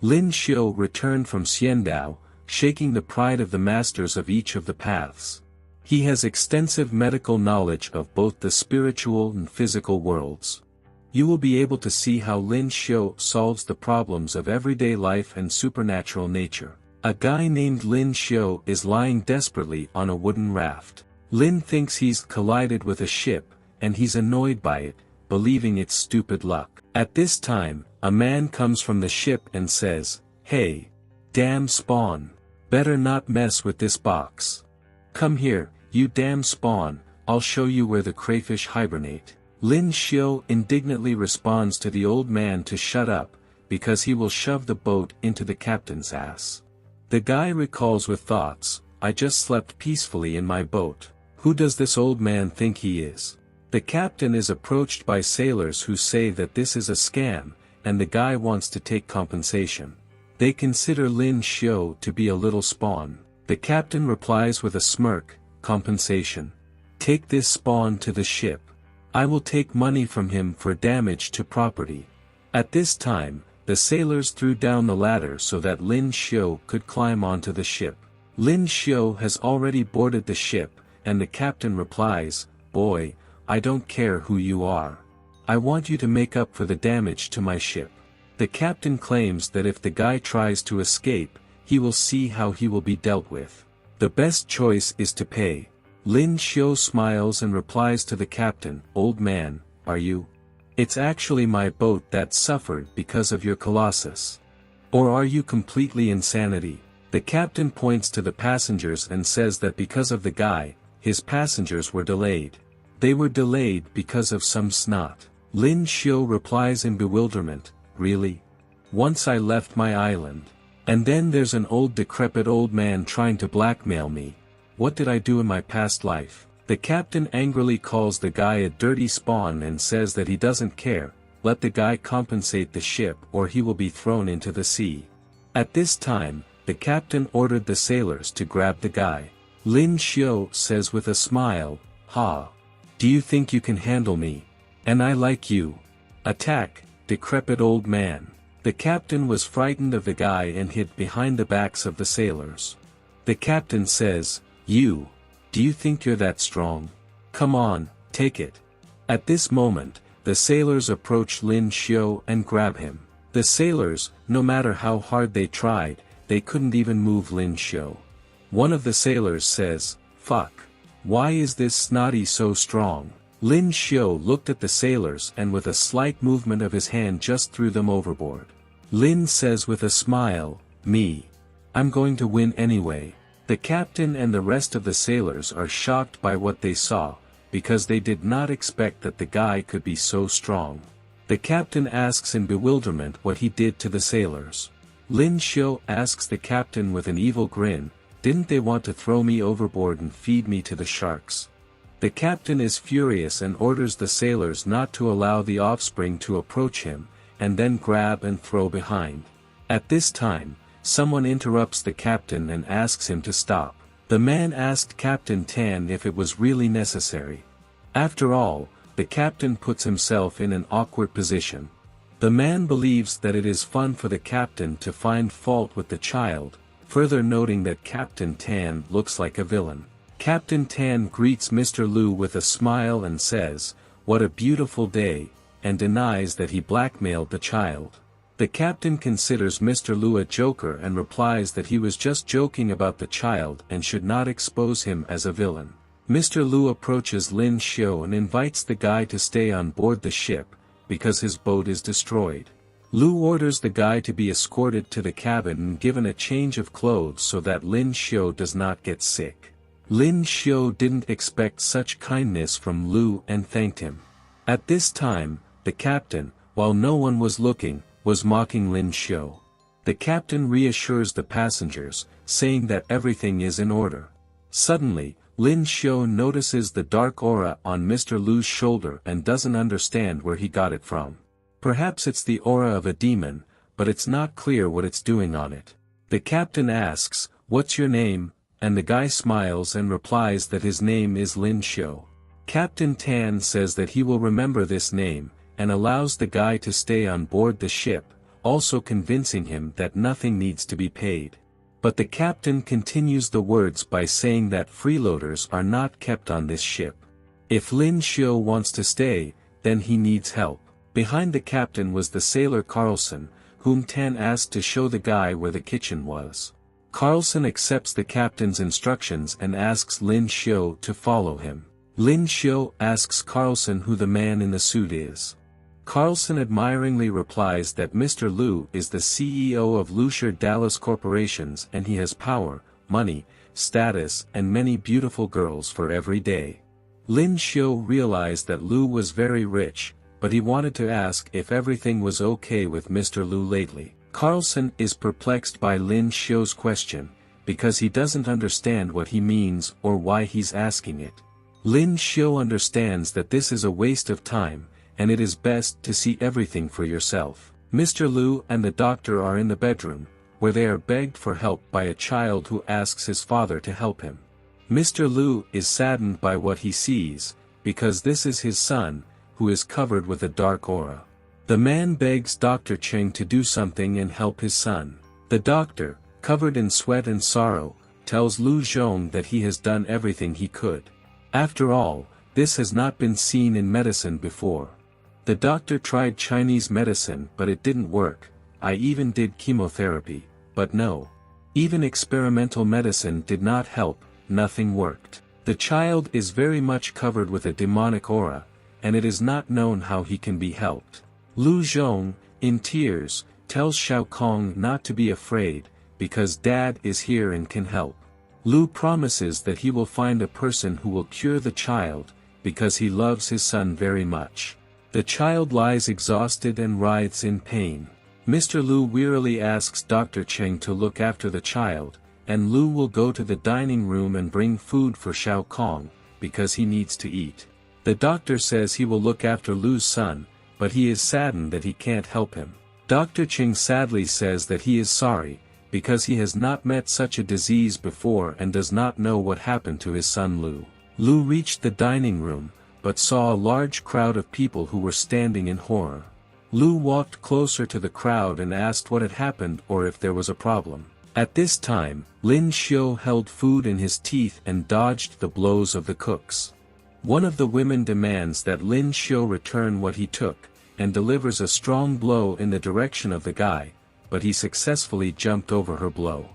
Lin Xiu returned from Xiandao, shaking the pride of the masters of each of the paths. He has extensive medical knowledge of both the spiritual and physical worlds. You will be able to see how Lin Xiu solves the problems of everyday life and supernatural nature. A guy named Lin Xiu is lying desperately on a wooden raft. Lin thinks he's collided with a ship, and he's annoyed by it, believing it's stupid luck. At this time, a man comes from the ship and says, "Hey, damn spawn. Better not mess with this box. Come here, you damn spawn, I'll show you where the crayfish hibernate." Lin Xiu indignantly responds to the old man to shut up, because he will shove the boat into the captain's ass. The guy recalls with thoughts, "I just slept peacefully in my boat. Who does this old man think he is?" The captain is approached by sailors who say that this is a scam, and the guy wants to take compensation. They consider Lin Xiu to be a little spawn. The captain replies with a smirk, "Compensation? Take this spawn to the ship. I will take money from him for damage to property." At this time, the sailors threw down the ladder so that Lin Xiu could climb onto the ship. Lin Xiu has already boarded the ship, and the captain replies, "Boy, I don't care who you are. I want you to make up for the damage to my ship." The captain claims that if the guy tries to escape, he will see how he will be dealt with. The best choice is to pay. Lin Xiu smiles and replies to the captain, "Old man, are you? It's actually my boat that suffered because of your colossus. Or are you completely insanity?" The captain points to the passengers and says that because of the guy, his passengers were delayed. They were delayed because of some snot. Lin Xiu replies in bewilderment, "Really? Once I left my island. And then there's an old decrepit old man trying to blackmail me. What did I do in my past life?" The captain angrily calls the guy a dirty spawn and says that he doesn't care, let the guy compensate the ship or he will be thrown into the sea. At this time, the captain ordered the sailors to grab the guy. Lin Xiu says with a smile, "Ha! Do you think you can handle me? And I like you. Attack, decrepit old man." The captain was frightened of the guy and hid behind the backs of the sailors. The captain says, Do you think you're that strong? Come on, take it." At this moment, the sailors approach Lin Xiu and grab him. The sailors, no matter how hard they tried, they couldn't even move Lin Xiu. One of the sailors says, "Fuck. Why is this snotty so strong?" Lin Xiu looked at the sailors and with a slight movement of his hand just threw them overboard. Lin says with a smile, "Me. I'm going to win anyway." The captain and the rest of the sailors are shocked by what they saw, because they did not expect that the guy could be so strong. The captain asks in bewilderment what he did to the sailors. Lin Xiu asks the captain with an evil grin, "Didn't they want to throw me overboard and feed me to the sharks?" The captain is furious and orders the sailors not to allow the offspring to approach him, and then grab and throw behind. At this time, someone interrupts the captain and asks him to stop. The man asked Captain Tan if it was really necessary. After all, the captain puts himself in an awkward position. The man believes that it is fun for the captain to find fault with the child, further noting that Captain Tan looks like a villain. Captain Tan greets Mr. Lu with a smile and says, "What a beautiful day," and denies that he blackmailed the child. The captain considers Mr. Lu a joker and replies that he was just joking about the child and should not expose him as a villain. Mr. Lu approaches Lin Xiu and invites the guy to stay on board the ship, because his boat is destroyed. Lu orders the guy to be escorted to the cabin and given a change of clothes so that Lin Xiu does not get sick. Lin Xiu didn't expect such kindness from Lu and thanked him. At this time, the captain, while no one was looking, was mocking Lin Xiu. The captain reassures the passengers, saying that everything is in order. Suddenly, Lin Xiu notices the dark aura on Mr. Lu's shoulder and doesn't understand where he got it from. Perhaps it's the aura of a demon, but it's not clear what it's doing on it. The captain asks, "What's your name?" and the guy smiles and replies that his name is Lin Xiu. Captain Tan says that he will remember this name, and allows the guy to stay on board the ship, also convincing him that nothing needs to be paid. But the captain continues the words by saying that freeloaders are not kept on this ship. If Lin Xiu wants to stay, then he needs help. Behind the captain was the sailor Carlson, whom Tan asked to show the guy where the kitchen was. Carlson accepts the captain's instructions and asks Lin Xiu to follow him. Lin Xiu asks Carlson who the man in the suit is. Carlson admiringly replies that Mr. Liu is the CEO of Lucier Dallas Corporations and he has power, money, status and many beautiful girls for every day. Lin Xiu realized that Liu was very rich, but he wanted to ask if everything was okay with Mr. Liu lately. Carlson is perplexed by Lin Xiu's question, because he doesn't understand what he means or why he's asking it. Lin Xiu understands that this is a waste of time, and it is best to see everything for yourself. Mr. Liu and the doctor are in the bedroom, where they are begged for help by a child who asks his father to help him. Mr. Liu is saddened by what he sees, because this is his son, who is covered with a dark aura. The man begs Dr. Cheng to do something and help his son. The doctor, covered in sweat and sorrow, tells Lu Zhong that he has done everything he could. After all, this has not been seen in medicine before. The doctor tried Chinese medicine but it didn't work, I even did chemotherapy, but no. Even experimental medicine did not help, nothing worked. The child is very much covered with a demonic aura, and it is not known how he can be helped. Lu Zhong, in tears, tells Xiao Kong not to be afraid, because Dad is here and can help. Lu promises that he will find a person who will cure the child, because he loves his son very much. The child lies exhausted and writhes in pain. Mr. Lu wearily asks Dr. Cheng to look after the child, and Lu will go to the dining room and bring food for Xiao Kong, because he needs to eat. The doctor says he will look after Lu's son, but he is saddened that he can't help him. Dr. Cheng sadly says that he is sorry, because he has not met such a disease before and does not know what happened to his son Lu. Lu reached the dining room, but saw a large crowd of people who were standing in horror. Lu walked closer to the crowd and asked what had happened or if there was a problem. At this time, Lin Xiu held food in his teeth and dodged the blows of the cooks. One of the women demands that Lin Xiu return what he took, and delivers a strong blow in the direction of the guy, but he successfully jumped over her blow.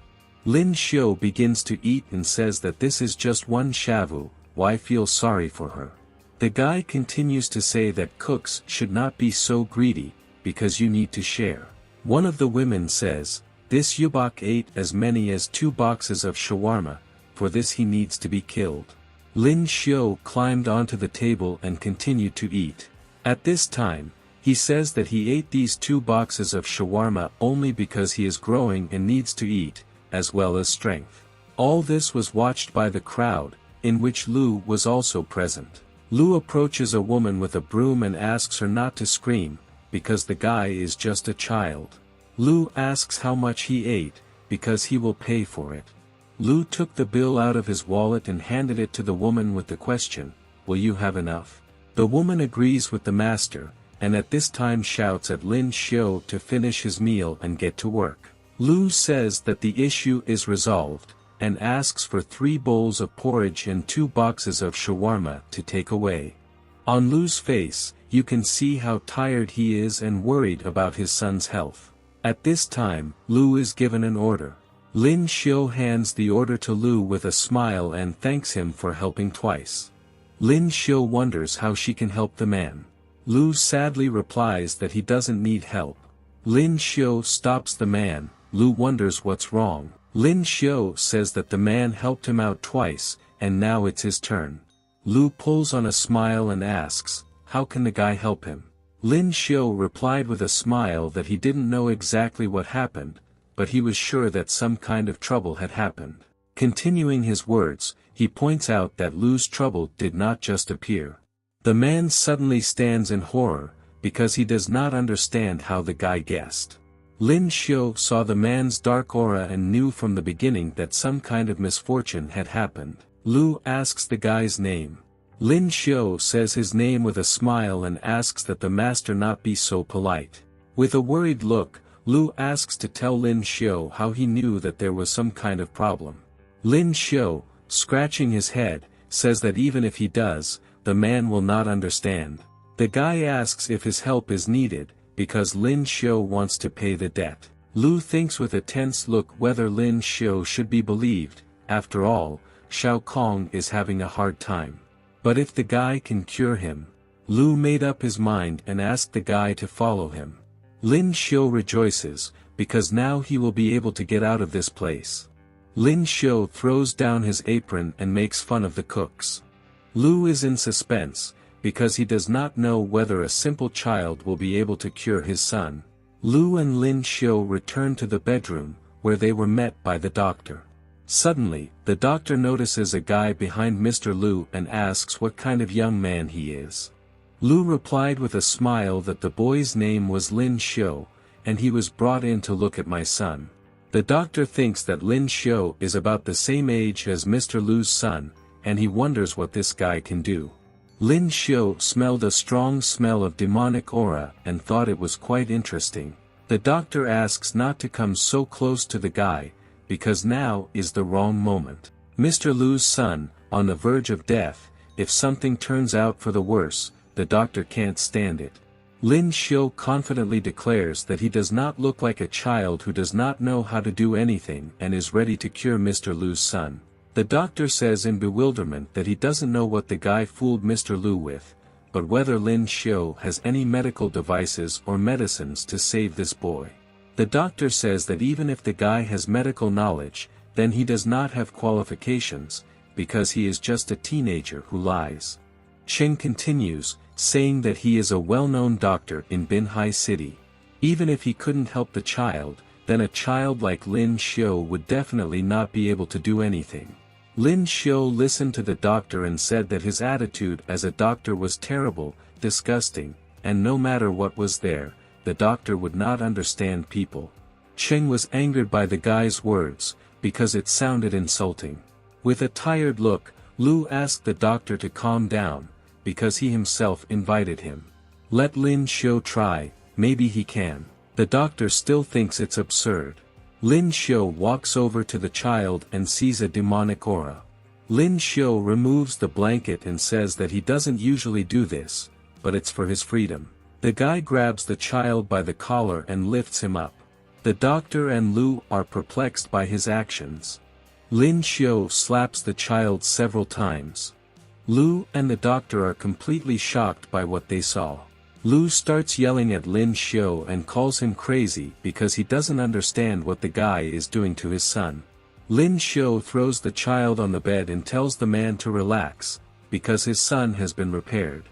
Lin Xiu begins to eat and says that this is just one shavu, why feel sorry for her? The guy continues to say that cooks should not be so greedy, because you need to share. One of the women says, this yubak ate as many as 2 boxes of shawarma, for this he needs to be killed. Lin Xiu climbed onto the table and continued to eat. At this time, he says that he ate these 2 boxes of shawarma only because he is growing and needs to eat, as well as strength. All this was watched by the crowd, in which Lu was also present. Lu approaches a woman with a broom and asks her not to scream, because the guy is just a child. Lu asks how much he ate, because he will pay for it. Lu took the bill out of his wallet and handed it to the woman with the question, will you have enough? The woman agrees with the master, and at this time shouts at Lin Xiu to finish his meal and get to work. Lu says that the issue is resolved, and asks for 3 bowls of porridge and 2 boxes of shawarma to take away. On Lu's face, you can see how tired he is and worried about his son's health. At this time, Lu is given an order. Lin Xiu hands the order to Lu with a smile and thanks him for helping twice. Lin Xiu wonders how she can help the man. Lu sadly replies that he doesn't need help. Lin Xiu stops the man. Lu wonders what's wrong. Lin Xiu says that the man helped him out twice, and now it's his turn. Lu pulls on a smile and asks, how can the guy help him? Lin Xiu replied with a smile that he didn't know exactly what happened, but he was sure that some kind of trouble had happened. Continuing his words, he points out that Lu's trouble did not just appear. The man suddenly stands in horror, because he does not understand how the guy guessed. Lin Xiu saw the man's dark aura and knew from the beginning that some kind of misfortune had happened. Lu asks the guy's name. Lin Xiu says his name with a smile and asks that the master not be so polite. With a worried look, Lu asks to tell Lin Xiu how he knew that there was some kind of problem. Lin Xiu, scratching his head, says that even if he does, the man will not understand. The guy asks if his help is needed, because Lin Xiu wants to pay the debt. Lu thinks with a tense look whether Lin Xiu should be believed. After all, Shao Kong is having a hard time. But if the guy can cure him. Lu made up his mind and asked the guy to follow him. Lin Xiu rejoices, because now he will be able to get out of this place. Lin Xiu throws down his apron and makes fun of the cooks. Lu is in suspense, because he does not know whether a simple child will be able to cure his son. Lu and Lin Xiu return to the bedroom, where they were met by the doctor. Suddenly, the doctor notices a guy behind Mr. Lu and asks what kind of young man he is. Lu replied with a smile that the boy's name was Lin Xiu, and he was brought in to look at my son. The doctor thinks that Lin Xiu is about the same age as Mr. Lu's son, and he wonders what this guy can do. Lin Xiu smelled a strong smell of demonic aura and thought it was quite interesting. The doctor asks not to come so close to the guy, because now is the wrong moment. Mr. Lu's son, on the verge of death, if something turns out for the worse, the doctor can't stand it. Lin Xiu confidently declares that he does not look like a child who does not know how to do anything and is ready to cure Mr. Lu's son. The doctor says in bewilderment that he doesn't know what the guy fooled Mr. Lu with, but whether Lin Xiu has any medical devices or medicines to save this boy. The doctor says that even if the guy has medical knowledge, then he does not have qualifications, because he is just a teenager who lies. Cheng continues, saying that he is a well-known doctor in Binhai City. Even if he couldn't help the child, then a child like Lin Xiu would definitely not be able to do anything. Lin Xiu listened to the doctor and said that his attitude as a doctor was terrible, disgusting, and no matter what was there, the doctor would not understand people. Cheng was angered by the guy's words, because it sounded insulting. With a tired look, Lu asked the doctor to calm down, because he himself invited him. Let Lin Xiu try, maybe he can. The doctor still thinks it's absurd. Lin Xiu walks over to the child and sees a demonic aura. Lin Xiu removes the blanket and says that he doesn't usually do this, but it's for his freedom. The guy grabs the child by the collar and lifts him up. The doctor and Lu are perplexed by his actions. Lin Xiu slaps the child several times. Lu and the doctor are completely shocked by what they saw. Lu starts yelling at Lin Xiu and calls him crazy because he doesn't understand what the guy is doing to his son. Lin Xiu throws the child on the bed and tells the man to relax, because his son has been repaired.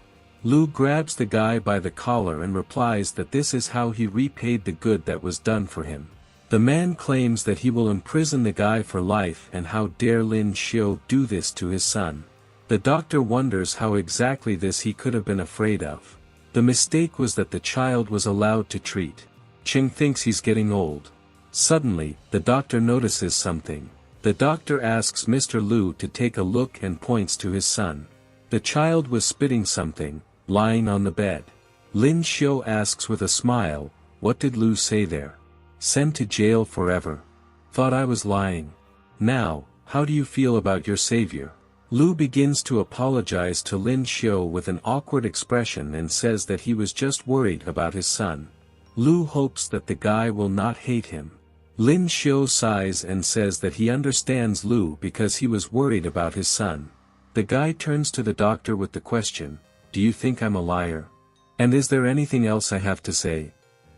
Lu grabs the guy by the collar and replies that this is how he repaid the good that was done for him. The man claims that he will imprison the guy for life, and how dare Lin Xiu do this to his son. The doctor wonders how exactly this he could have been afraid of. The mistake was that the child was allowed to treat. Cheng thinks he's getting old. Suddenly, the doctor notices something. The doctor asks Mr. Lu to take a look and points to his son. The child was spitting something, lying on the bed. Lin Xiu asks with a smile, "What did Lu say there? Sent to jail forever? Thought I was lying. Now, how do you feel about your savior?" Lu begins to apologize to Lin Xiu with an awkward expression and says that he was just worried about his son. Lu hopes that the guy will not hate him. Lin Xiu sighs and says that he understands Lu because he was worried about his son. The guy turns to the doctor with the question, "Do you think I'm a liar? And is there anything else I have to say?"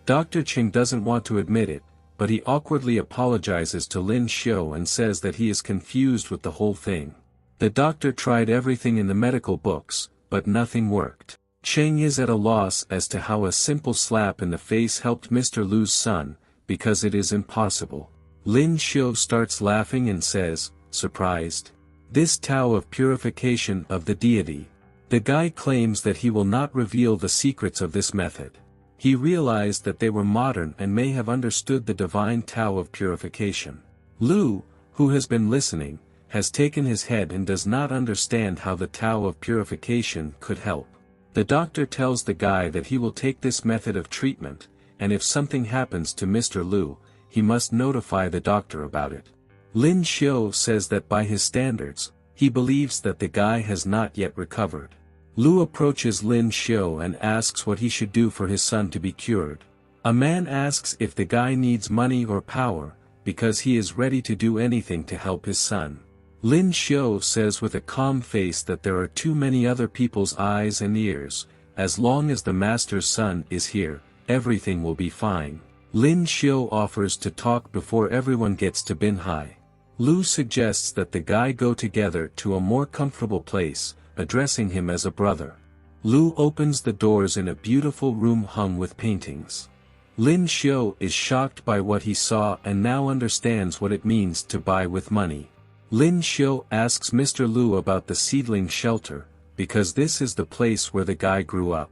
Dr. Cheng doesn't want to admit it, but he awkwardly apologizes to Lin Xiu and says that he is confused with the whole thing. The doctor tried everything in the medical books, but nothing worked. Cheng is at a loss as to how a simple slap in the face helped Mr. Lu's son, because it is impossible. Lin Xiu starts laughing and says, surprised. This Tao of purification of the deity. The guy claims that he will not reveal the secrets of this method. He realized that they were modern and may have understood the divine Tao of purification. Lu, who has been listening, has taken his head and does not understand how the Tao of purification could help. The doctor tells the guy that he will take this method of treatment, and if something happens to Mr. Lu, he must notify the doctor about it. Lin Xiu says that by his standards, he believes that the guy has not yet recovered. Lu approaches Lin Xiu and asks what he should do for his son to be cured. A man asks if the guy needs money or power, because he is ready to do anything to help his son. Lin Xiu says with a calm face that there are too many other people's eyes and ears. As long as the master's son is here, everything will be fine. Lin Xiu offers to talk before everyone gets to Binhai. Lu suggests that the guy go together to a more comfortable place, addressing him as a brother. Lu opens the doors in a beautiful room hung with paintings. Lin Xiu is shocked by what he saw and now understands what it means to buy with money. Lin Xiu asks Mr. Lu about the seedling shelter, because this is the place where the guy grew up.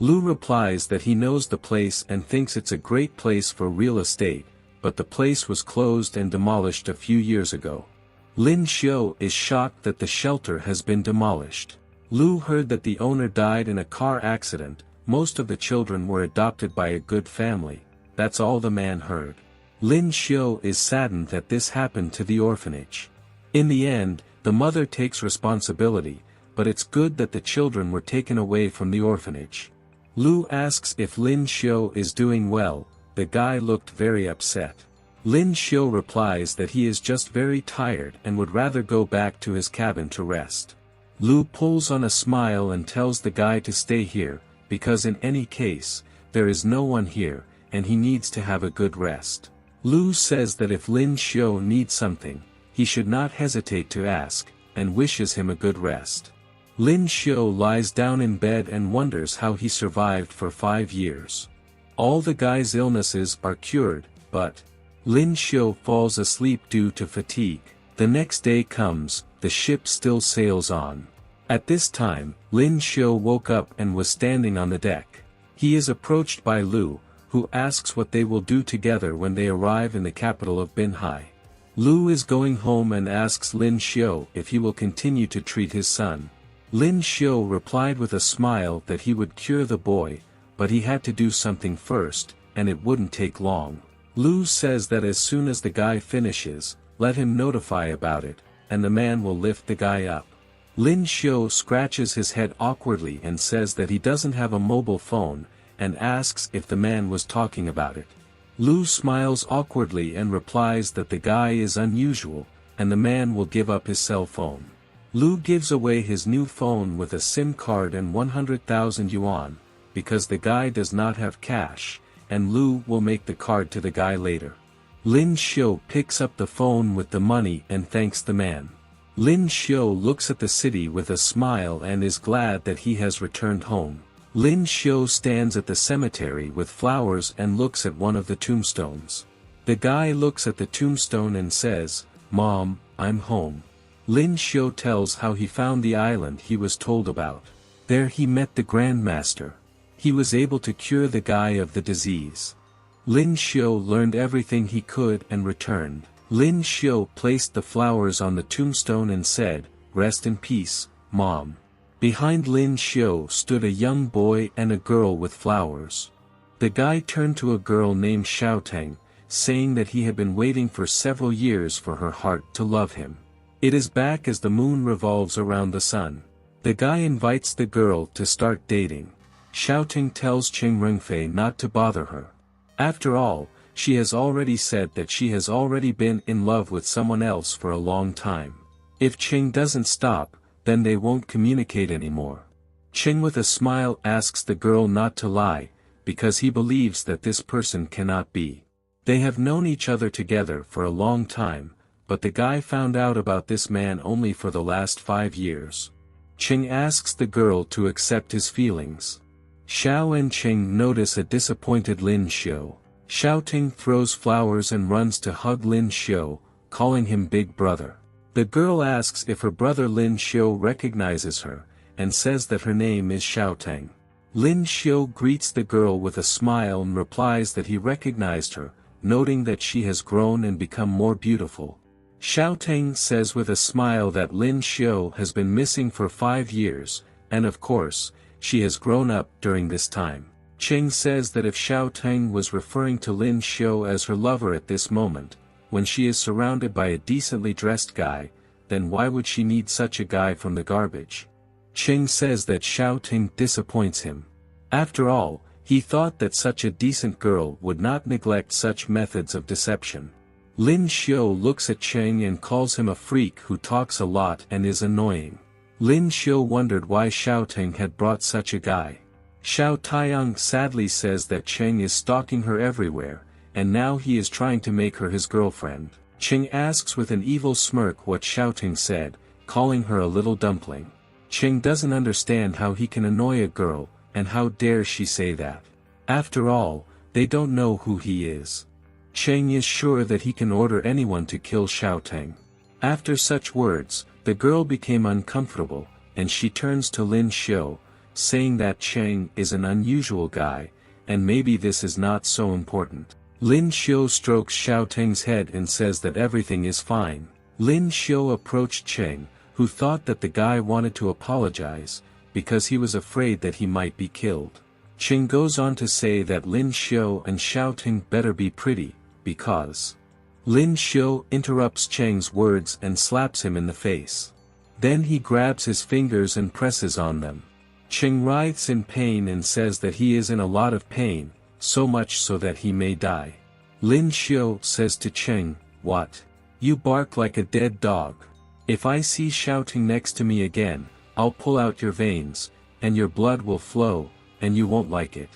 Lu replies that he knows the place and thinks it's a great place for real estate, but the place was closed and demolished a few years ago. Lin Xiu is shocked that the shelter has been demolished. Lu heard that the owner died in a car accident. Most of the children were adopted by a good family. That's all the man heard. Lin Xiu is saddened that this happened to the orphanage. In the end, the mother takes responsibility, but it's good that the children were taken away from the orphanage. Lu asks if Lin Xiu is doing well. The guy looked very upset. Lin Xiu replies that he is just very tired and would rather go back to his cabin to rest. Lu pulls on a smile and tells the guy to stay here, because in any case, there is no one here, and he needs to have a good rest. Lu says that if Lin Xiu needs something, he should not hesitate to ask, and wishes him a good rest. Lin Xiu lies down in bed and wonders how he survived for 5 years. All the guy's illnesses are cured, but Lin Xiu falls asleep due to fatigue. The next day comes, the ship still sails on. At this time, Lin Xiu woke up and was standing on the deck. He is approached by Lu, who asks what they will do together when they arrive in the capital of Binhai. Lu is going home and asks Lin Xiu if he will continue to treat his son. Lin Xiu replied with a smile that he would cure the boy, but he had to do something first, and it wouldn't take long. Lu says that as soon as the guy finishes, let him notify about it, and the man will lift the guy up. Lin Xiu scratches his head awkwardly and says that he doesn't have a mobile phone, and asks if the man was talking about it. Lu smiles awkwardly and replies that the guy is unusual, and the man will give up his cell phone. Lu gives away his new phone with a SIM card and 100,000 yuan, because the guy does not have cash, and Lu will make the card to the guy later. Lin Xiu picks up the phone with the money and thanks the man. Lin Xiu looks at the city with a smile and is glad that he has returned home. Lin Xiu stands at the cemetery with flowers and looks at one of the tombstones. The guy looks at the tombstone and says, "Mom, I'm home." Lin Xiu tells how he found the island he was told about. There he met the Grandmaster. He was able to cure the guy of the disease. Lin Xiu learned everything he could and returned. Lin Xiu placed the flowers on the tombstone and said, "Rest in peace, Mom." Behind Lin Xiu stood a young boy and a girl with flowers. The guy turned to a girl named Xiaoteng, saying that he had been waiting for several years for her heart to love him. It is back as the moon revolves around the sun. The guy invites the girl to start dating. Xiaoteng tells Cheng Rengfei not to bother her. After all, she has already said that she has already been in love with someone else for a long time. If Cheng doesn't stop, then they won't communicate anymore. Cheng with a smile asks the girl not to lie, because he believes that this person cannot be. They have known each other together for a long time, but the guy found out about this man only for the last 5 years. Cheng asks the girl to accept his feelings. Xiao and Cheng notice a disappointed Lin Xiu. Xiaoteng throws flowers and runs to hug Lin Xiu, calling him big brother. The girl asks if her brother Lin Xiu recognizes her, and says that her name is Xiaoteng. Lin Xiu greets the girl with a smile and replies that he recognized her, noting that she has grown and become more beautiful. Xiaoteng says with a smile that Lin Xiu has been missing for 5 years, and of course, she has grown up during this time. Cheng says that if Xiao Teng was referring to Lin Xiu as her lover at this moment, when she is surrounded by a decently dressed guy, then why would she need such a guy from the garbage? Cheng says that Xiao Teng disappoints him. After all, he thought that such a decent girl would not neglect such methods of deception. Lin Xiu looks at Cheng and calls him a freak who talks a lot and is annoying. Lin Xiu wondered why Xiao Teng had brought such a guy. Xiao Taiyang sadly says that Cheng is stalking her everywhere, and now he is trying to make her his girlfriend. Cheng asks with an evil smirk what Xiao Teng said, calling her a little dumpling. Cheng doesn't understand how he can annoy a girl, and how dare she say that. After all, they don't know who he is. Cheng is sure that he can order anyone to kill Xiao Teng. After such words, the girl became uncomfortable, and she turns to Lin Xiu, saying that Cheng is an unusual guy, and maybe this is not so important. Lin Xiu strokes Xiao Teng's head and says that everything is fine. Lin Xiu approached Cheng, who thought that the guy wanted to apologize, because he was afraid that he might be killed. Cheng goes on to say that Lin Xiu and Xiao Teng better be pretty, because... Lin Xiu interrupts Cheng's words and slaps him in the face. Then he grabs his fingers and presses on them. Cheng writhes in pain and says that he is in a lot of pain, so much so that he may die. Lin Xiu says to Cheng, "What? You bark like a dead dog. If I see Xiao Teng next to me again, I'll pull out your veins, and your blood will flow, and you won't like it."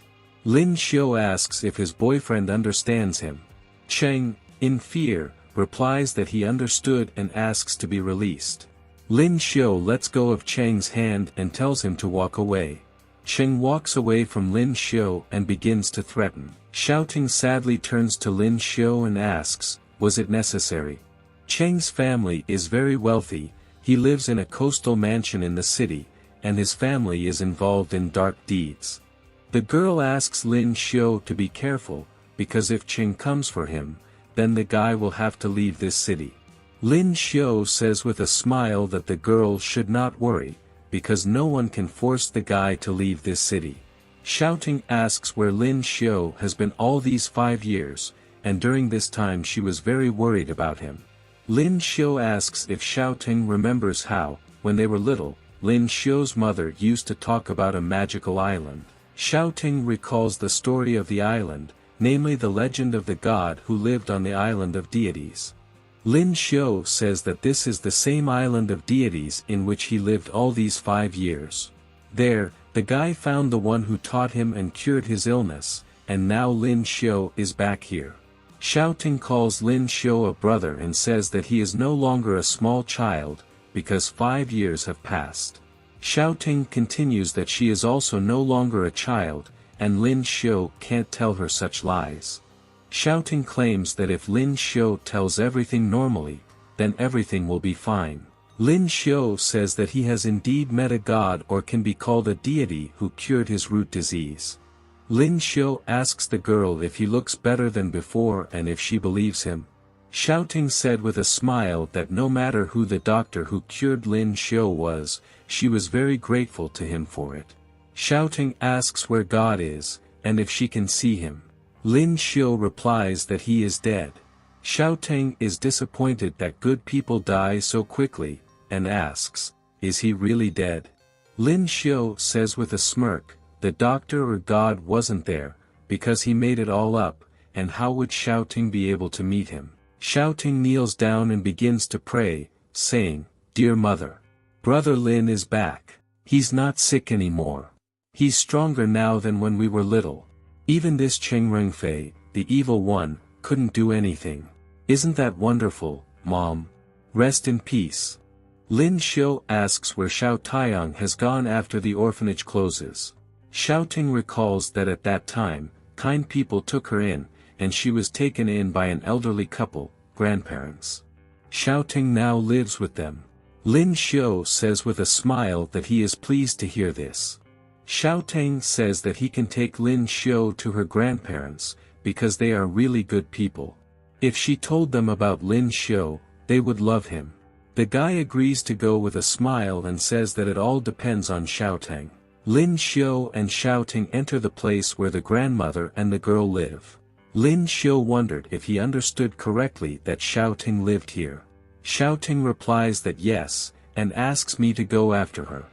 Lin Xiu asks if his boyfriend understands him. Cheng, in fear, replies that he understood and asks to be released. Lin Xiu lets go of Cheng's hand and tells him to walk away. Cheng walks away from Lin Xiu and begins to threaten. Xiao Teng sadly turns to Lin Xiu and asks, "Was it necessary?" Cheng's family is very wealthy, he lives in a coastal mansion in the city, and his family is involved in dark deeds. The girl asks Lin Xiu to be careful, because if Cheng comes for him, then the guy will have to leave this city. Lin Xiu says with a smile that the girl should not worry, because no one can force the guy to leave this city. Xiao Teng asks where Lin Xiu has been all these 5 years, and during this time she was very worried about him. Lin Xiu asks if Xiao Teng remembers how, when they were little, Lin Xiu's mother used to talk about a magical island. Xiao Teng recalls the story of the island, namely the legend of the god who lived on the island of deities. Lin Xiu says that this is the same island of deities in which he lived all these 5 years. There, the guy found the one who taught him and cured his illness, and now Lin Xiu is back here. Xiao Teng calls Lin Xiu a brother and says that he is no longer a small child, because 5 years have passed. Xiao Teng continues that she is also no longer a child, and Lin Xiu can't tell her such lies. Xiao Teng claims that if Lin Xiu tells everything normally, then everything will be fine. Lin Xiu says that he has indeed met a god or can be called a deity who cured his root disease. Lin Xiu asks the girl if he looks better than before and if she believes him. Xiao Teng said with a smile that no matter who the doctor who cured Lin Xiu was, she was very grateful to him for it. Xiao Teng asks where God is, and if she can see him. Lin Xiu replies that he is dead. Xiao Teng is disappointed that good people die so quickly, and asks, "Is he really dead?" Lin Xiu says with a smirk, the doctor or God wasn't there, because he made it all up, and how would Xiao Teng be able to meet him? Xiao Teng kneels down and begins to pray, saying, "Dear mother, Brother Lin is back. He's not sick anymore. He's stronger now than when we were little. Even this Cheng Rengfei, the evil one, couldn't do anything. Isn't that wonderful, Mom? Rest in peace." Lin Xiu asks where Xiao Taiyang has gone after the orphanage closes. Xiao Teng recalls that at that time, kind people took her in, and she was taken in by an elderly couple, grandparents. Xiao Teng now lives with them. Lin Xiu says with a smile that he is pleased to hear this. Xiao Teng says that he can take Lin Xiu to her grandparents, because they are really good people. If she told them about Lin Xiu, they would love him. The guy agrees to go with a smile and says that it all depends on Xiao Teng. Lin Xiu and Xiaoting enter the place where the grandmother and the girl live. Lin Xiu wondered if he understood correctly that Xiaoting lived here. Xiaoting replies that yes, and asks me to go after her.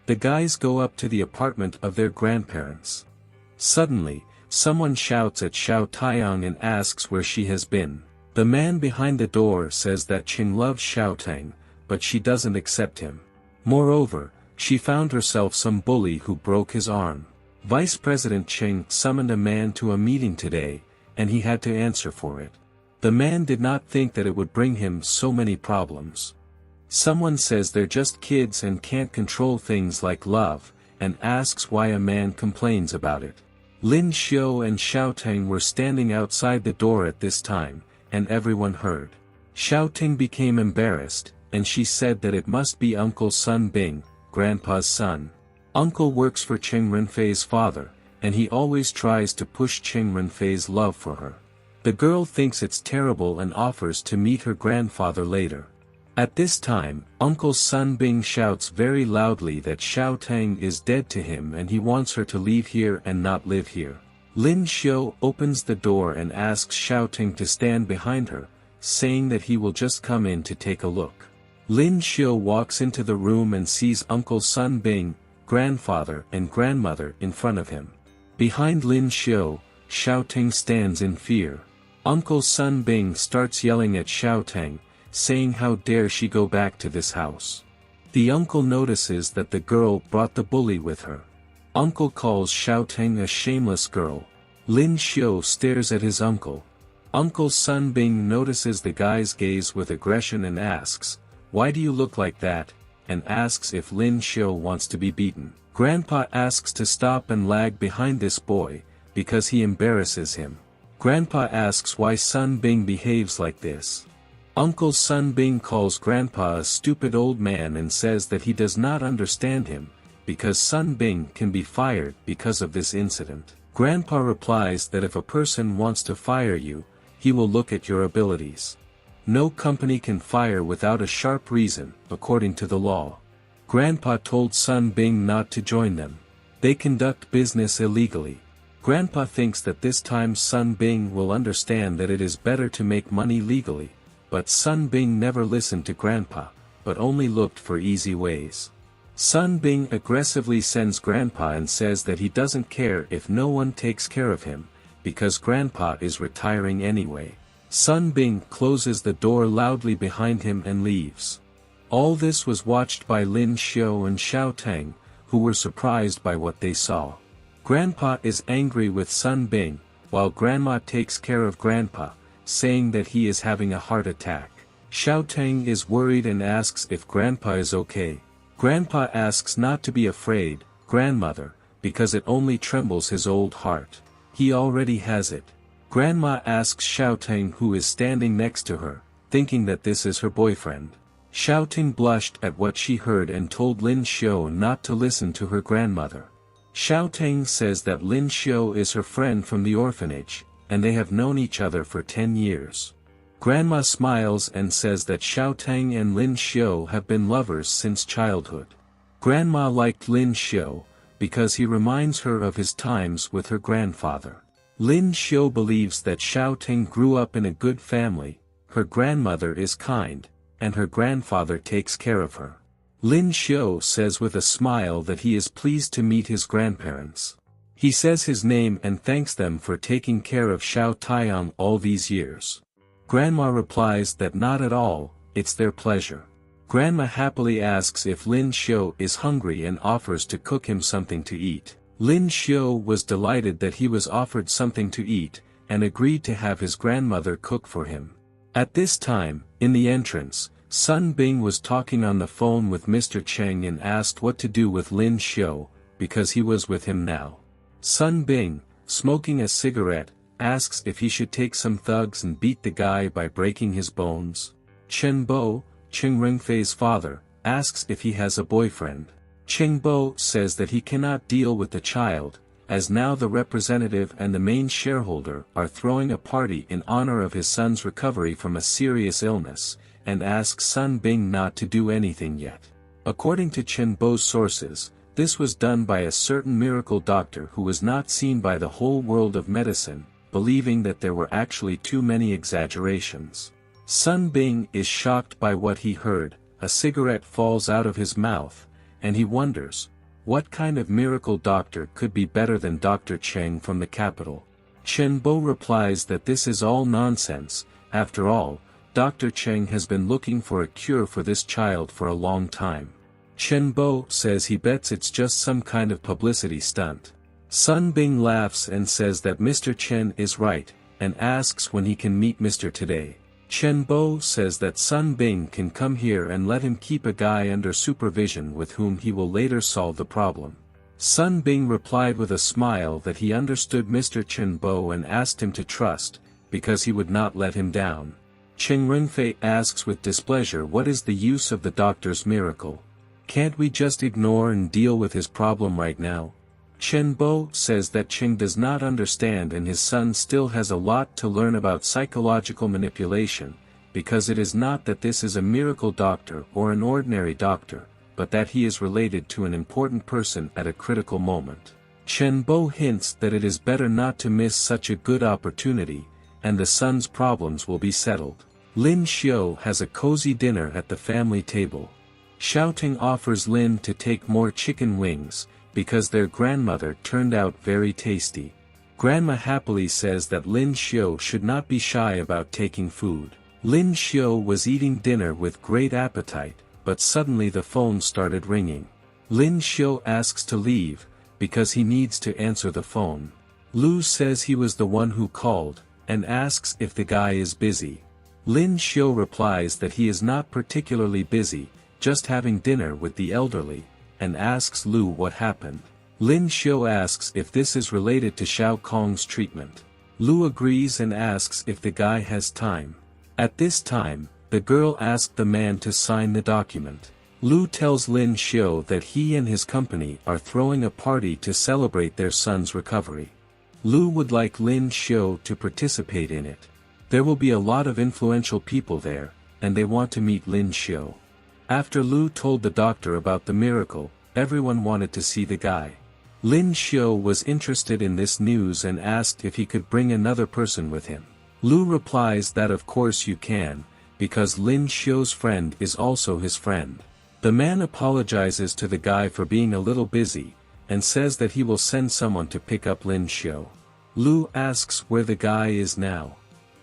The guys go up to the apartment of their grandparents. Suddenly, someone shouts at Xiao Taiyang and asks where she has been. The man behind the door says that Qing loves Xiaoting, but she doesn't accept him. Moreover, she found herself some bully who broke his arm. Vice President Qing summoned a man to a meeting today, and he had to answer for it. The man did not think that it would bring him so many problems. Someone says they're just kids and can't control things like love, and asks why a man complains about it. Lin Xiu and Xiaoting were standing outside the door at this time, and everyone heard. Xiaoting became embarrassed, and she said that it must be Uncle Sun Bing, Grandpa's son. Uncle works for Qing Renfei's father, and he always tries to push Qing Renfei's love for her. The girl thinks it's terrible and offers to meet her grandfather later. At this time, Uncle Sun Bing shouts very loudly that Xiaoting is dead to him and he wants her to leave here and not live here. Lin Xiu opens the door and asks Xiaoting to stand behind her, saying that he will just come in to take a look. Lin Xiu walks into the room and sees Uncle Sun Bing, grandfather and grandmother in front of him. Behind Lin Xiu, Xiaoting stands in fear. Uncle Sun Bing starts yelling at Xiaoting, saying how dare she go back to this house. The uncle notices that the girl brought the bully with her. Uncle calls Xiaoting a shameless girl. Lin Xiu stares at his uncle. Uncle Sun Bing notices the guy's gaze with aggression and asks, "Why do you look like that?" and asks if Lin Xiu wants to be beaten. Grandpa asks to stop and lag behind this boy, because he embarrasses him. Grandpa asks why Sun Bing behaves like this. Uncle Sun Bing calls Grandpa a stupid old man and says that he does not understand him, because Sun Bing can be fired because of this incident. Grandpa replies that if a person wants to fire you, he will look at your abilities. No company can fire without a sharp reason, according to the law. Grandpa told Sun Bing not to join them. They conduct business illegally. Grandpa thinks that this time Sun Bing will understand that it is better to make money legally, but Sun Bing never listened to Grandpa, but only looked for easy ways. Sun Bing aggressively sends Grandpa and says that he doesn't care if no one takes care of him, because Grandpa is retiring anyway. Sun Bing closes the door loudly behind him and leaves. All this was watched by Lin Xiu and Xiaoting, who were surprised by what they saw. Grandpa is angry with Sun Bing, while Grandma takes care of Grandpa, saying that he is having a heart attack. Xiaoting is worried and asks if Grandpa is okay. Grandpa asks not to be afraid, grandmother, because it only trembles his old heart. He already has it. Grandma asks Xiaoting who is standing next to her, thinking that this is her boyfriend. Xiaoting blushed at what she heard and told Lin Xiu not to listen to her grandmother. Xiaoting says that Lin Xiu is her friend from the orphanage, and they have known each other for 10 years. Grandma smiles and says that Xiaoting and Lin Xiu have been lovers since childhood. Grandma liked Lin Xiu, because he reminds her of his times with her grandfather. Lin Xiu believes that Xiaoting grew up in a good family, her grandmother is kind, and her grandfather takes care of her. Lin Xiu says with a smile that he is pleased to meet his grandparents. He says his name and thanks them for taking care of Xiao Taiyang all these years. Grandma replies that not at all, it's their pleasure. Grandma happily asks if Lin Xiu is hungry and offers to cook him something to eat. Lin Xiu was delighted that he was offered something to eat, and agreed to have his grandmother cook for him. At this time, in the entrance, Sun Bing was talking on the phone with Mr. Cheng and asked what to do with Lin Xiu, because he was with him now. Sun Bing, smoking a cigarette, asks if he should take some thugs and beat the guy by breaking his bones. Chen Bo, Qing Renfei's father, asks if he has a boyfriend. Qing Bo says that he cannot deal with the child, as now the representative and the main shareholder are throwing a party in honor of his son's recovery from a serious illness, and asks Sun Bing not to do anything yet. According to Chen Bo's sources, This was done by a certain miracle doctor who was not seen by the whole world of medicine, believing that there were actually too many exaggerations. Sun Bing is shocked by what he heard. A cigarette falls out of his mouth, and he wonders, what kind of miracle doctor could be better than Dr. Cheng from the capital? Chen Bo replies that this is all nonsense. After all, Dr. Cheng has been looking for a cure for this child for a long time. Chen Bo says he bets it's just some kind of publicity stunt. Sun Bing laughs and says that Mr. Chen is right, and asks when he can meet Mr. Today. Chen Bo says that Sun Bing can come here and let him keep a guy under supervision with whom he will later solve the problem. Sun Bing replied with a smile that he understood Mr. Chen Bo and asked him to trust, because he would not let him down. Cheng Renfei asks with displeasure what is the use of the doctor's miracle. Can't we just ignore and deal with his problem right now? Chen Bo says that Cheng does not understand and his son still has a lot to learn about psychological manipulation, because it is not that this is a miracle doctor or an ordinary doctor, but that he is related to an important person at a critical moment. Chen Bo hints that it is better not to miss such a good opportunity, and the son's problems will be settled. Lin Xiu has a cozy dinner at the family table. Xiao Ting offers Lin to take more chicken wings, because their grandmother turned out very tasty. Grandma happily says that Lin Xiu should not be shy about taking food. Lin Xiu was eating dinner with great appetite, but suddenly the phone started ringing. Lin Xiu asks to leave, because he needs to answer the phone. Lu says he was the one who called, and asks if the guy is busy. Lin Xiu replies that he is not particularly busy, just having dinner with the elderly, and asks Lu what happened. Lin Xiu asks if this is related to Xiao Kong's treatment. Lu agrees and asks if the guy has time. At this time, the girl asked the man to sign the document. Lu tells Lin Xiu that he and his company are throwing a party to celebrate their son's recovery. Lu would like Lin Xiu to participate in it. There will be a lot of influential people there, and they want to meet Lin Xiu. After Lu told the doctor about the miracle, everyone wanted to see the guy. Lin Xiu was interested in this news and asked if he could bring another person with him. Lu replies that of course you can, because Lin Xiu's friend is also his friend. The man apologizes to the guy for being a little busy, and says that he will send someone to pick up Lin Xiu. Lu asks where the guy is now.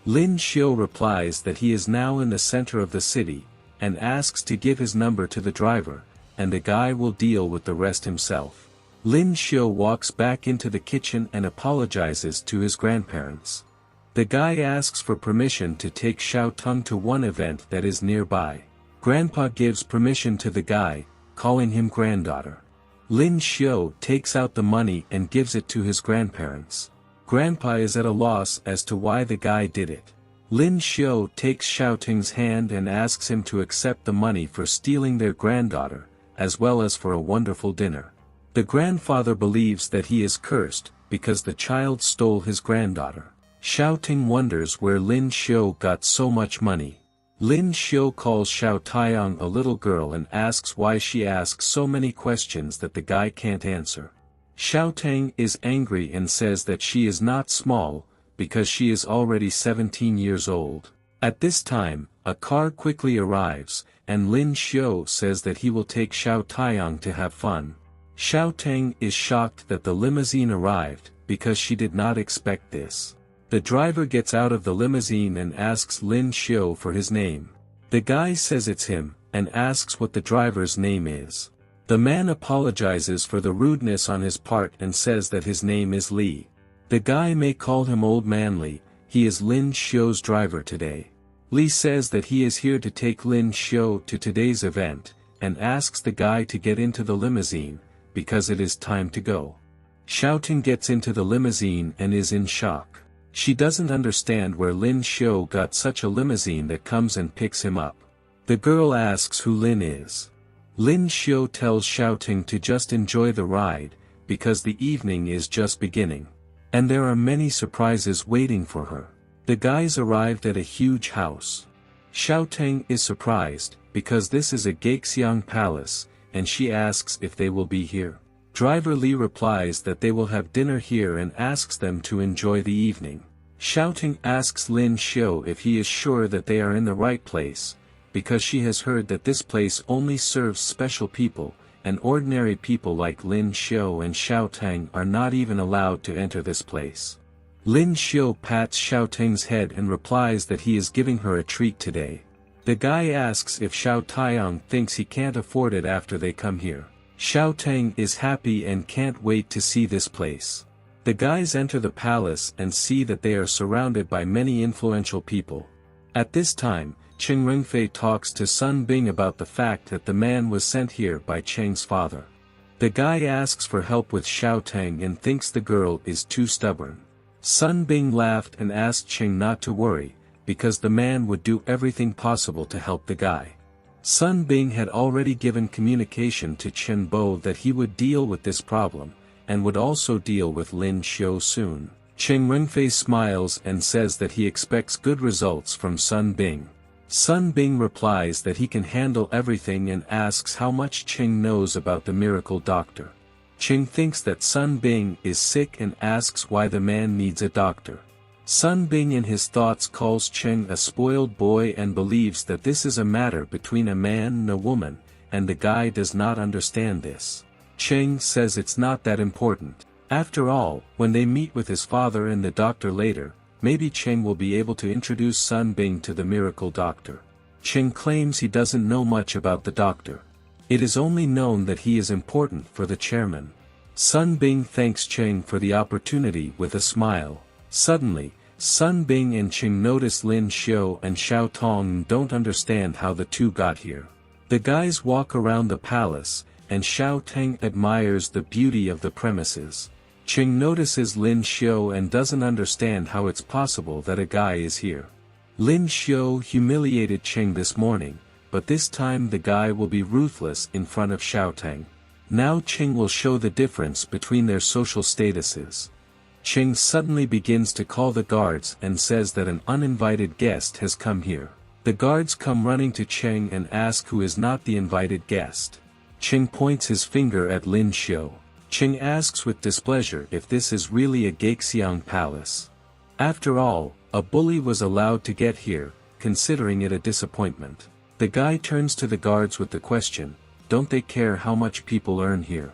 Lin Xiu replies that he is now in the center of the city, and asks to give his number to the driver, and the guy will deal with the rest himself. Lin Xiu walks back into the kitchen and apologizes to his grandparents. The guy asks for permission to take Xiao Tung to one event that is nearby. Grandpa gives permission to the guy, calling him granddaughter. Lin Xiu takes out the money and gives it to his grandparents. Grandpa is at a loss as to why the guy did it. Lin Xiu takes Xiao Ting's hand and asks him to accept the money for stealing their granddaughter, as well as for a wonderful dinner. The grandfather believes that he is cursed, because the child stole his granddaughter. Xiao Ting wonders where Lin Xiu got so much money. Lin Xiu calls Xiao Taiyang a little girl and asks why she asks so many questions that the guy can't answer. Xiao Tang is angry and says that she is not small, because she is already 17 years old. At this time, a car quickly arrives, and Lin Xiu says that he will take Xiao Taiyang to have fun. Xiao Tang is shocked that the limousine arrived, because she did not expect this. The driver gets out of the limousine and asks Lin Xiu for his name. The guy says it's him, and asks what the driver's name is. The man apologizes for the rudeness on his part and says that his name is Li. The guy may call him Old Man Li, he is Lin Xiu's driver today. Li says that he is here to take Lin Xiu to today's event, and asks the guy to get into the limousine, because it is time to go. Xiao Ting gets into the limousine and is in shock. She doesn't understand where Lin Xiu got such a limousine that comes and picks him up. The girl asks who Lin is. Lin Xiu tells Xiao Ting to just enjoy the ride, because the evening is just beginning. And there are many surprises waiting for her. The guys arrived at a huge house. Xiao Ting is surprised, because this is a Gaixiang palace, and she asks if they will be here. Driver Li replies that they will have dinner here and asks them to enjoy the evening. Shouting asks Lin Xiu if he is sure that they are in the right place, because she has heard that this place only serves special people, and ordinary people like Lin Xiu and Xiao Tang are not even allowed to enter this place. Lin Xiu pats Xiao Tang's head and replies that he is giving her a treat today. The guy asks if Xiao Taiyang thinks he can't afford it after they come here. Xiao Tang is happy and can't wait to see this place. The guys enter the palace and see that they are surrounded by many influential people. At this time, Cheng Rengfei talks to Sun Bing about the fact that the man was sent here by Cheng's father. The guy asks for help with Xiao Tang and thinks the girl is too stubborn. Sun Bing laughed and asked Cheng not to worry, because the man would do everything possible to help the guy. Sun Bing had already given communication to Chen Bo that he would deal with this problem, and would also deal with Lin Xiu soon. Cheng Rengfei smiles and says that he expects good results from Sun Bing. Sun Bing replies that he can handle everything and asks how much Cheng knows about the miracle doctor. Cheng thinks that Sun Bing is sick and asks why the man needs a doctor. Sun Bing in his thoughts calls Cheng a spoiled boy and believes that this is a matter between a man and a woman, and the guy does not understand this. Cheng says it's not that important. After all, when they meet with his father and the doctor later, maybe Cheng will be able to introduce Sun Bing to the miracle doctor. Cheng claims he doesn't know much about the doctor. It is only known that he is important for the chairman. Sun Bing thanks Cheng for the opportunity with a smile. Suddenly, Sun Bing and Cheng notice Lin Xiu and Xiao Tong don't understand how the two got here. The guys walk around the palace, and Xiao Tang admires the beauty of the premises. Cheng notices Lin Xiu and doesn't understand how it's possible that a guy is here. Lin Xiu humiliated Cheng this morning, but this time the guy will be ruthless in front of Xiao Tang. Now Cheng will show the difference between their social statuses. Cheng suddenly begins to call the guards and says that an uninvited guest has come here. The guards come running to Cheng and ask who is not the invited guest. Cheng points his finger at Lin Xiu. Cheng asks with displeasure if this is really a Gaixiang palace. After all, a bully was allowed to get here, considering it a disappointment. The guy turns to the guards with the question, don't they care how much people earn here?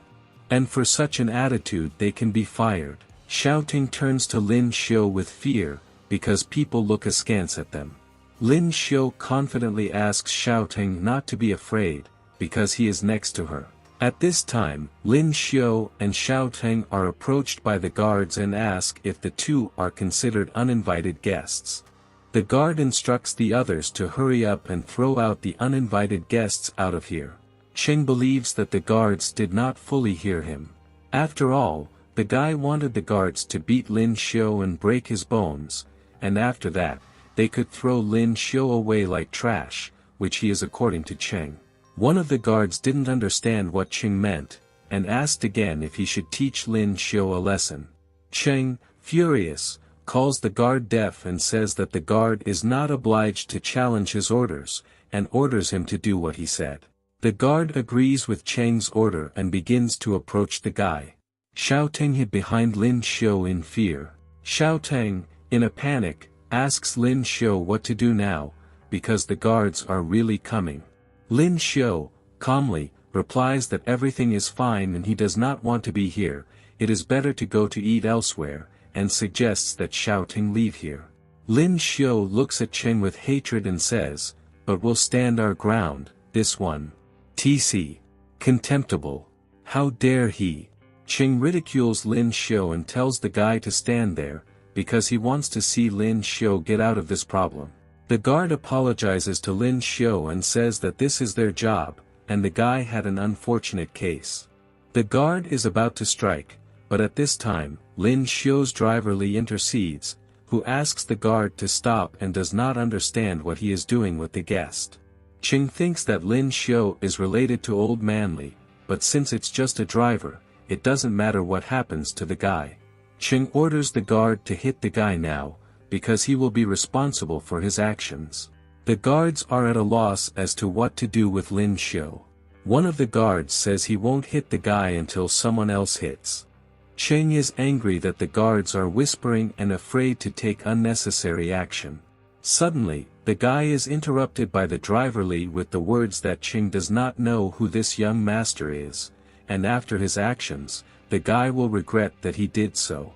And for such an attitude they can be fired. Xiao Ting turns to Lin Xiu with fear, because people look askance at them. Lin Xiu confidently asks Xiao Ting not to be afraid, because he is next to her. At this time, Lin Xiu and Xiao Ting are approached by the guards and ask if the two are considered uninvited guests. The guard instructs the others to hurry up and throw out the uninvited guests out of here. Cheng believes that the guards did not fully hear him. After all, the guy wanted the guards to beat Lin Xiu and break his bones, and after that, they could throw Lin Xiu away like trash, which he is according to Cheng. One of the guards didn't understand what Cheng meant, and asked again if he should teach Lin Xiu a lesson. Cheng, furious, calls the guard deaf and says that the guard is not obliged to challenge his orders, and orders him to do what he said. The guard agrees with Cheng's order and begins to approach the guy. Xiao Tang hid behind Lin Xiu in fear. Xiao Tang, in a panic, asks Lin Xiu what to do now, because the guards are really coming. Lin Xiu, calmly, replies that everything is fine and he does not want to be here, it is better to go to eat elsewhere, and suggests that Xiao Tang leave here. Lin Xiu looks at Cheng with hatred and says, but we'll stand our ground, this one. Tc. Contemptible. How dare he? Cheng ridicules Lin Xiu and tells the guy to stand there, because he wants to see Lin Xiu get out of this problem. The guard apologizes to Lin Xiu and says that this is their job, and the guy had an unfortunate case. The guard is about to strike, but at this time, Lin Xiu's driver Li intercedes, who asks the guard to stop and does not understand what he is doing with the guest. Cheng thinks that Lin Xiu is related to Old Man Li, but since it's just a driver, it doesn't matter what happens to the guy. Cheng orders the guard to hit the guy now, because he will be responsible for his actions. The guards are at a loss as to what to do with Lin Xiu. One of the guards says he won't hit the guy until someone else hits. Cheng is angry that the guards are whispering and afraid to take unnecessary action. Suddenly, the guy is interrupted by the driver Li with the words that Cheng does not know who this young master is, and after his actions, the guy will regret that he did so.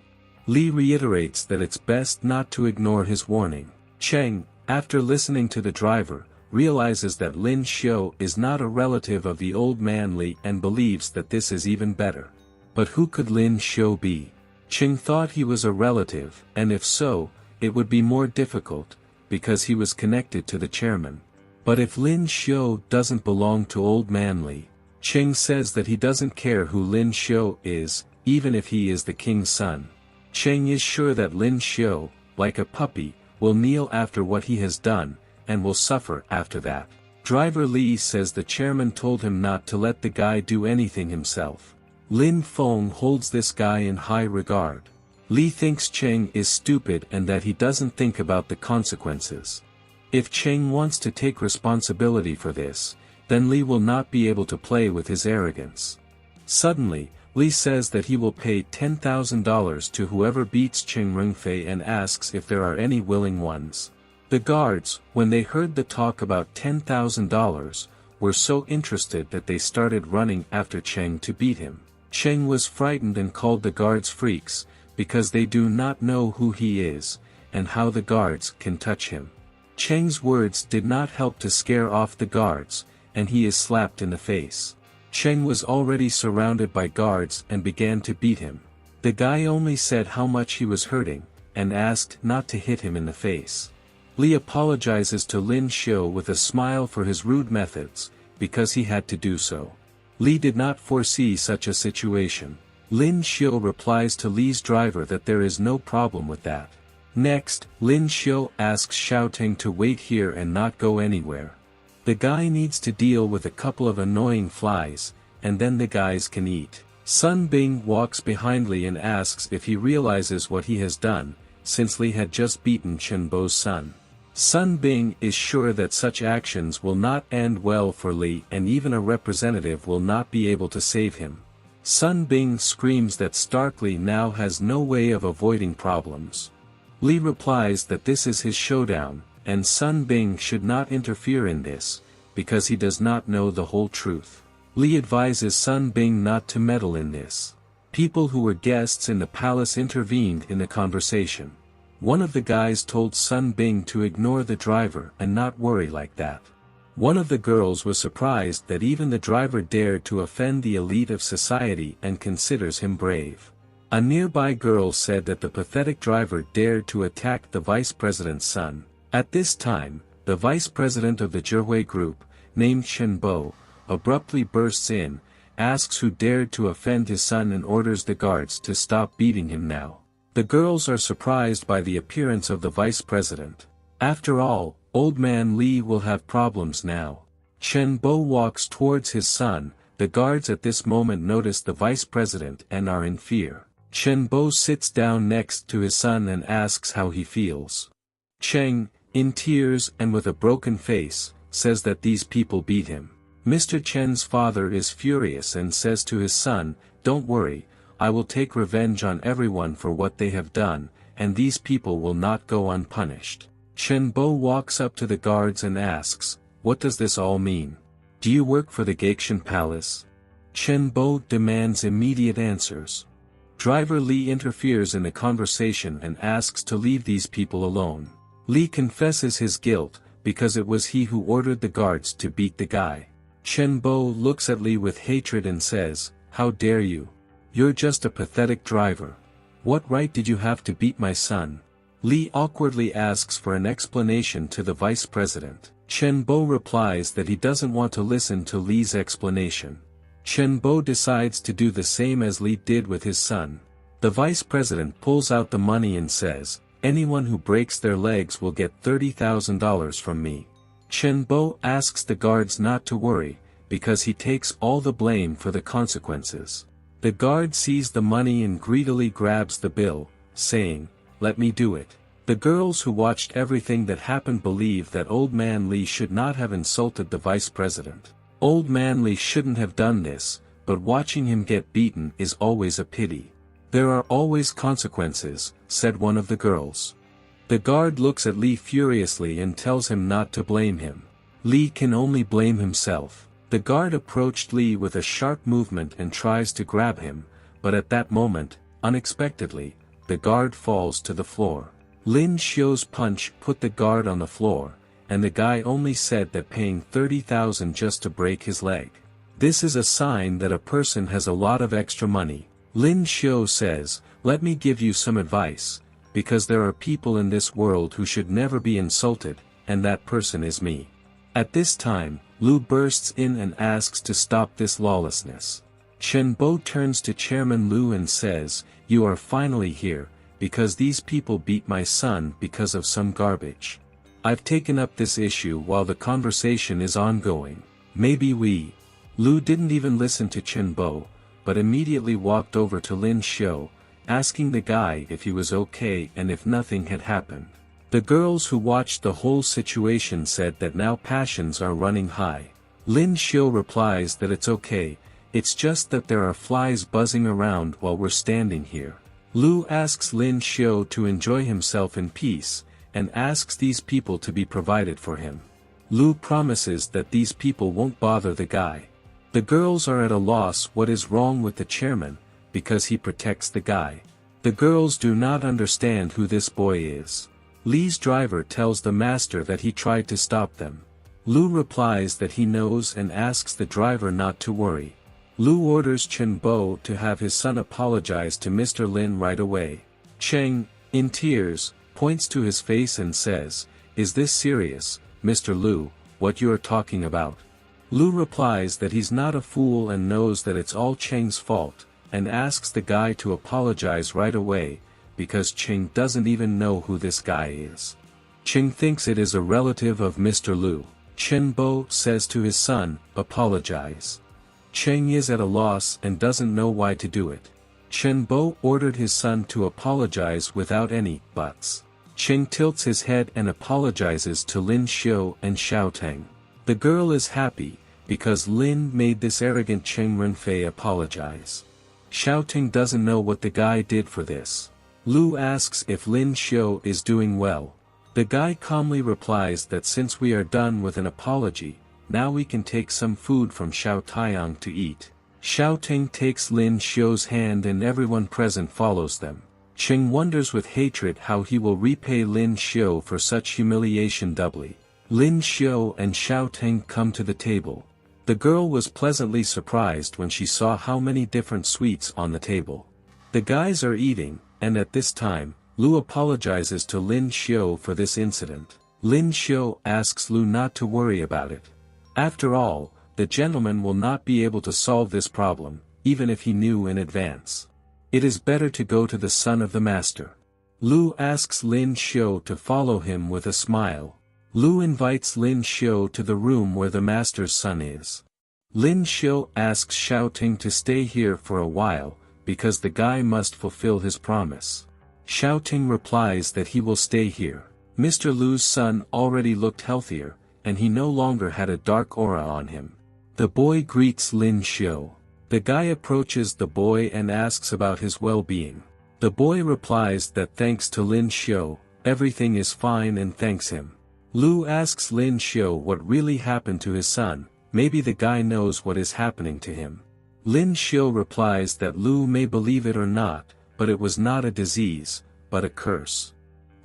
Li reiterates that it's best not to ignore his warning. Cheng, after listening to the driver, realizes that Lin Xiu is not a relative of the old man Li and believes that this is even better. But who could Lin Xiu be? Cheng thought he was a relative, and if so, it would be more difficult, because he was connected to the chairman. But if Lin Xiu doesn't belong to old man Li, Cheng says that he doesn't care who Lin Xiu is, even if he is the king's son. Cheng is sure that Lin Xiu, like a puppy, will kneel after what he has done, and will suffer after that. Driver Li says the chairman told him not to let the guy do anything himself. Lin Feng holds this guy in high regard. Li thinks Cheng is stupid and that he doesn't think about the consequences. If Cheng wants to take responsibility for this, then Li will not be able to play with his arrogance. Suddenly, Li says that he will pay $10,000 to whoever beats Cheng Rongfei and asks if there are any willing ones. The guards, when they heard the talk about $10,000, were so interested that they started running after Cheng to beat him. Cheng was frightened and called the guards freaks, because they do not know who he is, and how the guards can touch him. Cheng's words did not help to scare off the guards, and he is slapped in the face. Cheng was already surrounded by guards and began to beat him. The guy only said how much he was hurting, and asked not to hit him in the face. Li apologizes to Lin Xiu with a smile for his rude methods, because he had to do so. Li did not foresee such a situation. Lin Xiu replies to Li's driver that there is no problem with that. Next, Lin Xiu asks Xiaoteng to wait here and not go anywhere. The guy needs to deal with a couple of annoying flies, and then the guys can eat. Sun Bing walks behind Li and asks if he realizes what he has done, since Li had just beaten Chen Bo's son. Sun Bing is sure that such actions will not end well for Li and even a representative will not be able to save him. Sun Bing screams that Stark Li now has no way of avoiding problems. Li replies that this is his showdown, and Sun Bing should not interfere in this, because he does not know the whole truth. Li advises Sun Bing not to meddle in this. People who were guests in the palace intervened in the conversation. One of the guys told Sun Bing to ignore the driver and not worry like that. One of the girls was surprised that even the driver dared to offend the elite of society and considers him brave. A nearby girl said that the pathetic driver dared to attack the vice president's son. At this time, the vice president of the Zhihui group, named Chen Bo, abruptly bursts in, asks who dared to offend his son and orders the guards to stop beating him now. The girls are surprised by the appearance of the vice president. After all, old man Li will have problems now. Chen Bo walks towards his son. The guards at this moment notice the vice president and are in fear. Chen Bo sits down next to his son and asks how he feels. Cheng, in tears and with a broken face, says that these people beat him. Mr. Chen's father is furious and says to his son, "Don't worry, I will take revenge on everyone for what they have done, and these people will not go unpunished." Chen Bo walks up to the guards and asks, "What does this all mean? Do you work for the Gaixian Palace?" Chen Bo demands immediate answers. Driver Li interferes in the conversation and asks to leave these people alone. Li confesses his guilt, because it was he who ordered the guards to beat the guy. Chen Bo looks at Li with hatred and says, "How dare you? You're just a pathetic driver. What right did you have to beat my son?" Li awkwardly asks for an explanation to the vice president. Chen Bo replies that he doesn't want to listen to Li's explanation. Chen Bo decides to do the same as Li did with his son. The vice president pulls out the money and says, "Anyone who breaks their legs will get $30,000 from me." Chen Bo asks the guards not to worry, because he takes all the blame for the consequences. The guard sees the money and greedily grabs the bill, saying, "Let me do it." The girls who watched everything that happened believe that old man Li should not have insulted the vice president. Old man Li shouldn't have done this, but watching him get beaten is always a pity. There are always consequences, said one of the girls. The guard looks at Li furiously and tells him not to blame him. Li can only blame himself. The guard approached Li with a sharp movement and tries to grab him, but at that moment, unexpectedly, the guard falls to the floor. Lin Xiu's punch put the guard on the floor, and the guy only said that paying 30,000 just to break his leg. This is a sign that a person has a lot of extra money. Lin Xiu says, "Let me give you some advice, because there are people in this world who should never be insulted, and that person is me." At this time, Lu bursts in and asks to stop this lawlessness. Chen Bo turns to Chairman Lu and says, "You are finally here, because these people beat my son because of some garbage. I've taken up this issue while the conversation is ongoing. Maybe we..." Lu didn't even listen to Chen Bo, but immediately walked over to Lin Xiu, asking the guy if he was okay and if nothing had happened. The girls who watched the whole situation said that now passions are running high. Lin Xiu replies that it's okay, it's just that there are flies buzzing around while we're standing here. Lu asks Lin Xiu to enjoy himself in peace, and asks these people to be provided for him. Lu promises that these people won't bother the guy. The girls are at a loss what is wrong with the chairman, because he protects the guy. The girls do not understand who this boy is. Li's driver tells the master that he tried to stop them. Lu replies that he knows and asks the driver not to worry. Lu orders Chen Bo to have his son apologize to Mr. Lin right away. Cheng, in tears, points to his face and says, "Is this serious, Mr. Lu, what you are talking about?" Lu replies that he's not a fool and knows that it's all Cheng's fault, and asks the guy to apologize right away, because Cheng doesn't even know who this guy is. Cheng thinks it is a relative of Mr. Lu. Chen Bo says to his son, "Apologize." Cheng is at a loss and doesn't know why to do it. Chen Bo ordered his son to apologize without any buts. Cheng tilts his head and apologizes to Lin Xiu and Xiao Teng. The girl is happy, because Lin made this arrogant Cheng Renfei apologize. Xiao Teng doesn't know what the guy did for this. Lu asks if Lin Xiu is doing well. The guy calmly replies that since we are done with an apology, now we can take some food from Xiao Taiyang to eat. Xiao Teng takes Lin Xiu's hand and everyone present follows them. Cheng wonders with hatred how he will repay Lin Xiu for such humiliation doubly. Lin Xiu and Xiao Teng come to the table. The girl was pleasantly surprised when she saw how many different sweets on the table. The guys are eating, and at this time, Lu apologizes to Lin Xiu for this incident. Lin Xiu asks Lu not to worry about it. After all, the gentleman will not be able to solve this problem, even if he knew in advance. It is better to go to the son of the master. Lu asks Lin Xiu to follow him with a smile. Lu invites Lin Xiu to the room where the master's son is. Lin Xiu asks Xiao Ting to stay here for a while, because the guy must fulfill his promise. Xiao Ting replies that he will stay here. Mr. Lu's son already looked healthier, and he no longer had a dark aura on him. The boy greets Lin Xiu. The guy approaches the boy and asks about his well-being. The boy replies that thanks to Lin Xiu, everything is fine and thanks him. Lu asks Lin Xiu what really happened to his son, maybe the guy knows what is happening to him. Lin Xiu replies that Lu may believe it or not, but it was not a disease, but a curse.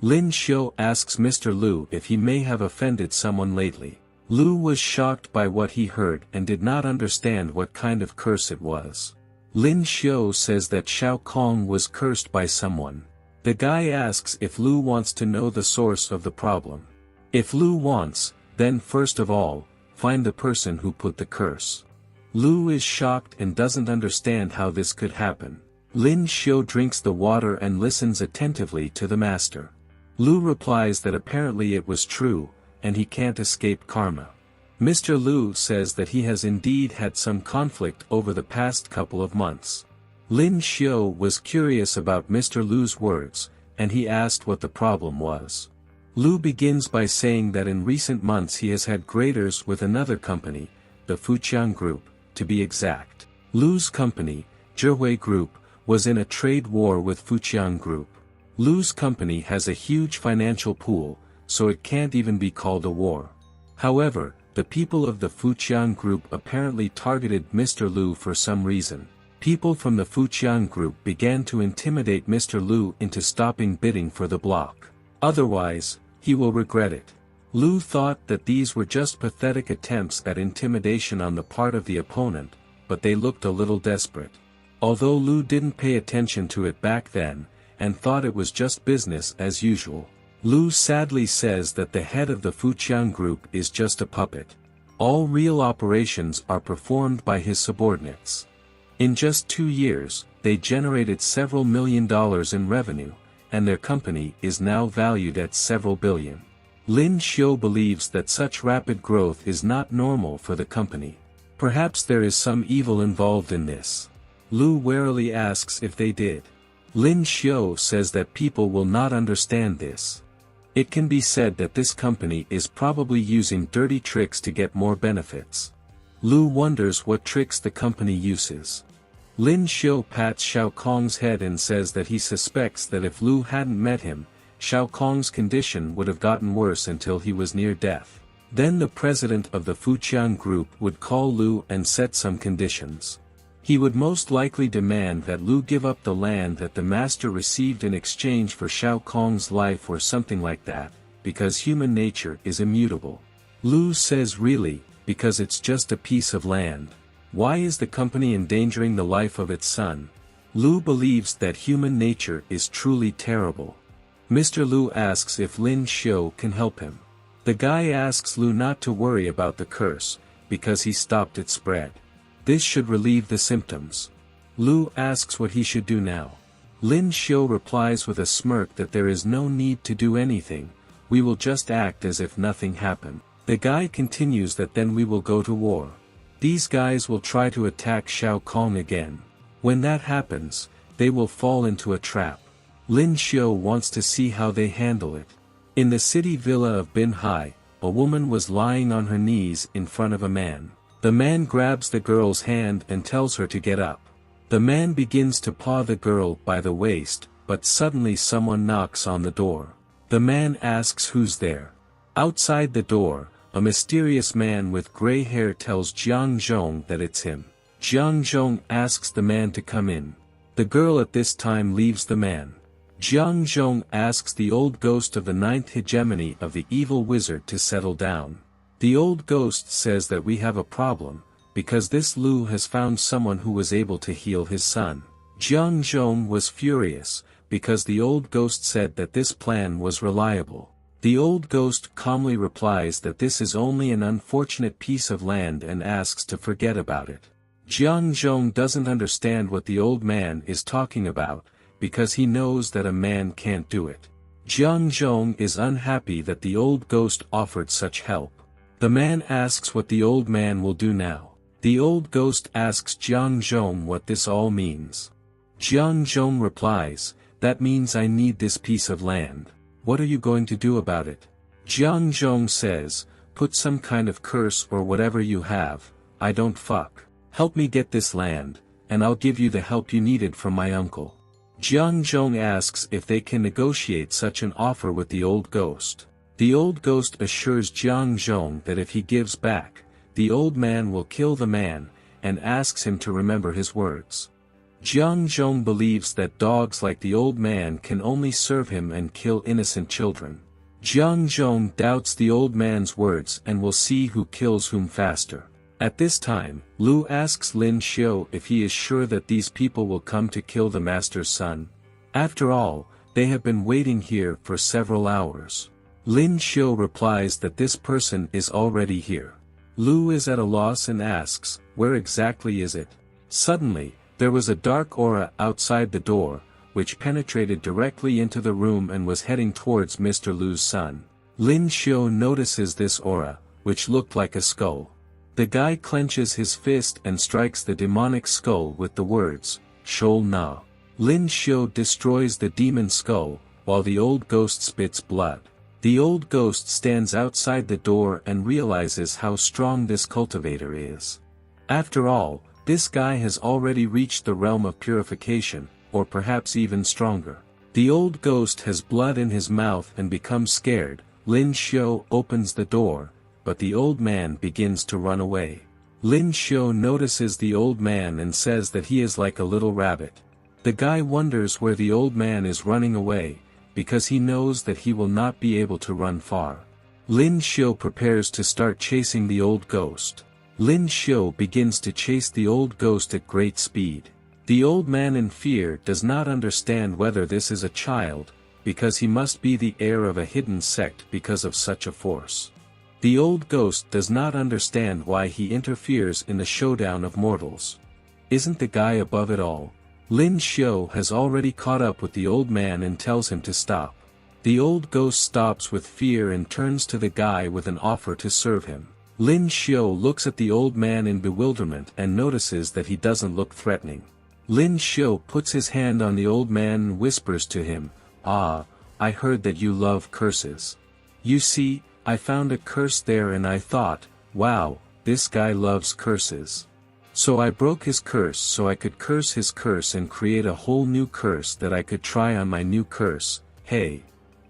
Lin Xiu asks Mr. Lu if he may have offended someone lately. Lu was shocked by what he heard and did not understand what kind of curse it was. Lin Xiu says that Xiao Kong was cursed by someone. The guy asks if Lu wants to know the source of the problem. If Lu wants, then first of all, find the person who put the curse. Lu is shocked and doesn't understand how this could happen. Lin Xiu drinks the water and listens attentively to the master. Lu replies that apparently it was true, and he can't escape karma. Mr. Lu says that he has indeed had some conflict over the past couple of months. Lin Xiu was curious about Mr. Lu's words, and he asked what the problem was. Lu begins by saying that in recent months he has had graders with another company, the Fujian Group, to be exact. Lu's company, Zhihui Group, was in a trade war with Fujian Group. Lu's company has a huge financial pool, so it can't even be called a war. However, the people of the Fujian Group apparently targeted Mr. Lu for some reason. People from the Fujian Group began to intimidate Mr. Lu into stopping bidding for the block. Otherwise, he will regret it. Lu thought that these were just pathetic attempts at intimidation on the part of the opponent, but they looked a little desperate. Although Lu didn't pay attention to it back then, and thought it was just business as usual. Lu sadly says that the head of the Fujian Group is just a puppet. All real operations are performed by his subordinates. In just 2 years, they generated several $1 million in revenue, and their company is now valued at several billion. Lin Xiu believes that such rapid growth is not normal for the company. Perhaps there is some evil involved in this. Lu warily asks if they did. Lin Xiu says that people will not understand this. It can be said that this company is probably using dirty tricks to get more benefits. Lu wonders what tricks the company uses. Lin Xiu pats Xiao Kong's head and says that he suspects that if Lu hadn't met him, Xiao Kong's condition would have gotten worse until he was near death. Then the president of the Fujian Group would call Lu and set some conditions. He would most likely demand that Lu give up the land that the master received in exchange for Xiao Kong's life or something like that, because human nature is immutable. Lu says really, because it's just a piece of land. Why is the company endangering the life of its son? Lu believes that human nature is truly terrible. Mr. Lu asks if Lin Xiu can help him. The guy asks Lu not to worry about the curse, because he stopped its spread. This should relieve the symptoms. Lu asks what he should do now. Lin Xiu replies with a smirk that there is no need to do anything, we will just act as if nothing happened. The guy continues that then we will go to war. These guys will try to attack Xiao Kong again. When that happens, they will fall into a trap. Lin Xiu wants to see how they handle it. In the city villa of Binhai, a woman was lying on her knees in front of a man. The man grabs the girl's hand and tells her to get up. The man begins to paw the girl by the waist, but suddenly someone knocks on the door. The man asks who's there. Outside the door, a mysterious man with gray hair tells Jiang Zhong that it's him. Jiang Zhong asks the man to come in. The girl at this time leaves the man. Jiang Zhong asks the old ghost of the 9th hegemony of the evil wizard to settle down. The old ghost says that we have a problem, because this Lu has found someone who was able to heal his son. Jiang Zhong was furious, because the old ghost said that this plan was reliable. The old ghost calmly replies that this is only an unfortunate piece of land and asks to forget about it. Jiang Zhong doesn't understand what the old man is talking about, because he knows that a man can't do it. Jiang Zhong is unhappy that the old ghost offered such help. The man asks what the old man will do now. The old ghost asks Jiang Zhong what this all means. Jiang Zhong replies, that means I need this piece of land. What are you going to do about it? Jiang Zhong says, put some kind of curse or whatever you have, I don't fuck. Help me get this land, and I'll give you the help you needed from my uncle. Jiang Zhong asks if they can negotiate such an offer with the old ghost. The old ghost assures Jiang Zhong that if he gives back, the old man will kill the man, and asks him to remember his words. Jiang Zhong believes that dogs like the old man can only serve him and kill innocent children. Jiang Zhong doubts the old man's words and will see who kills whom faster. At this time, Lu asks Lin Xiu if he is sure that these people will come to kill the master's son. After all, they have been waiting here for several hours. Lin Xiu replies that this person is already here. Lu is at a loss and asks, where exactly is it? Suddenly, there was a dark aura outside the door, which penetrated directly into the room and was heading towards Mr. Lu's son. Lin Xiu notices this aura, which looked like a skull. The guy clenches his fist and strikes the demonic skull with the words, Shol Na. Lin Xiu destroys the demon skull, while the old ghost spits blood. The old ghost stands outside the door and realizes how strong this cultivator is. After all, this guy has already reached the realm of purification, or perhaps even stronger. The old ghost has blood in his mouth and becomes scared. Lin Xiu opens the door, but the old man begins to run away. Lin Xiu notices the old man and says that he is like a little rabbit. The guy wonders where the old man is running away, because he knows that he will not be able to run far. Lin Xiu prepares to start chasing the old ghost. Lin Xiu begins to chase the old ghost at great speed. The old man in fear does not understand whether this is a child, because he must be the heir of a hidden sect because of such a force. The old ghost does not understand why he interferes in the showdown of mortals. Isn't the guy above it all? Lin Xiu has already caught up with the old man and tells him to stop. The old ghost stops with fear and turns to the guy with an offer to serve him. Lin Xiu looks at the old man in bewilderment and notices that he doesn't look threatening. Lin Xiu puts his hand on the old man and whispers to him, "Ah, I heard that you love curses. You see, I found a curse there and I thought, wow, this guy loves curses. So I broke his curse so I could curse his curse and create a whole new curse that I could try on my new curse. Hey."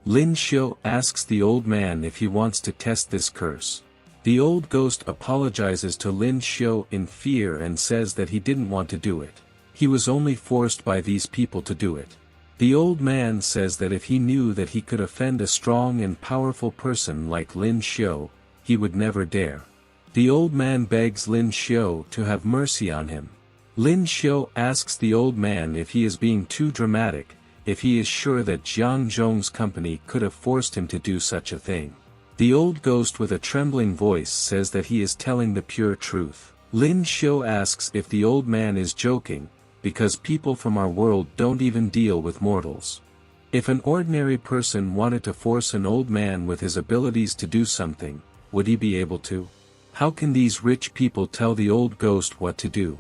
Lin Xiu asks the old man if he wants to test this curse. The old ghost apologizes to Lin Xiu in fear and says that he didn't want to do it. He was only forced by these people to do it. The old man says that if he knew that he could offend a strong and powerful person like Lin Xiu, he would never dare. The old man begs Lin Xiu to have mercy on him. Lin Xiu asks the old man if he is being too dramatic, if he is sure that Jiang Zhong's company could have forced him to do such a thing. The old ghost with a trembling voice says that he is telling the pure truth. Lin Xiu asks if the old man is joking, because people from our world don't even deal with mortals. If an ordinary person wanted to force an old man with his abilities to do something, would he be able to? How can these rich people tell the old ghost what to do?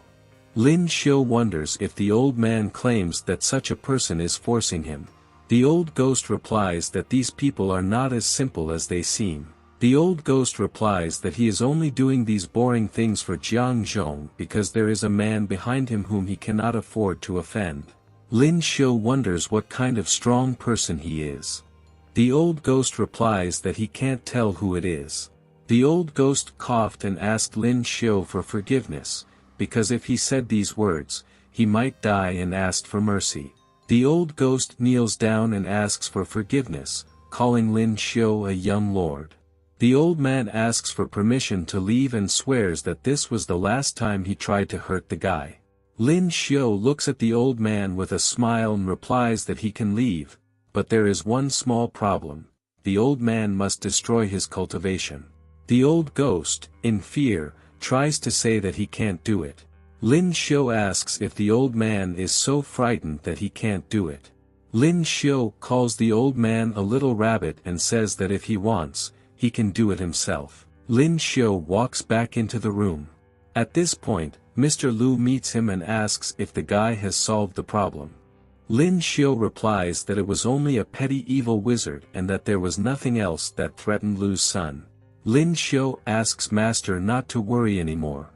Lin Xiu wonders if the old man claims that such a person is forcing him. The old ghost replies that these people are not as simple as they seem. The old ghost replies that he is only doing these boring things for Jiang Zhong because there is a man behind him whom he cannot afford to offend. Lin Xiu wonders what kind of strong person he is. The old ghost replies that he can't tell who it is. The old ghost coughed and asked Lin Xiu for forgiveness, because if he said these words, he might die, and asked for mercy. The old ghost kneels down and asks for forgiveness, calling Lin Xiu a young lord. The old man asks for permission to leave and swears that this was the last time he tried to hurt the guy. Lin Xiu looks at the old man with a smile and replies that he can leave, but there is one small problem: the old man must destroy his cultivation. The old ghost, in fear, tries to say that he can't do it. Lin Xiu asks if the old man is so frightened that he can't do it. Lin Xiu calls the old man a little rabbit and says that if he wants, he can do it himself. Lin Xiu walks back into the room. At this point, Mr. Lu meets him and asks if the guy has solved the problem. Lin Xiu replies that it was only a petty evil wizard and that there was nothing else that threatened Lu's son. Lin Xiu asks Master not to worry anymore.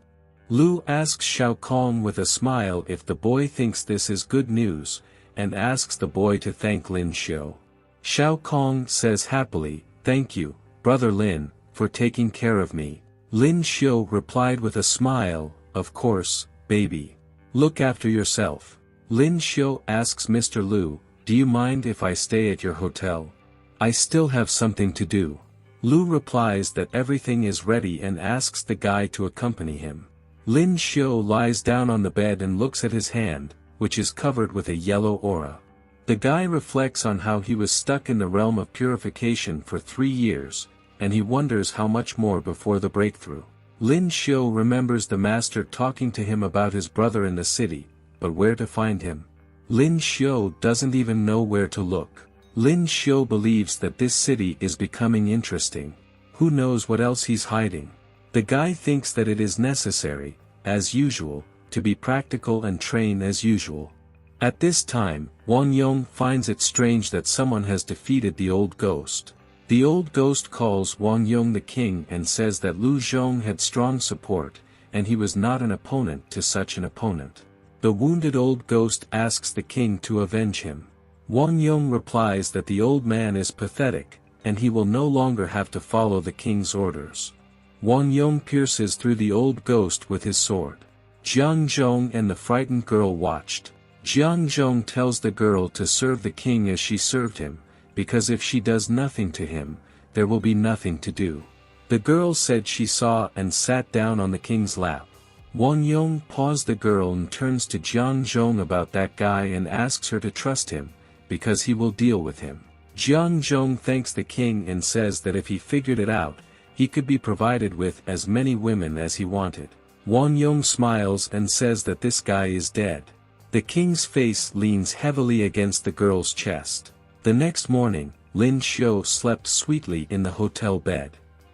Lu asks Shao Kong with a smile if the boy thinks this is good news, and asks the boy to thank Lin Xiu. Shao Kong says happily, "Thank you, Brother Lin, for taking care of me." Lin Xiu replied with a smile, "Of course, baby. Look after yourself." Lin Xiu asks Mr. Lu, "Do you mind if I stay at your hotel? I still have something to do." Lu replies that everything is ready and asks the guy to accompany him. Lin Xiu lies down on the bed and looks at his hand, which is covered with a yellow aura. The guy reflects on how he was stuck in the realm of purification for 3 years, and he wonders how much more before the breakthrough. Lin Xiu remembers the master talking to him about his brother in the city, but where to find him? Lin Xiu doesn't even know where to look. Lin Xiu believes that this city is becoming interesting. Who knows what else he's hiding? The guy thinks that it is necessary, as usual, to be practical and train as usual. At this time, Wang Yong finds it strange that someone has defeated the old ghost. The old ghost calls Wang Yong the king and says that Lu Zhong had strong support, and he was not an opponent to such an opponent. The wounded old ghost asks the king to avenge him. Wang Yong replies that the old man is pathetic, and he will no longer have to follow the king's orders. Wang Yong pierces through the old ghost with his sword. Jiang Zhong and the frightened girl watched. Jiang Zhong tells the girl to serve the king as she served him, because if she does nothing to him, there will be nothing to do. The girl said she saw and sat down on the king's lap. Wang Yong paused the girl and turns to Jiang Zhong about that guy and asks her to trust him, because he will deal with him. Jiang Zhong thanks the king and says that if he figured it out, he could be provided with as many women as he wanted. Wang Yong smiles and says that this guy is dead. The king's face leans heavily against the girl's chest. The next morning, Lin Xiu slept sweetly in the hotel bed.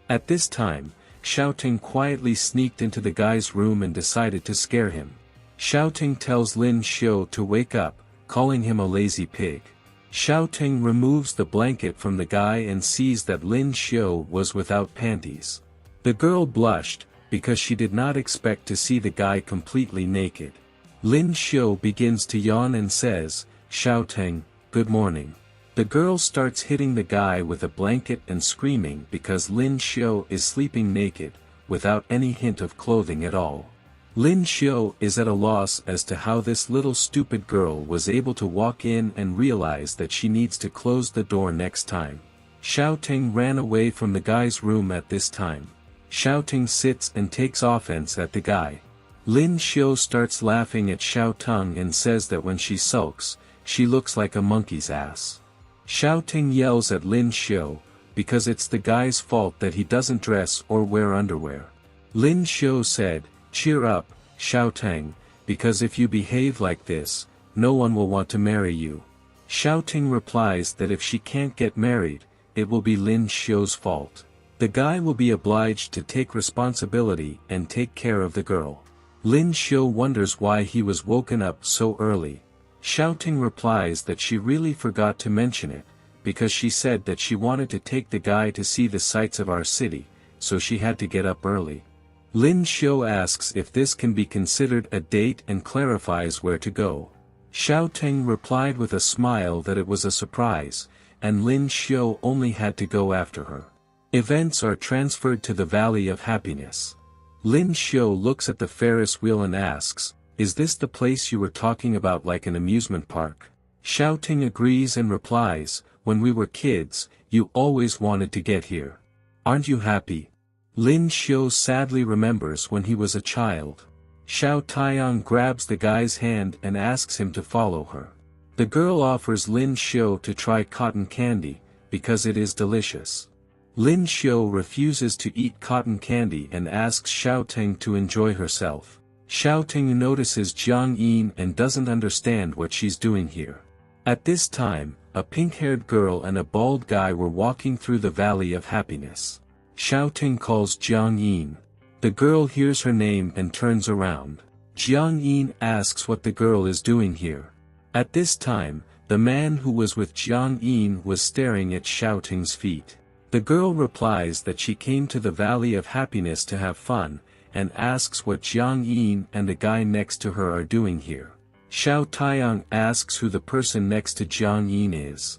At this time, Xiao Ting quietly sneaked into the guy's room and decided to scare him. Xiao Ting tells Lin Xiu to wake up, calling him a lazy pig. Xiao Ting removes the blanket from the guy and sees that Lin Xiu was without panties. The girl blushed, because she did not expect to see the guy completely naked. Lin Xiu begins to yawn and says, "Xiao Ting, good morning." The girl starts hitting the guy with a blanket and screaming because Lin Xiu is sleeping naked, without any hint of clothing at all. Lin Xiu is at a loss as to how this little stupid girl was able to walk in and realize that she needs to close the door next time. Xiao Ting ran away from the guy's room at this time. Xiao Ting sits and takes offense at the guy. Lin Xiu starts laughing at Xiao Ting and says that when she sulks, she looks like a monkey's ass. Xiao Ting yells at Lin Xiu, because it's the guy's fault that he doesn't dress or wear underwear. Lin Xiu said, "Cheer up, Xiao Ting, because if you behave like this, no one will want to marry you." Xiao Ting replies that if she can't get married, it will be Lin Xiu's fault. The guy will be obliged to take responsibility and take care of the girl. Lin Xiu wonders why he was woken up so early. Xiao Ting replies that she really forgot to mention it, because she said that she wanted to take the guy to see the sights of our city, so she had to get up early. Lin Xiu asks if this can be considered a date and clarifies where to go. Xiao Ting replied with a smile that it was a surprise, and Lin Xiu only had to go after her. Events are transferred to the Valley of Happiness. Lin Xiu looks at the Ferris wheel and asks, "Is this the place you were talking about, like an amusement park?" Xiao Ting agrees and replies, "When we were kids, you always wanted to get here. Aren't you happy?" Lin Xiu sadly remembers when he was a child. Xiao Taiyang grabs the guy's hand and asks him to follow her. The girl offers Lin Xiu to try cotton candy, because it is delicious. Lin Xiu refuses to eat cotton candy and asks Xiao Ting to enjoy herself. Xiao Ting notices Jiang Yin and doesn't understand what she's doing here. At this time, a pink-haired girl and a bald guy were walking through the Valley of Happiness. Xiao Ting calls Jiang Yin. The girl hears her name and turns around. Jiang Yin asks what the girl is doing here. At this time, the man who was with Jiang Yin was staring at Xiao Ting's feet. The girl replies that she came to the Valley of Happiness to have fun, and asks what Jiang Yin and the guy next to her are doing here. Xiao Taiyang asks who the person next to Jiang Yin is.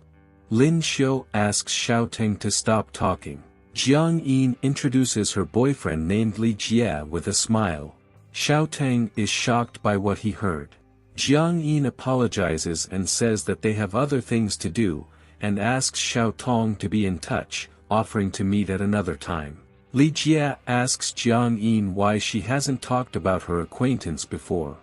Lin Xiu asks Xiao Ting to stop talking. Jiang Yin introduces her boyfriend named Li Jie with a smile. Xiao Ting is shocked by what he heard. Jiang Yin apologizes and says that they have other things to do, and asks Xiao Tong to be in touch, offering to meet at another time. Li Jie asks Jiang Yin why she hasn't talked about her acquaintance before.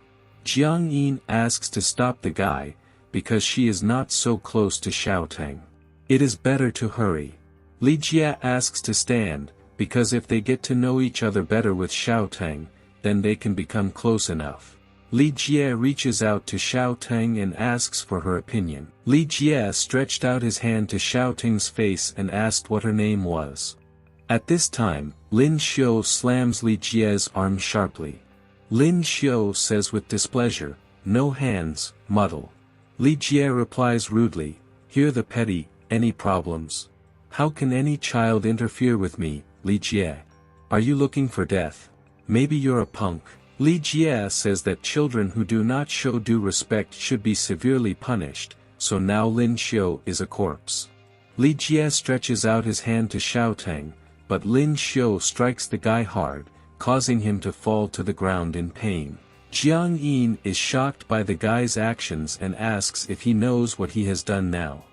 Jiang Yin asks to stop the guy, because she is not so close to Xiao Ting. It is better to hurry. Li Jie asks to stand, because if they get to know each other better with Xiao Ting, then they can become close enough. Li Jie reaches out to Xiao Ting and asks for her opinion. Li Jie stretched out his hand to Xiao Ting's face and asked what her name was. At this time, Lin Xiu slams Li Jie's arm sharply. Lin Xiu says with displeasure, "No hands, muddle." Li Jie replies rudely, "Hear the petty, any problems?" How can any child interfere with me, Li Jie? Are you looking for death? Maybe you're a punk. Li Jie says that children who do not show due respect should be severely punished, so now Lin Xiu is a corpse. Li Jie stretches out his hand to Xiaoteng, but Lin Xiu strikes the guy hard, causing him to fall to the ground in pain. Jiang Yin is shocked by the guy's actions and asks if he knows what he has done now.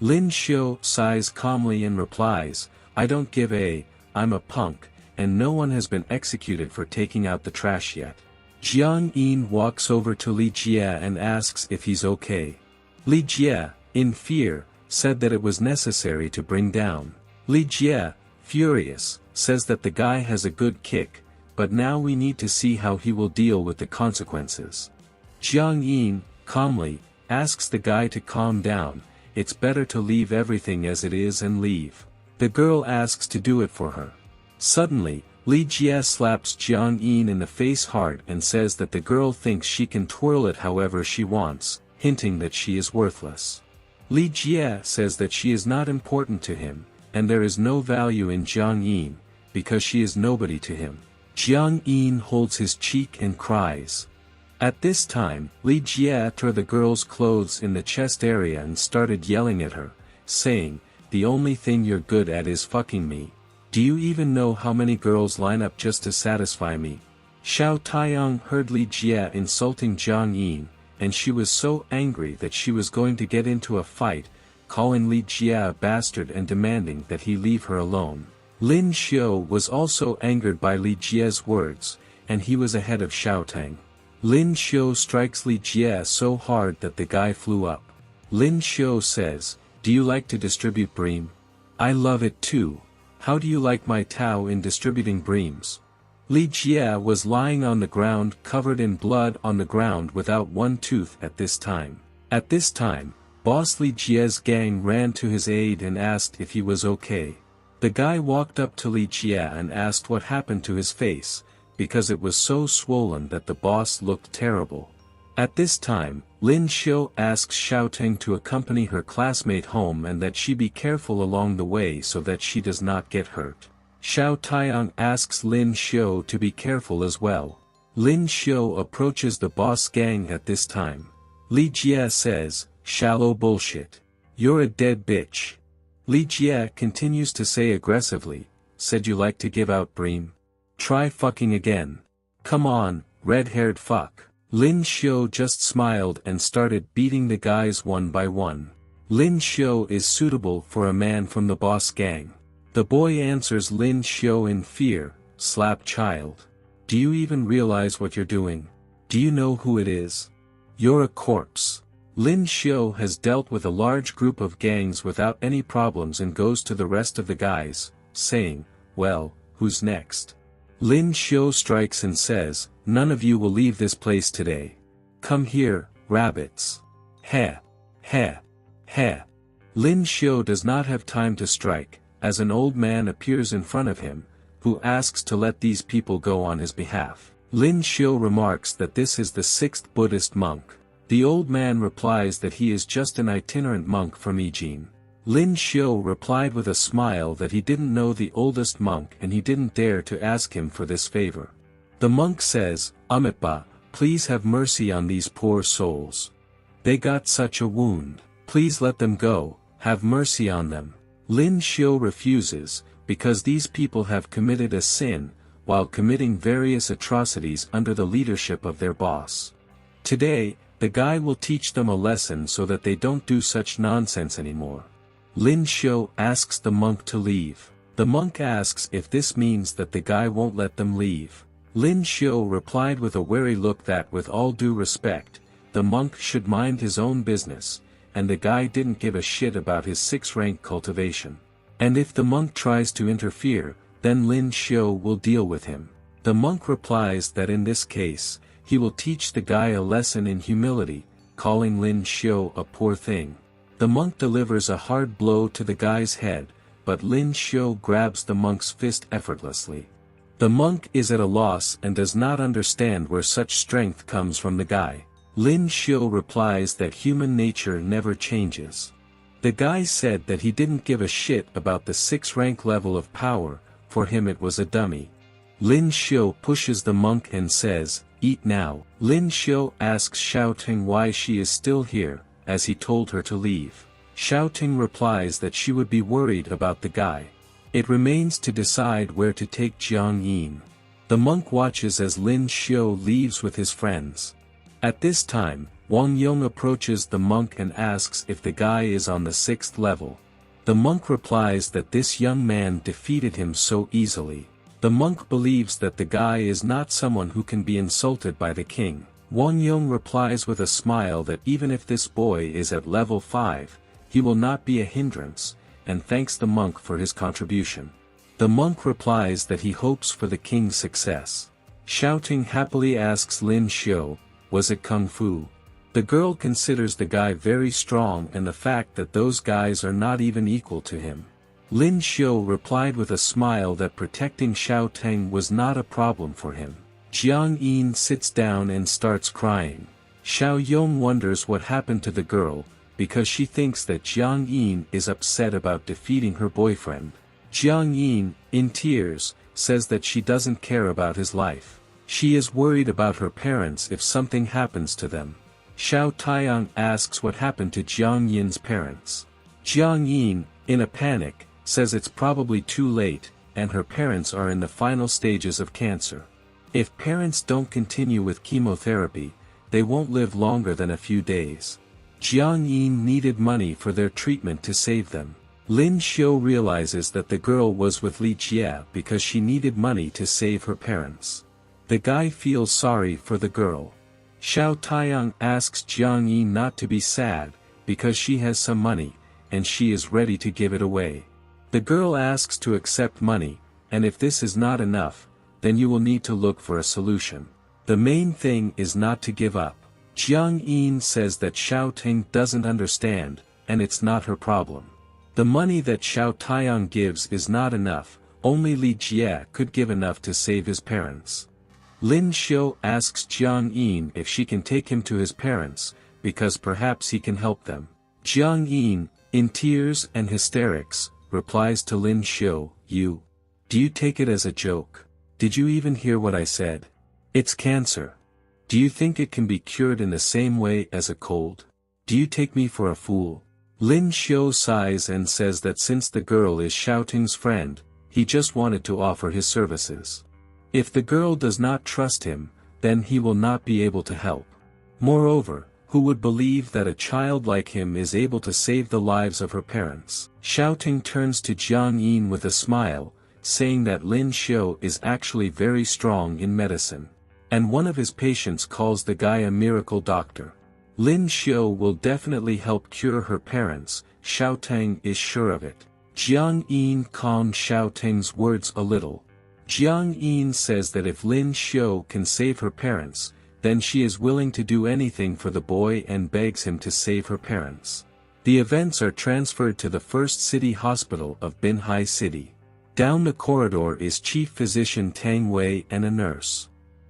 Lin Xiu sighs calmly and replies, I don't give a, I'm a punk, and no one has been executed for taking out the trash yet. Jiang Yin walks over to Li Jie and asks if he's okay. Li Jie, in fear, said that it was necessary to bring down. Li Jie, furious, says that the guy has a good kick, but now we need to see how he will deal with the consequences. Jiang Yin, calmly, asks the guy to calm down, it's better to leave everything as it is and leave. The girl asks to do it for her. Suddenly, Li Jie slaps Jiang Yin in the face hard and says that the girl thinks she can twirl it however she wants, hinting that she is worthless. Li Jie says that she is not important to him, and there is no value in Jiang Yin, because she is nobody to him. Jiang Yin holds his cheek and cries. At this time, Li Jie tore the girl's clothes in the chest area and started yelling at her, saying, the only thing you're good at is fucking me. Do you even know how many girls line up just to satisfy me? Xiao Taiyang heard Li Jie insulting Jiang Yin, and she was so angry that she was going to get into a fight, calling Li Jie a bastard and demanding that he leave her alone. Lin Xiu was also angered by Li Jie's words, and he was ahead of Xiaoteng. Lin Xiu strikes Li Jie so hard that the guy flew up. Lin Xiu says, do you like to distribute bream? I love it too. How do you like my Tao in distributing breams? Li Jie was lying on the ground covered in blood on the ground without one tooth at this time. At this time, Boss Li Jie's gang ran to his aid and asked if he was okay. The guy walked up to Li Jie and asked what happened to his face, because it was so swollen that the boss looked terrible. At this time, Lin Xiu asks Xiaoteng to accompany her classmate home and that she be careful along the way so that she does not get hurt. Xiao Taiyang asks Lin Xiu to be careful as well. Lin Xiu approaches the boss gang at this time. Li Jie says, shallow bullshit. You're a dead bitch. Li Jie continues to say aggressively, said you like to give out bream? Try fucking again. Come on, red-haired fuck. Lin Xiu just smiled and started beating the guys one by one. Lin Xiu is suitable for a man from the boss gang. The boy answers Lin Xiu in fear, slap child. Do you even realize what you're doing? Do you know who it is? You're a corpse. Lin Xiu has dealt with a large group of gangs without any problems and goes to the rest of the guys, saying, well, who's next? Lin Xiu strikes and says, none of you will leave this place today. Come here, rabbits. Heh. Heh. Heh. Lin Xiu does not have time to strike, as an old man appears in front of him, who asks to let these people go on his behalf. Lin Xiu remarks that this is the 6th Buddhist monk. The old man replies that he is just an itinerant monk from Yijin. Lin Xiu replied with a smile that he didn't know the oldest monk and he didn't dare to ask him for this favor. The monk says, Amitabha, please have mercy on these poor souls. They got such a wound. Please let them go, have mercy on them. Lin Xiu refuses, because these people have committed a sin, while committing various atrocities under the leadership of their boss. Today, the guy will teach them a lesson so that they don't do such nonsense anymore. Lin Xiu asks the monk to leave. The monk asks if this means that the guy won't let them leave. Lin Xiu replied with a wary look that with all due respect, the monk should mind his own business, and the guy didn't give a shit about his 6th-rank cultivation. And if the monk tries to interfere, then Lin Xiu will deal with him. The monk replies that in this case, he will teach the guy a lesson in humility, calling Lin Xiu a poor thing. The monk delivers a hard blow to the guy's head, but Lin Xiu grabs the monk's fist effortlessly. The monk is at a loss and does not understand where such strength comes from the guy. Lin Xiu replies that human nature never changes. The guy said that he didn't give a shit about the 6th rank level of power, for him it was a dummy. Lin Xiu pushes the monk and says, "Eat now." Lin Xiu asks Xiaoting why she is still here, as he told her to leave. Xiaoting replies that she would be worried about the guy. It remains to decide where to take Jiang Yin. The monk watches as Lin Xiu leaves with his friends. At this time, Wang Yong approaches the monk and asks if the guy is on the 6th level. The monk replies that this young man defeated him so easily. The monk believes that the guy is not someone who can be insulted by the king. Wang Yong replies with a smile that even if this boy is at level 5, he will not be a hindrance, and thanks the monk for his contribution. The monk replies that he hopes for the king's success. Xiaoting happily asks Lin Xiu, "Was it kung fu?" The girl considers the guy very strong and the fact that those guys are not even equal to him. Lin Xiu replied with a smile that protecting Xiaoting was not a problem for him. Jiang Yin sits down and starts crying. Xiao Yong wonders what happened to the girl, because she thinks that Jiang Yin is upset about defeating her boyfriend. Jiang Yin, in tears, says that she doesn't care about his life. She is worried about her parents if something happens to them. Xiao Taiyang asks what happened to Jiang Yin's parents. Jiang Yin, in a panic, says it's probably too late, and her parents are in the final stages of cancer. If parents don't continue with chemotherapy, they won't live longer than a few days. Jiang Yin needed money for their treatment to save them. Lin Xiu realizes that the girl was with Li Jie because she needed money to save her parents. The guy feels sorry for the girl. Xiao Taiyang asks Jiang Yin not to be sad, because she has some money, and she is ready to give it away. The girl asks to accept money, and if this is not enough, then you will need to look for a solution. The main thing is not to give up. Jiang Yin says that Xiaoting doesn't understand, and it's not her problem. The money that Xiao Taiyang gives is not enough, only Li Jie could give enough to save his parents. Lin Xiu asks Jiang Yin if she can take him to his parents, because perhaps he can help them. Jiang Yin, in tears and hysterics, replies to Lin Xiu, Do you take it as a joke? Did you even hear what I said? It's cancer. Do you think it can be cured in the same way as a cold? Do you take me for a fool?" Lin Xiu sighs and says that since the girl is Xiaoting's friend, he just wanted to offer his services. If the girl does not trust him, then he will not be able to help. Moreover, who would believe that a child like him is able to save the lives of her parents? Xiaoting turns to Jiang Yin with a smile, saying that Lin Xiu is actually very strong in medicine. And one of his patients calls the guy a miracle doctor. Lin Xiu will definitely help cure her parents, Xiaoting is sure of it. Jiang Yin calmed Xiaoting's words a little. Jiang Yin says that if Lin Xiu can save her parents, then she is willing to do anything for the boy and begs him to save her parents. The events are transferred to the First City Hospital of Binhai City. Down the corridor is Chief Physician Tang Wei and a nurse.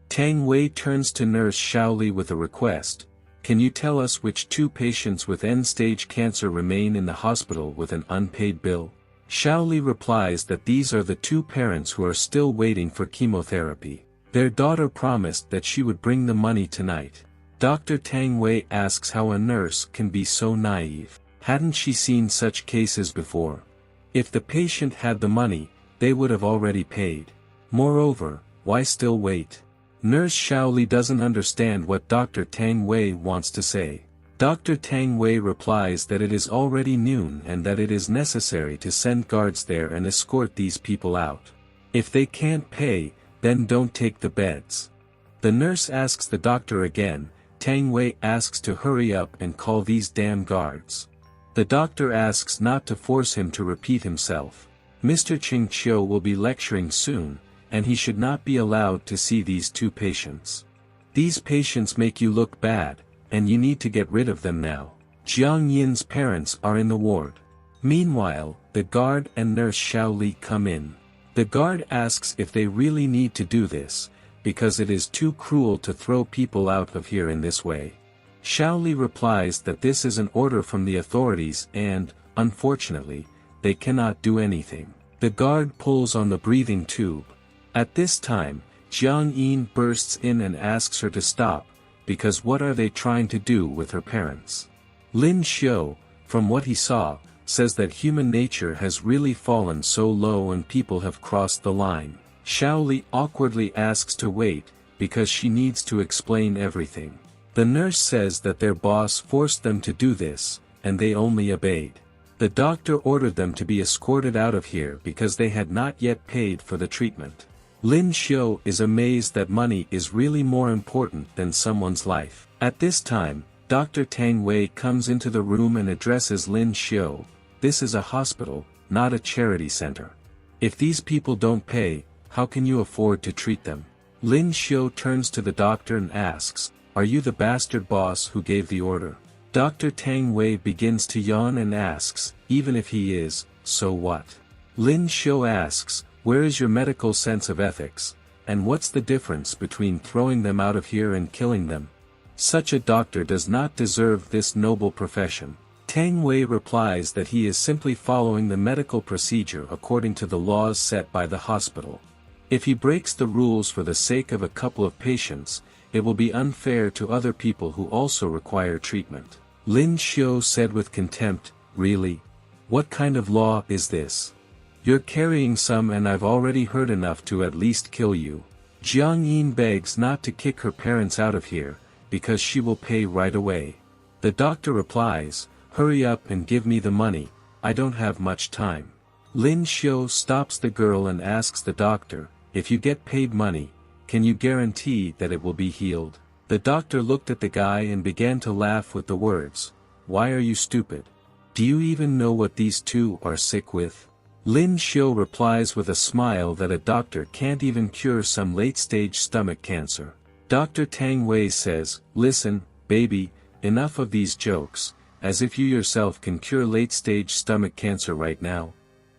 Tang Wei turns to Nurse Shaoli with a request. "Can you tell us which 2 patients with end-stage cancer remain in the hospital with an unpaid bill?" Shaoli replies that these are the 2 parents who are still waiting for chemotherapy. Their daughter promised that she would bring the money tonight. Dr. Tang Wei asks how a nurse can be so naive. Hadn't she seen such cases before? If the patient had the money, they would have already paid. Moreover, why still wait? Nurse Shaoli doesn't understand what Dr. Tang Wei wants to say. Dr. Tang Wei replies that it is already noon and that it is necessary to send guards there and escort these people out. If they can't pay, then don't take the beds. The nurse asks the doctor again. Tang Wei asks to hurry up and call these damn guards. The doctor asks not to force him to repeat himself. Mr. Ching Chiu will be lecturing soon, and he should not be allowed to see these 2 patients. These patients make you look bad, and you need to get rid of them now. Jiang Yin's parents are in the ward. Meanwhile, the guard and Nurse Shaoli come in. The guard asks if they really need to do this, because it is too cruel to throw people out of here in this way. Shaoli replies that this is an order from the authorities and, unfortunately, they cannot do anything. The guard pulls on the breathing tube. At this time, Jiang Yin bursts in and asks her to stop, because what are they trying to do with her parents? Lin Xiu, from what he saw, says that human nature has really fallen so low and people have crossed the line. Xiao Li awkwardly asks to wait, because she needs to explain everything. The nurse says that their boss forced them to do this, and they only obeyed. The doctor ordered them to be escorted out of here because they had not yet paid for the treatment. Lin Xiu is amazed that money is really more important than someone's life. At this time, Dr. Tang Wei comes into the room and addresses Lin Xiu. This is a hospital, not a charity center. If these people don't pay, how can you afford to treat them? Lin Xiu turns to the doctor and asks, "Are you the bastard boss who gave the order?" Dr. Tang Wei begins to yawn and asks, "Even if he is, so what?" Lin Xiu asks, "Where is your medical sense of ethics, and what's the difference between throwing them out of here and killing them? Such a doctor does not deserve this noble profession." Tang Wei replies that he is simply following the medical procedure according to the laws set by the hospital. If he breaks the rules for the sake of a couple of patients, it will be unfair to other people who also require treatment. Lin Xiu said with contempt, "Really? What kind of law is this? You're carrying some and I've already heard enough to at least kill you." Jiang Yin begs not to kick her parents out of here, because she will pay right away. The doctor replies, "Hurry up and give me the money, I don't have much time." Lin Xiu stops the girl and asks the doctor, "If you get paid money, can you guarantee that it will be healed?" The doctor looked at the guy and began to laugh with the words, "Why are you stupid? Do you even know what these two are sick with?" Lin Xiu replies with a smile that a doctor can't even cure some late-stage stomach cancer. Dr. Tang Wei says, "Listen, baby, enough of these jokes, as if you yourself can cure late-stage stomach cancer right now."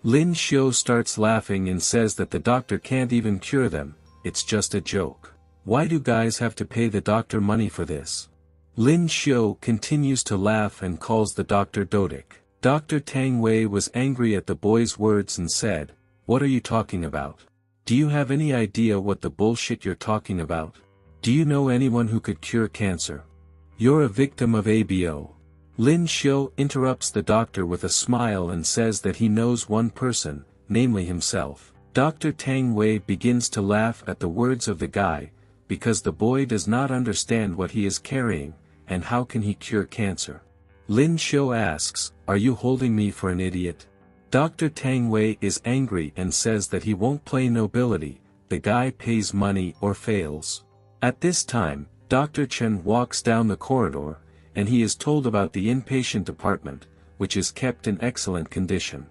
Lin Xiu starts laughing and says that the doctor can't even cure them, it's just a joke. Why do guys have to pay the doctor money for this? Lin Xiu continues to laugh and calls the doctor Dodik. Dr. Tang Wei was angry at the boy's words and said, "What are you talking about? Do you have any idea what the bullshit you're talking about? Do you know anyone who could cure cancer? You're a victim of ABO. Lin Xiu interrupts the doctor with a smile and says that he knows one person, namely himself. Dr. Tang Wei begins to laugh at the words of the guy, because the boy does not understand what he is carrying, and how can he cure cancer? Lin Xiu asks, "Are you holding me for an idiot?" Dr. Tang Wei is angry and says that he won't play nobility, the guy pays money or fails. At this time, Dr. Chen walks down the corridor, and he is told about the inpatient department, which is kept in excellent condition.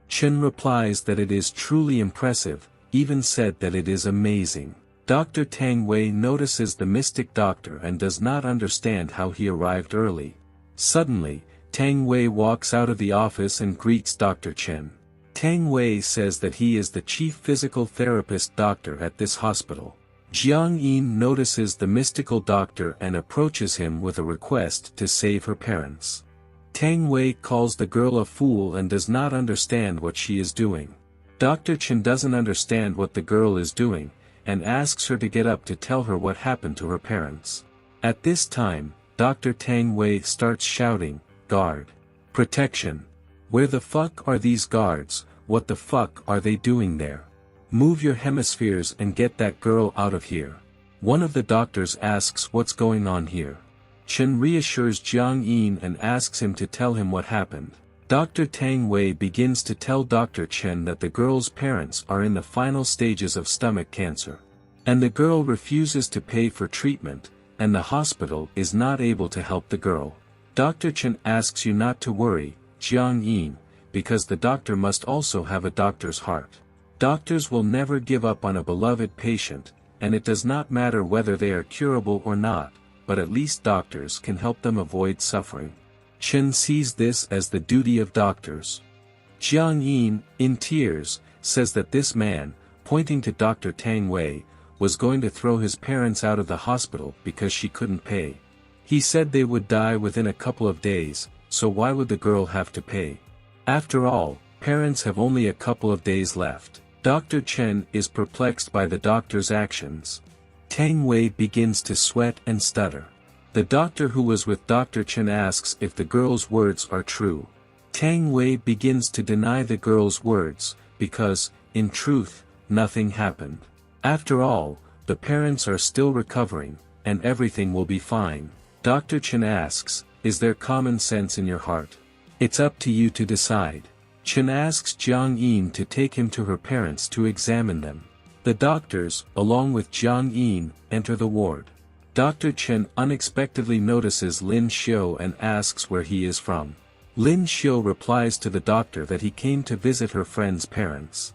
Chen replies that it is truly impressive, even said that it is amazing. Dr. Tang Wei notices the mystic doctor and does not understand how he arrived early. Suddenly, Tang Wei walks out of the office and greets Dr. Chen. Tang Wei says that he is the chief physical therapist doctor at this hospital. Jiang Yin notices the mystical doctor and approaches him with a request to save her parents. Tang Wei calls the girl a fool and does not understand what she is doing. Dr. Chen doesn't understand what the girl is doing, and asks her to get up to tell her what happened to her parents. At this time, Dr. Tang Wei starts shouting, "Guard! Protection! Where the fuck are these guards? What the fuck are they doing there? Move your hemispheres and get that girl out of here." One of the doctors asks what's going on here. Chen reassures Jiang Yin and asks him to tell him what happened. Dr. Tang Wei begins to tell Dr. Chen that the girl's parents are in the final stages of stomach cancer. And the girl refuses to pay for treatment, and the hospital is not able to help the girl. Dr. Chen asks you not to worry, Jiang Yin, because the doctor must also have a doctor's heart. Doctors will never give up on a beloved patient, and it does not matter whether they are curable or not, but at least doctors can help them avoid suffering. Chen sees this as the duty of doctors. Jiang Yin, in tears, says that this man, pointing to Dr. Tang Wei, was going to throw his parents out of the hospital because she couldn't pay. He said they would die within a couple of days, so why would the girl have to pay? After all, parents have only a couple of days left. Dr. Chen is perplexed by the doctor's actions. Tang Wei begins to sweat and stutter. The doctor who was with Dr. Chen asks if the girl's words are true. Tang Wei begins to deny the girl's words, because, in truth, nothing happened. After all, the parents are still recovering, and everything will be fine. Dr. Chen asks, is there common sense in your heart? It's up to you to decide. Chen asks Jiang Yin to take him to her parents to examine them. The doctors, along with Jiang Yin, enter the ward. Dr. Chen unexpectedly notices Lin Xiu and asks where he is from. Lin Xiu replies to the doctor that he came to visit her friend's parents.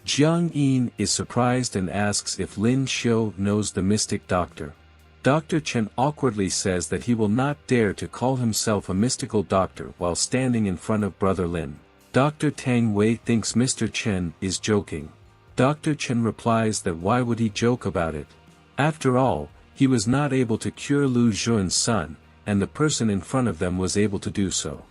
Jiang Yin is surprised and asks if Lin Xiu knows the mystic doctor. Dr. Chen awkwardly says that he will not dare to call himself a mystical doctor while standing in front of Brother Lin. Dr. Tang Wei thinks Mr. Chen is joking. Dr. Chen replies that why would he joke about it? After all, he was not able to cure Lu Xun's son, and the person in front of them was able to do so.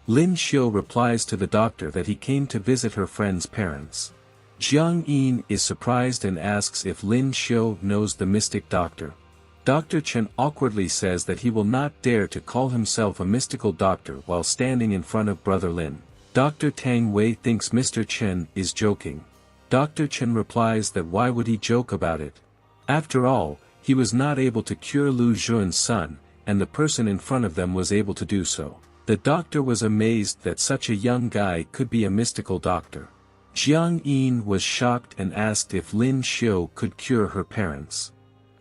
Lin Xiu replies to the doctor that he came to visit her friend's parents. Jiang Yin is surprised and asks if Lin Xiu knows the mystic doctor. Dr. Chen awkwardly says that he will not dare to call himself a mystical doctor while standing in front of Brother Lin. Dr. Tang Wei thinks Mr. Chen is joking. Dr. Chen replies that why would he joke about it? After all, he was not able to cure Lu Xun's son, and the person in front of them was able to do so. The doctor was amazed that such a young guy could be a mystical doctor. Jiang Yin was shocked and asked if Lin Xiu could cure her parents.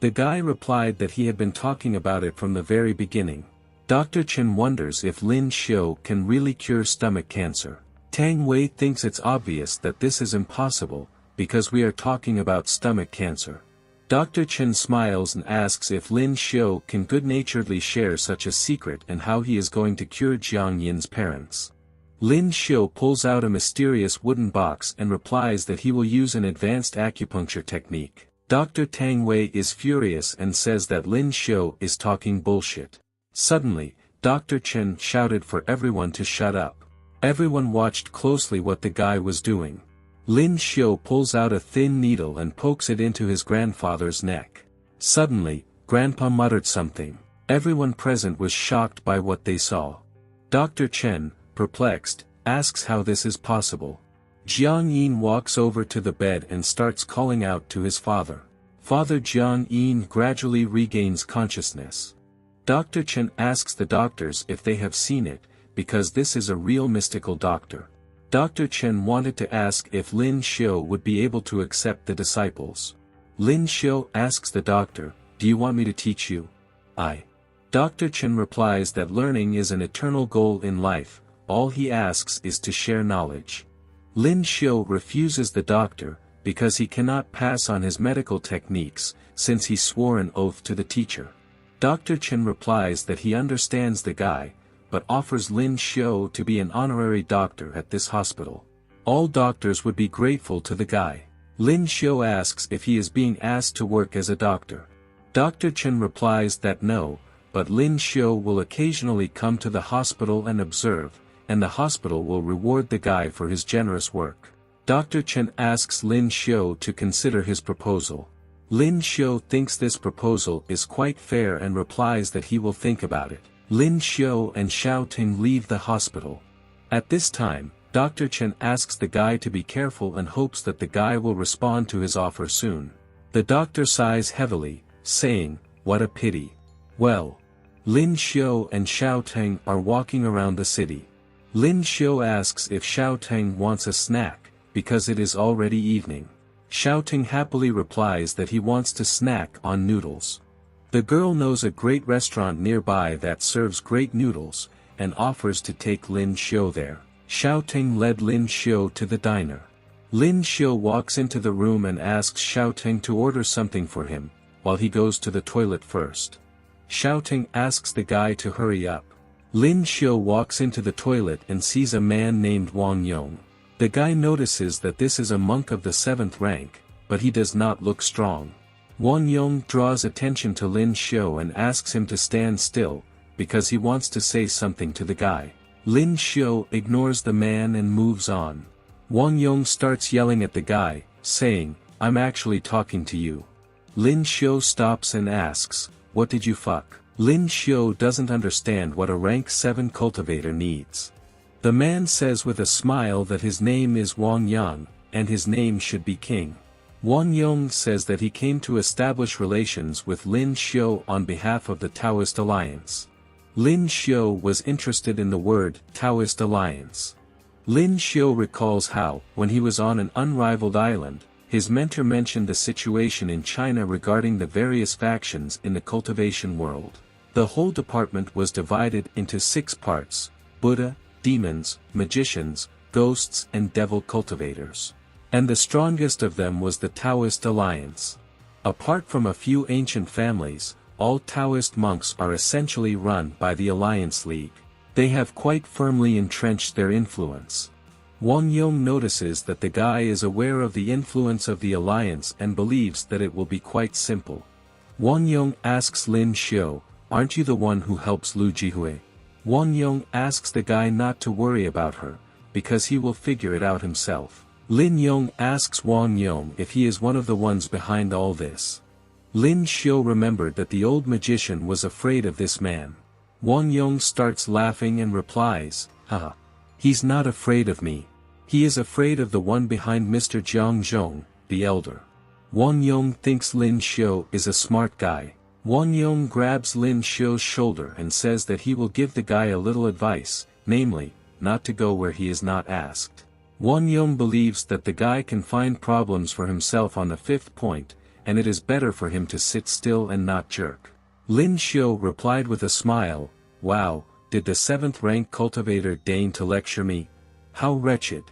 The guy replied that he had been talking about it from the very beginning. Dr. Chen wonders if Lin Xiu can really cure stomach cancer. Tang Wei thinks it's obvious that this is impossible, because we are talking about stomach cancer. Dr. Chen smiles and asks if Lin Xiu can good-naturedly share such a secret and how he is going to cure Jiang Yin's parents. Lin Xiu pulls out a mysterious wooden box and replies that he will use an advanced acupuncture technique. Dr. Tang Wei is furious and says that Lin Xiu is talking bullshit. Suddenly, Dr. Chen shouted for everyone to shut up. Everyone watched closely what the guy was doing. Lin Xiu pulls out a thin needle and pokes it into his grandfather's neck. Suddenly, Grandpa muttered something. Everyone present was shocked by what they saw. Dr. Chen, perplexed, asks how this is possible. Jiang Yin walks over to the bed and starts calling out to his father. Father Jiang Yin gradually regains consciousness. Dr. Chen asks the doctors if they have seen it, because this is a real mystical doctor. Dr. Chen wanted to ask if Lin Xiu would be able to accept the disciples. Lin Xiu asks the doctor, do you want me to teach you? Dr. Chen replies that learning is an eternal goal in life, all he asks is to share knowledge. Lin Xiu refuses the doctor, because he cannot pass on his medical techniques, since he swore an oath to the teacher. Dr. Chen replies that he understands the guy, but offers Lin Xiu to be an honorary doctor at this hospital. All doctors would be grateful to the guy. Lin Xiu asks if he is being asked to work as a doctor. Dr. Chen replies that no, but Lin Xiu will occasionally come to the hospital and observe, and the hospital will reward the guy for his generous work. Dr. Chen asks Lin Xiu to consider his proposal. Lin Xiu thinks this proposal is quite fair and replies that he will think about it. Lin Xiu and Xiao Ting leave the hospital. At this time, Dr. Chen asks the guy to be careful and hopes that the guy will respond to his offer soon. The doctor sighs heavily, saying, what a pity. Well. Lin Xiu and Xiao Ting are walking around the city. Lin Xiu asks if Xiao Ting wants a snack, because it is already evening. Xiao Ting happily replies that he wants to snack on noodles. The girl knows a great restaurant nearby that serves great noodles, and offers to take Lin Xiu there. Xiao Ting led Lin Xiu to the diner. Lin Xiu walks into the room and asks Xiao Ting to order something for him, while he goes to the toilet first. Xiao Ting asks the guy to hurry up. Lin Xiu walks into the toilet and sees a man named Wang Yong. The guy notices that this is a monk of the 7th rank, but he does not look strong. Wang Yong draws attention to Lin Xiu and asks him to stand still, because he wants to say something to the guy. Lin Xiu ignores the man and moves on. Wang Yong starts yelling at the guy, saying, "I'm actually talking to you." Lin Xiu stops and asks, "What did you fuck?" Lin Xiu doesn't understand what a rank 7 cultivator needs. The man says with a smile that his name is Wang Yang, and his name should be King. Wang Yong says that he came to establish relations with Lin Xiu on behalf of the Taoist Alliance. Lin Xiu was interested in the word Taoist Alliance. Lin Xiu recalls how, when he was on an unrivaled island, his mentor mentioned the situation in China regarding the various factions in the cultivation world. The whole department was divided into 6 parts: Buddha, demons, magicians, ghosts and devil cultivators. And the strongest of them was the Taoist Alliance. Apart from a few ancient families, all Taoist monks are essentially run by the Alliance League. They have quite firmly entrenched their influence. Wang Yong notices that the guy is aware of the influence of the Alliance and believes that it will be quite simple. Wang Yong asks Lin Xiu, "Aren't you the one who helps Lu Jihui?" Wang Yong asks the guy not to worry about her, because he will figure it out himself. Lin Yong asks Wang Yong if he is one of the ones behind all this. Lin Xiu remembered that the old magician was afraid of this man. Wang Yong starts laughing and replies, "Haha. He's not afraid of me. He is afraid of the one behind Mr. Jiang Zhong, the elder." Wang Yong thinks Lin Xiu is a smart guy. Wang Yong grabs Lin Xiu's shoulder and says that he will give the guy a little advice, namely, not to go where he is not asked. Wang Yong believes that the guy can find problems for himself on the 5th point, and it is better for him to sit still and not jerk. Lin Xiu replied with a smile, "Wow, did the 7th rank cultivator deign to lecture me? How wretched."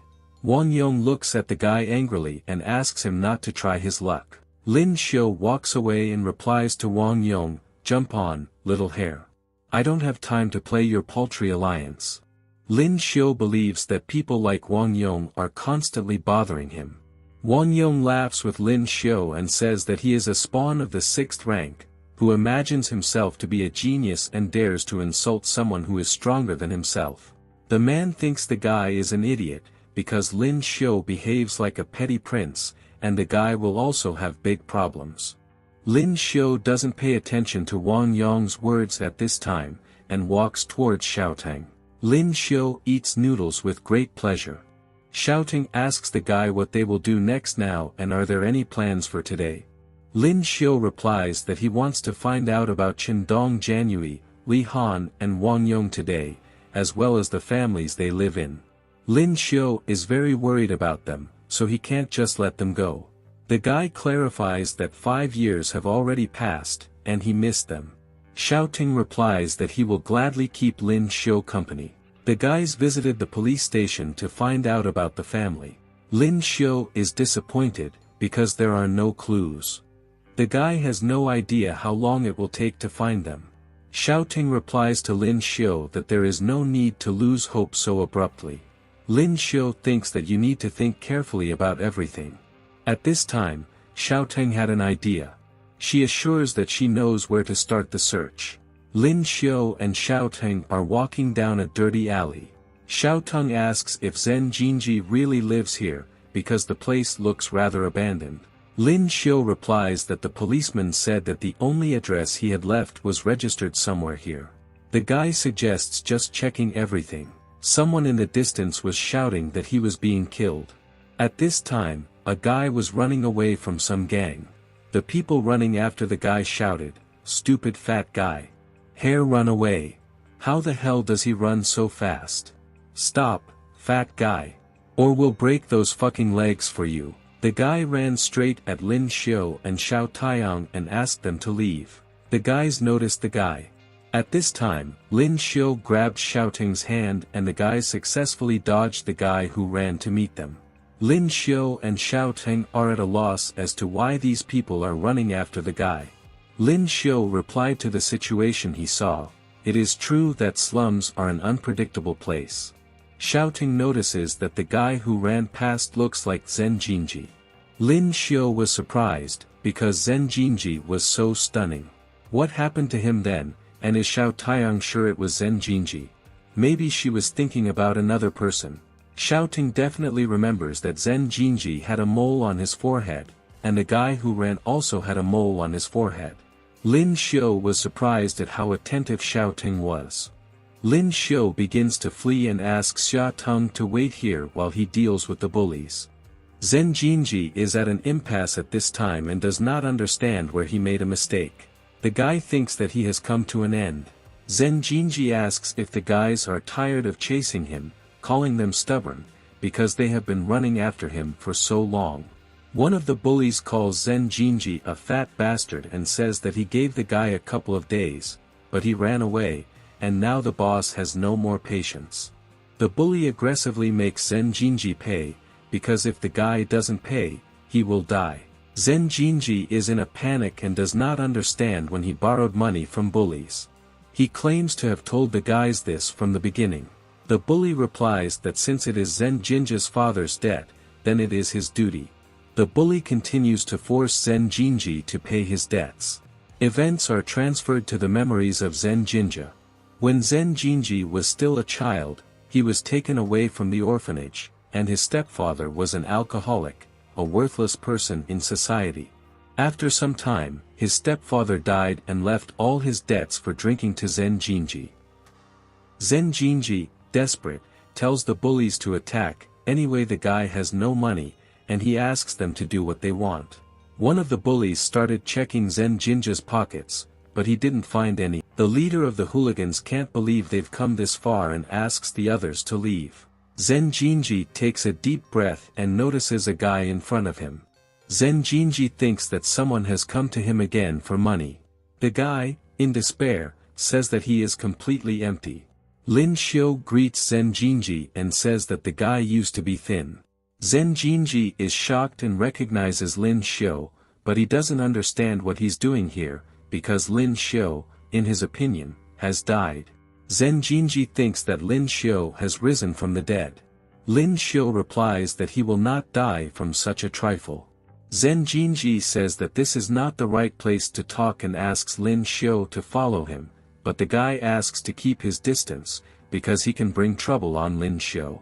Wang Yong looks at the guy angrily and asks him not to try his luck. Lin Xiu walks away and replies to Wang Yong, "Jump on, little hare. I don't have time to play your paltry alliance." Lin Xiu believes that people like Wang Yong are constantly bothering him. Wang Yong laughs with Lin Xiu and says that he is a spawn of the 6th rank, who imagines himself to be a genius and dares to insult someone who is stronger than himself. The man thinks the guy is an idiot, because Lin Xiu behaves like a petty prince, and the guy will also have big problems. Lin Xiu doesn't pay attention to Wang Yong's words at this time, and walks towards Xiaotang. Lin Xiu eats noodles with great pleasure. Xiaotang asks the guy what they will do next now and are there any plans for today. Lin Xiu replies that he wants to find out about Qindong Jianyue, Li Han and Wang Yong today, as well as the families they live in. Lin Xiu is very worried about them, so he can't just let them go. The guy clarifies that 5 years have already passed, and he missed them. Xiaotang replies that he will gladly keep Lin Xiu company. The guys visited the police station to find out about the family. Lin Xiu is disappointed, because there are no clues. The guy has no idea how long it will take to find them. Xiaotang replies to Lin Xiu that there is no need to lose hope so abruptly. Lin Xiu thinks that you need to think carefully about everything. At this time, Xiaotang had an idea. She assures that she knows where to start the search. Lin Xiu and Xiaotang are walking down a dirty alley. Xiaotang asks if Zhen Jinji really lives here, because the place looks rather abandoned. Lin Xiu replies that the policeman said that the only address he had left was registered somewhere here. The guy suggests just checking everything. Someone in the distance was shouting that he was being killed. At this time, a guy was running away from some gang. The people running after the guy shouted, "Stupid fat guy. Hare run away. How the hell does he run so fast? Stop, fat guy. Or we'll break those fucking legs for you." The guy ran straight at Lin Xiu and Xiao Taiyang and asked them to leave. The guys noticed the guy. At this time, Lin Xiu grabbed Xiaotang's hand and the guys successfully dodged the guy who ran to meet them. Lin Xiu and Xiaotang are at a loss as to why these people are running after the guy. Lin Xiu replied to the situation he saw, "It is true that slums are an unpredictable place." Xiaotang notices that the guy who ran past looks like Zhen Jinji. Lin Xiu was surprised, because Zhen Jinji was so stunning. What happened to him then, and is Xiao Taiyang sure it was Zhen Jinji? Maybe she was thinking about another person. Xiaoting definitely remembers that Zen Jinji had a mole on his forehead, and the guy who ran also had a mole on his forehead. Lin Xiu was surprised at how attentive Xiaoting was. Lin Xiu begins to flee and asks Xiaoting to wait here while he deals with the bullies. Zen Jinji is at an impasse at this time and does not understand where he made a mistake. The guy thinks that he has come to an end. Zen Jinji asks if the guys are tired of chasing him, calling them stubborn, because they have been running after him for so long. One of the bullies calls Zen Jinji a fat bastard and says that he gave the guy a couple of days, but he ran away, and now the boss has no more patience. The bully aggressively makes Zen Jinji pay, because if the guy doesn't pay, he will die. Zen Jinji is in a panic and does not understand when he borrowed money from bullies. He claims to have told the guys this from the beginning. The bully replies that since it is Zen Jinji's father's debt, then it is his duty. The bully continues to force Zen Jinji to pay his debts. Events are transferred to the memories of Zen Jinja. When Zen Jinji was still a child, he was taken away from the orphanage, and his stepfather was an alcoholic, a worthless person in society. After some time, his stepfather died and left all his debts for drinking to Zen Jinji. Zen Jinji, desperate, tells the bullies to attack. Anyway, the guy has no money, and he asks them to do what they want. One of the bullies started checking Zen Jinja's pockets, but he didn't find any. The leader of the hooligans can't believe they've come this far and asks the others to leave. Zen Jinji takes a deep breath and notices a guy in front of him. Zen Jinji thinks that someone has come to him again for money. The guy, in despair, says that he is completely empty. Lin Xiu greets Zen Jinji and says that the guy used to be thin. Zen Jinji is shocked and recognizes Lin Xiu, but he doesn't understand what he's doing here, because Lin Xiu, in his opinion, has died. Zen Jinji thinks that Lin Xiu has risen from the dead. Lin Xiu replies that he will not die from such a trifle. Zen Jinji says that this is not the right place to talk and asks Lin Xiu to follow him, but the guy asks to keep his distance, because he can bring trouble on Lin Xiu.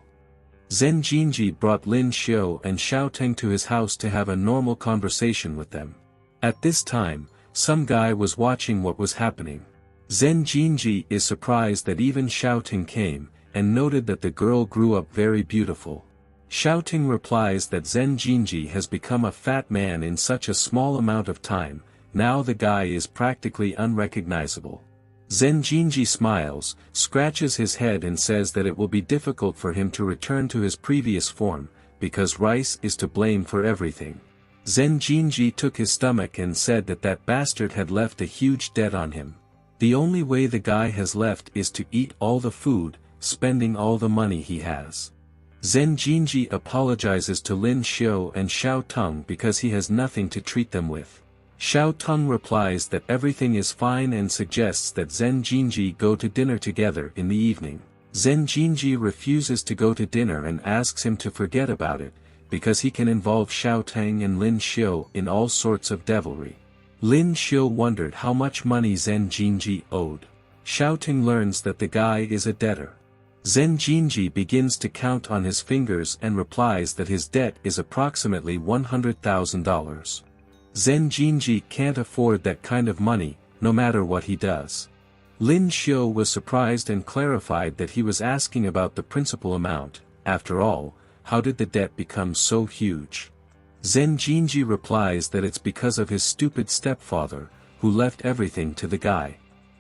Zen Jinji brought Lin Xiu and Xiaoting to his house to have a normal conversation with them. At this time, some guy was watching what was happening. Zen Jinji is surprised that even Xiaoting came, and noted that the girl grew up very beautiful. Xiaoting replies that Zen Jinji has become a fat man in such a small amount of time, now the guy is practically unrecognizable. Zen Jinji smiles, scratches his head and says that it will be difficult for him to return to his previous form, because rice is to blame for everything. Zen Jinji took his stomach and said that that bastard had left a huge debt on him. The only way the guy has left is to eat all the food, spending all the money he has. Zen Jinji apologizes to Lin Xiu and Xiaoting because he has nothing to treat them with. Xiaoting replies that everything is fine and suggests that Zen Jinji go to dinner together in the evening. Zen Jinji refuses to go to dinner and asks him to forget about it, because he can involve Xiaoting and Lin Xiu in all sorts of devilry. Lin Xiu wondered how much money Zen Jinji owed. Xiaoting learns that the guy is a debtor. Zen Jinji begins to count on his fingers and replies that his debt is approximately $100,000. Zen Jinji can't afford that kind of money, no matter what he does. Lin Xiu was surprised and clarified that he was asking about the principal amount. After all, how did the debt become so huge? Zen Jinji replies that it's because of his stupid stepfather, who left everything to the guy.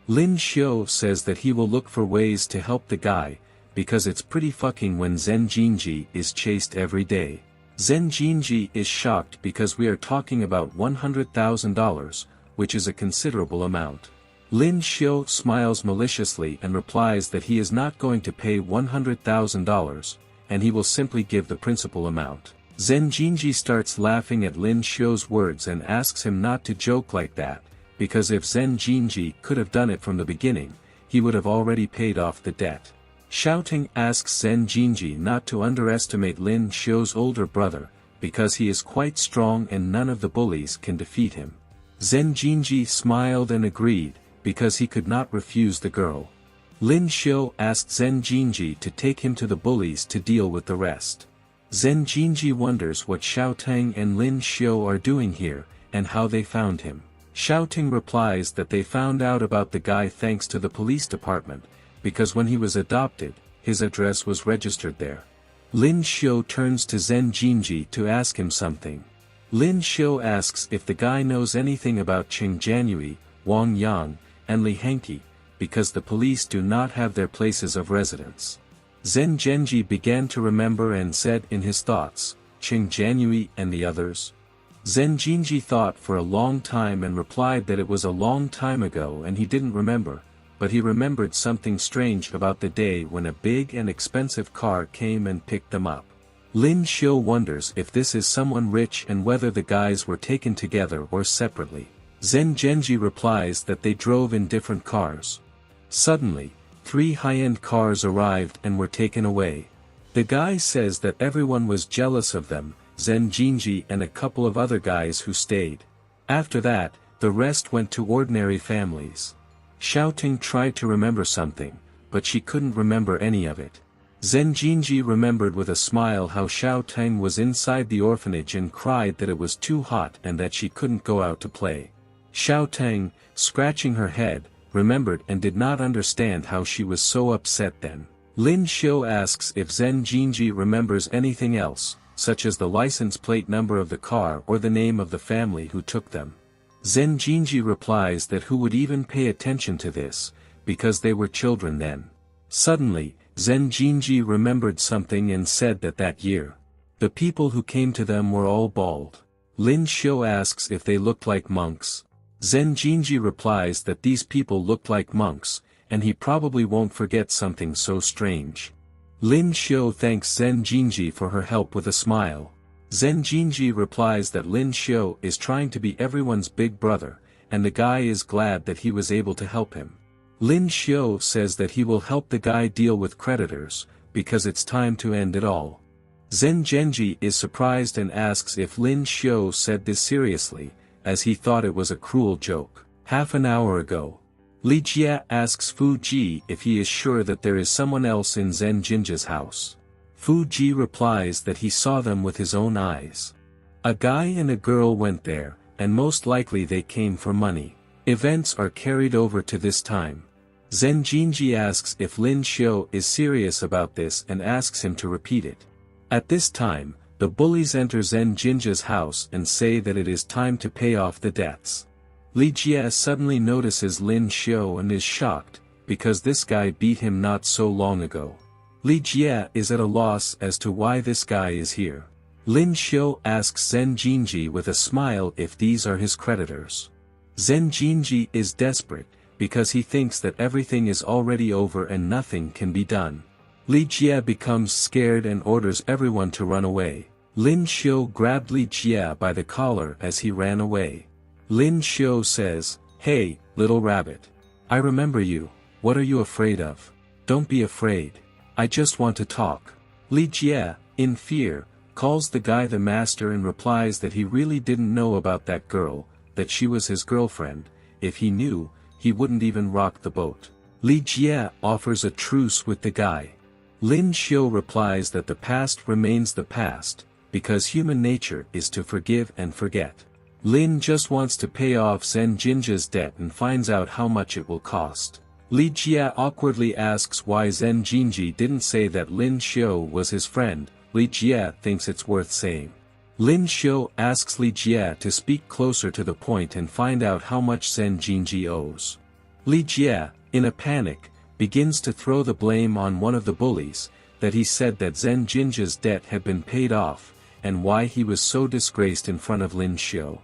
Lin Xiu says that he will look for ways to help the guy, because it's pretty fucking when Zen Jinji is chased every day. Zen Jinji is shocked because we are talking about $100,000, which is a considerable amount. Lin Xiu smiles maliciously and replies that he is not going to pay $100,000, and he will simply give the principal amount. Zen Jinji starts laughing at Lin Xiu's words and asks him not to joke like that, because if Zen Jinji could have done it from the beginning, he would have already paid off the debt. Xiaoting asks Zen Jinji not to underestimate Lin Xiu's older brother, because he is quite strong and none of the bullies can defeat him. Zen Jinji smiled and agreed, because he could not refuse the girl. Lin Xiu asked Zen Jinji to take him to the bullies to deal with the rest. Zen Jinji wonders what Xiaoteng and Lin Xiu are doing here, and how they found him. Xiaoteng replies that they found out about the guy thanks to the police department, because when he was adopted, his address was registered there. Lin Xiu turns to Zen Jinji to ask him something. Lin Xiu asks if the guy knows anything about Qing Jianyue, Wang Yang, and Li Hengqi, because the police do not have their places of residence. Zen Jinji began to remember and said in his thoughts, Qing Jianyue and the others. Zen Jinji thought for a long time and replied that it was a long time ago and he didn't remember, but he remembered something strange about the day when a big and expensive car came and picked them up. Lin Xiu wonders if this is someone rich and whether the guys were taken together or separately. Zen Jinji replies that they drove in different cars. Suddenly, 3 high-end cars arrived and were taken away. The guy says that everyone was jealous of them, Zen Jinji and a couple of other guys who stayed. After that, the rest went to ordinary families. Xiaoting tried to remember something, but she couldn't remember any of it. Zen Jinji remembered with a smile how Xiaoteng was inside the orphanage and cried that it was too hot and that she couldn't go out to play. Xiaoteng, scratching her head, remembered and did not understand how she was so upset then. Lin Xiu asks if Zen Jinji remembers anything else, such as the license plate number of the car or the name of the family who took them. Zen Jinji replies that who would even pay attention to this, because they were children then. Suddenly, Zen Jinji remembered something and said that that year, the people who came to them were all bald. Lin Xiu asks if they looked like monks. Zen Jinji replies that these people looked like monks, and he probably won't forget something so strange. Lin Xiu thanks Zen Jinji for her help with a smile. Zen Jinji replies that Lin Xiu is trying to be everyone's big brother, and the guy is glad that he was able to help him. Lin Xiu says that he will help the guy deal with creditors, because it's time to end it all. Zen Jinji is surprised and asks if Lin Xiu said this seriously, as he thought it was a cruel joke. Half an hour ago, Li Jie asks Fu Ji if he is sure that there is someone else in Zen Jinji's house. Fu Ji replies that he saw them with his own eyes. A guy and a girl went there, and most likely they came for money. Events are carried over to this time. Zen Jinji asks if Lin Xiu is serious about this and asks him to repeat it. At this time, the bullies enter Zen Jinji's house and say that it is time to pay off the debts. Li Jie suddenly notices Lin Xiu and is shocked, because this guy beat him not so long ago. Li Jie is at a loss as to why this guy is here. Lin Xiu asks Zen Jinji with a smile if these are his creditors. Zen Jinji is desperate, because he thinks that everything is already over and nothing can be done. Li Jie becomes scared and orders everyone to run away. Lin Xiu grabbed Li Jie by the collar as he ran away. Lin Xiu says, "Hey, little rabbit. I remember you, what are you afraid of? Don't be afraid. I just want to talk." Li Jie, in fear, calls the guy the master and replies that he really didn't know about that girl, that she was his girlfriend. If he knew, he wouldn't even rock the boat. Li Jie offers a truce with the guy. Lin Xiu replies that the past remains the past, because human nature is to forgive and forget. Lin just wants to pay off Zen Jinji's debt and finds out how much it will cost. Li Jie awkwardly asks why Zen Jinji didn't say that Lin Xiu was his friend. Li Jie thinks it's worth saying. Lin Xiu asks Li Jie to speak closer to the point and find out how much Zen Jinji owes. Li Jie, in a panic, begins to throw the blame on one of the bullies, that he said that Zen Jinji's debt had been paid off, and why he was so disgraced in front of Lin Xiu.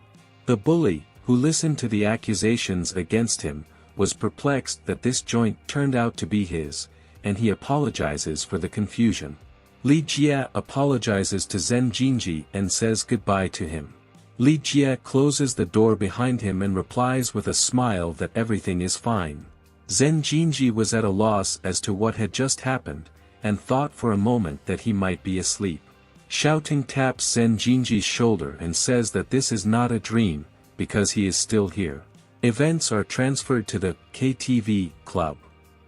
The bully, who listened to the accusations against him, was perplexed that this joint turned out to be his, and he apologizes for the confusion. Li Jie apologizes to Zen Jinji and says goodbye to him. Li Jie closes the door behind him and replies with a smile that everything is fine. Zen Jinji was at a loss as to what had just happened, and thought for a moment that he might be asleep. Shouting taps Zen Jinji's shoulder and says that this is not a dream, because he is still here. Events are transferred to the KTV club.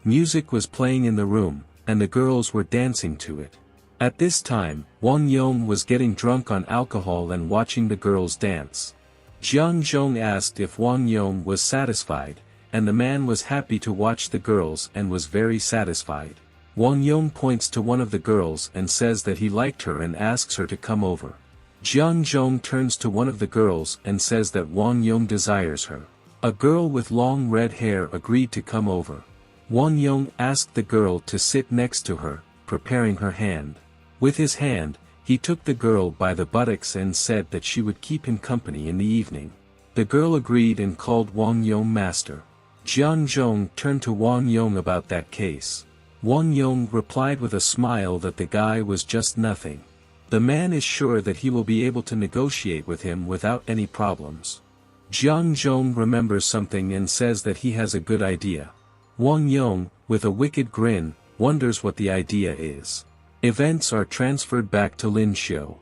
Music was playing in the room, and the girls were dancing to it. At this time, Wang Yong was getting drunk on alcohol and watching the girls dance. Jiang Zhong asked if Wang Yong was satisfied, and the man was happy to watch the girls and was very satisfied. Wang Yong points to one of the girls and says that he liked her and asks her to come over. Jiang Zhong turns to one of the girls and says that Wang Yong desires her. A girl with long red hair agreed to come over. Wang Yong asked the girl to sit next to her, preparing her hand. With his hand, he took the girl by the buttocks and said that she would keep him company in the evening. The girl agreed and called Wang Yong master. Jiang Zhong turned to Wang Yong about that case. Wang Yong replied with a smile that the guy was just nothing. The man is sure that he will be able to negotiate with him without any problems. Jiang Zhong remembers something and says that he has a good idea. Wang Yong, with a wicked grin, wonders what the idea is. Events are transferred back to Lin Xiu.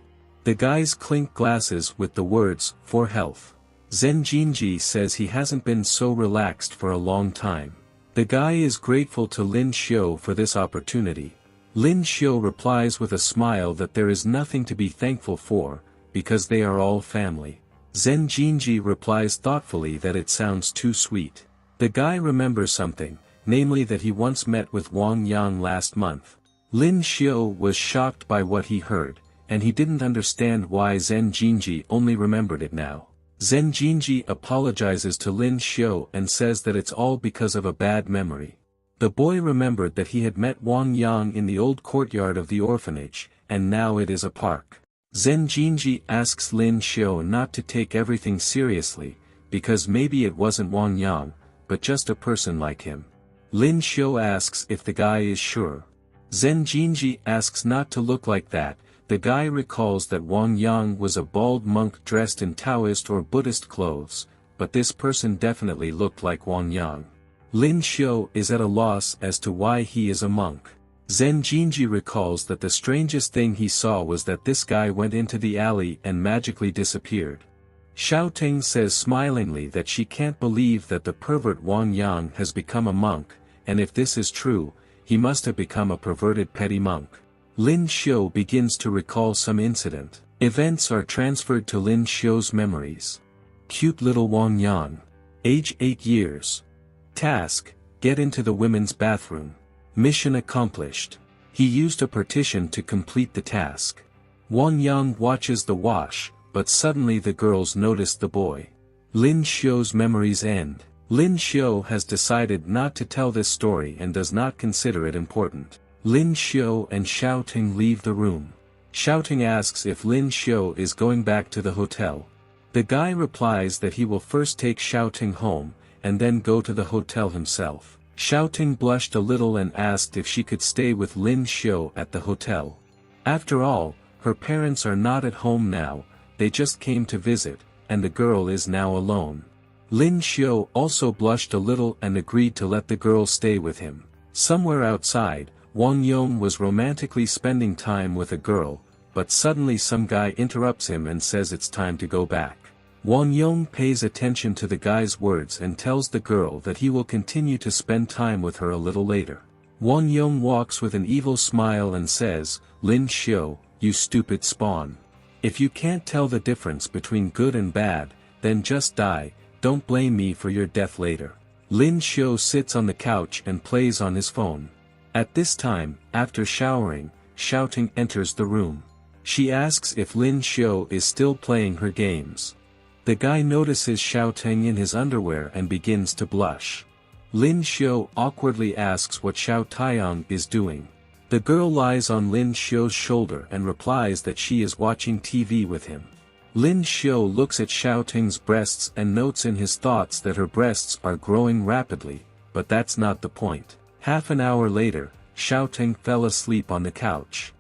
The guys clink glasses with the words, "For health." Zhen Jinji says he hasn't been so relaxed for a long time. The guy is grateful to Lin Xiu for this opportunity. Lin Xiu replies with a smile that there is nothing to be thankful for, because they are all family. Zhen Jinji replies thoughtfully that it sounds too sweet. The guy remembers something, namely that he once met with Wang Yang last month. Lin Xiu was shocked by what he heard, and he didn't understand why Zhen Jinji only remembered it now. Zhen Jinji apologizes to Lin Xiu and says that it's all because of a bad memory. The boy remembered that he had met Wang Yang in the old courtyard of the orphanage, and now it is a park. Zhen Jinji asks Lin Xiu not to take everything seriously, because maybe it wasn't Wang Yang, but just a person like him. Lin Xiu asks if the guy is sure. Zhen Jinji asks not to look like that. The guy recalls that Wang Yang was a bald monk dressed in Taoist or Buddhist clothes, but this person definitely looked like Wang Yang. Lin Xiu is at a loss as to why he is a monk. Zhen Jinji recalls that the strangest thing he saw was that this guy went into the alley and magically disappeared. Xiao Ting says smilingly that she can't believe that the pervert Wang Yang has become a monk, and if this is true, he must have become a perverted petty monk. Lin Xiu begins to recall some incident. Events are transferred to Lin Xiu's memories. Cute little Wang Yang. Age 8 years. Task, get into the women's bathroom. Mission accomplished. He used a partition to complete the task. Wang Yang watches the wash, but suddenly the girls notice the boy. Lin Xiu's memories end. Lin Xiu has decided not to tell this story and does not consider it important. Lin Xiu and Xiao Ting leave the room. Xiao Ting asks if Lin Xiu is going back to the hotel. The guy replies that he will first take Xiao Ting home, and then go to the hotel himself. Xiao Ting blushed a little and asked if she could stay with Lin Xiu at the hotel. After all, her parents are not at home now, they just came to visit, and the girl is now alone. Lin Xiu also blushed a little and agreed to let the girl stay with him. Somewhere outside, Wang Yong was romantically spending time with a girl, but suddenly some guy interrupts him and says it's time to go back. Wang Yong pays attention to the guy's words and tells the girl that he will continue to spend time with her a little later. Wang Yong walks with an evil smile and says, "Lin Xiu, you stupid spawn. If you can't tell the difference between good and bad, then just die. Don't blame me for your death later." Lin Xiu sits on the couch and plays on his phone. At this time, after showering, Xiao Ting enters the room. She asks if Lin Xiu is still playing her games. The guy notices Xiao Ting in his underwear and begins to blush. Lin Xiu awkwardly asks what Xiao Taiyang is doing. The girl lies on Lin Xiu's shoulder and replies that she is watching TV with him. Lin Xiu looks at Xiao Ting's breasts and notes in his thoughts that her breasts are growing rapidly, but that's not the point. Half an hour later, Xiao Ting fell asleep on the couch.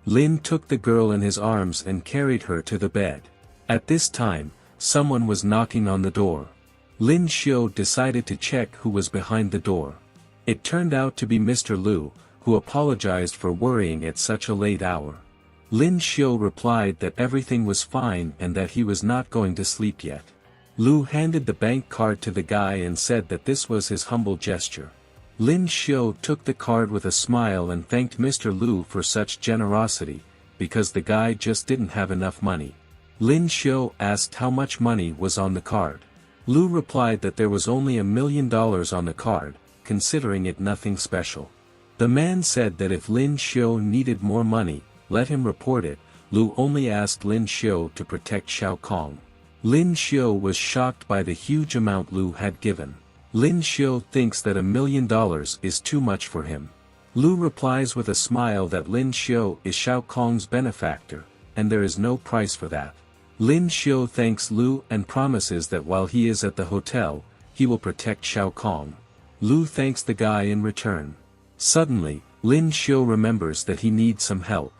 Lin took the girl in his arms and carried her to the bed. At this time, someone was knocking on the door. Lin Xiu decided to check who was behind the door. It turned out to be Mr. Lu, who apologized for worrying at such a late hour. Lin Xiu replied that everything was fine and that he was not going to sleep yet. Lu handed the bank card to the guy and said that this was his humble gesture. Lin Xiu took the card with a smile and thanked Mr. Lu for such generosity, because the guy just didn't have enough money. Lin Xiu asked how much money was on the card. Lu replied that there was only $1 million on the card, considering it nothing special. The man said that if Lin Xiu needed more money, let him report it. Lu only asked Lin Xiu to protect Xiao Kong. Lin Xiu was shocked by the huge amount Lu had given. Lin Xiu thinks that $1 million is too much for him. Lu replies with a smile that Lin Xiu is Xiao Kong's benefactor, and there is no price for that. Lin Xiu thanks Lu and promises that while he is at the hotel, he will protect Xiao Kong. Lu thanks the guy in return. Suddenly, Lin Xiu remembers that he needs some help.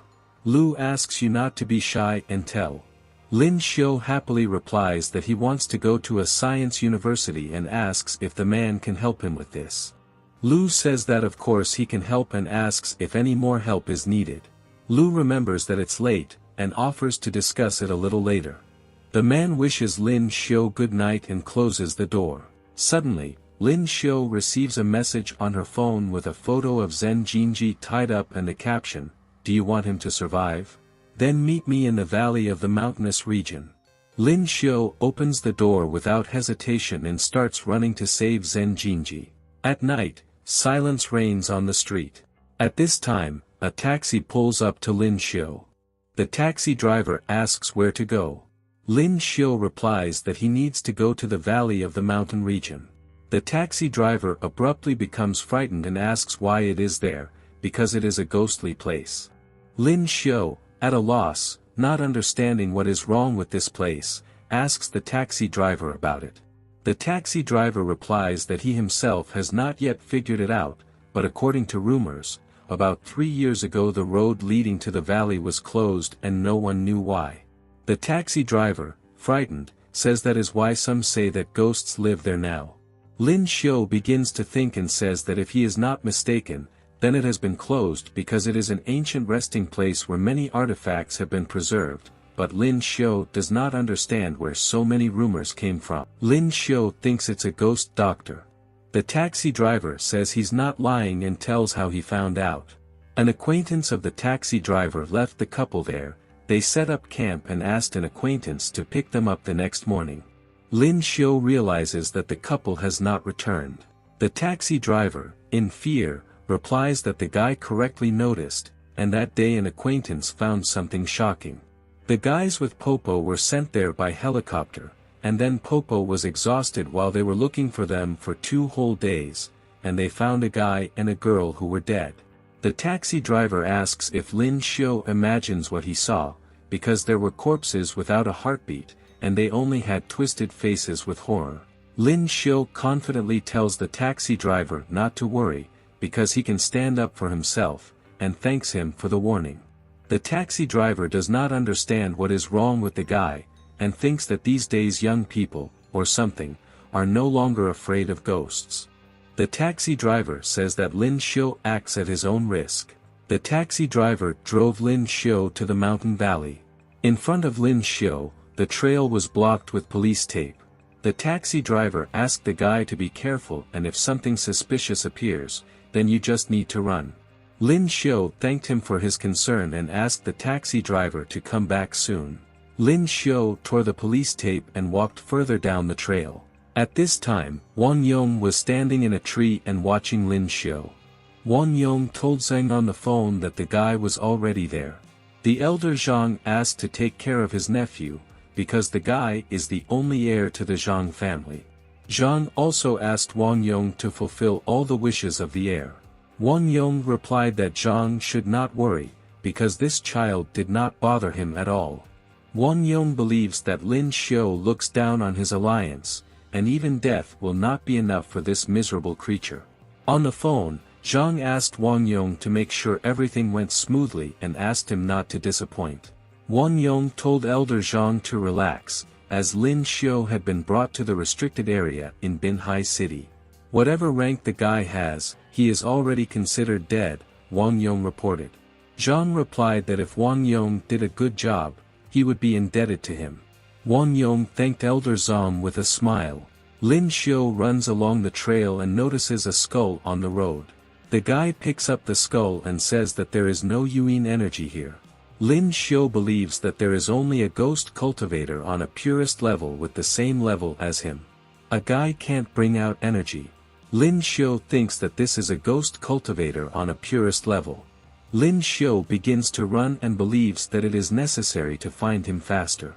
Lu asks you not to be shy and tell. Lin Xiu happily replies that he wants to go to a science university and asks if the man can help him with this. Lu says that of course he can help and asks if any more help is needed. Lu remembers that it's late, and offers to discuss it a little later. The man wishes Lin Xiu good night and closes the door. Suddenly, Lin Xiu receives a message on her phone with a photo of Zhen Jinji tied up and the caption, "Do you want him to survive? Then meet me in the valley of the mountainous region." Lin Xiu opens the door without hesitation and starts running to save Zhen Jinji. At night, silence reigns on the street. At this time, a taxi pulls up to Lin Xiu. The taxi driver asks where to go. Lin Xiu replies that he needs to go to the valley of the mountain region. The taxi driver abruptly becomes frightened and asks why it is there, because it is a ghostly place. Lin Xiu, at a loss, not understanding what is wrong with this place, asks the taxi driver about it. The taxi driver replies that he himself has not yet figured it out, but according to rumors, about 3 years ago the road leading to the valley was closed and no one knew why. The taxi driver, frightened, says that is why some say that ghosts live there now. Lin Xiu begins to think and says that if he is not mistaken, then it has been closed because it is an ancient resting place where many artifacts have been preserved, but Lin Xiu does not understand where so many rumors came from. Lin Xiu thinks it's a ghost doctor. The taxi driver says he's not lying and tells how he found out. An acquaintance of the taxi driver left the couple there. They set up camp and asked an acquaintance to pick them up the next morning. Lin Xiu realizes that the couple has not returned. The taxi driver, in fear, replies that the guy correctly noticed, and that day an acquaintance found something shocking. The guys with Popo were sent there by helicopter, and then Popo was exhausted while they were looking for them for 2 whole days, and they found a guy and a girl who were dead. The taxi driver asks if Lin Xiu imagines what he saw, because there were corpses without a heartbeat, and they only had twisted faces with horror. Lin Xiu confidently tells the taxi driver not to worry, because he can stand up for himself, and thanks him for the warning. The taxi driver does not understand what is wrong with the guy, and thinks that these days young people, or something, are no longer afraid of ghosts. The taxi driver says that Lin Xiu acts at his own risk. The taxi driver drove Lin Xiu to the mountain valley. In front of Lin Xiu, the trail was blocked with police tape. The taxi driver asked the guy to be careful and if something suspicious appears, then you just need to run. Lin Xiu thanked him for his concern and asked the taxi driver to come back soon. Lin Xiu tore the police tape and walked further down the trail. At this time, Wang Yong was standing in a tree and watching Lin Xiu. Wang Yong told Zhang on the phone that the guy was already there. The elder Zhang asked to take care of his nephew, because the guy is the only heir to the Zhang family. Zhang also asked Wang Yong to fulfill all the wishes of the heir. Wang Yong replied that Zhang should not worry, because this child did not bother him at all. Wang Yong believes that Lin Xiu looks down on his alliance, and even death will not be enough for this miserable creature. On the phone, Zhang asked Wang Yong to make sure everything went smoothly and asked him not to disappoint. Wang Yong told Elder Zhang to relax, as Lin Xiu had been brought to the restricted area in Binhai City. Whatever rank the guy has, he is already considered dead, Wang Yong reported. Zhang replied that if Wang Yong did a good job, he would be indebted to him. Wang Yong thanked Elder Zhang with a smile. Lin Xiu runs along the trail and notices a skull on the road. The guy picks up the skull and says that there is no Yuan energy here. Lin Xiu believes that there is only a ghost cultivator on a purest level with the same level as him. A guy can't bring out energy. Lin Xiu thinks that this is a ghost cultivator on a purest level. Lin Xiu begins to run and believes that it is necessary to find him faster.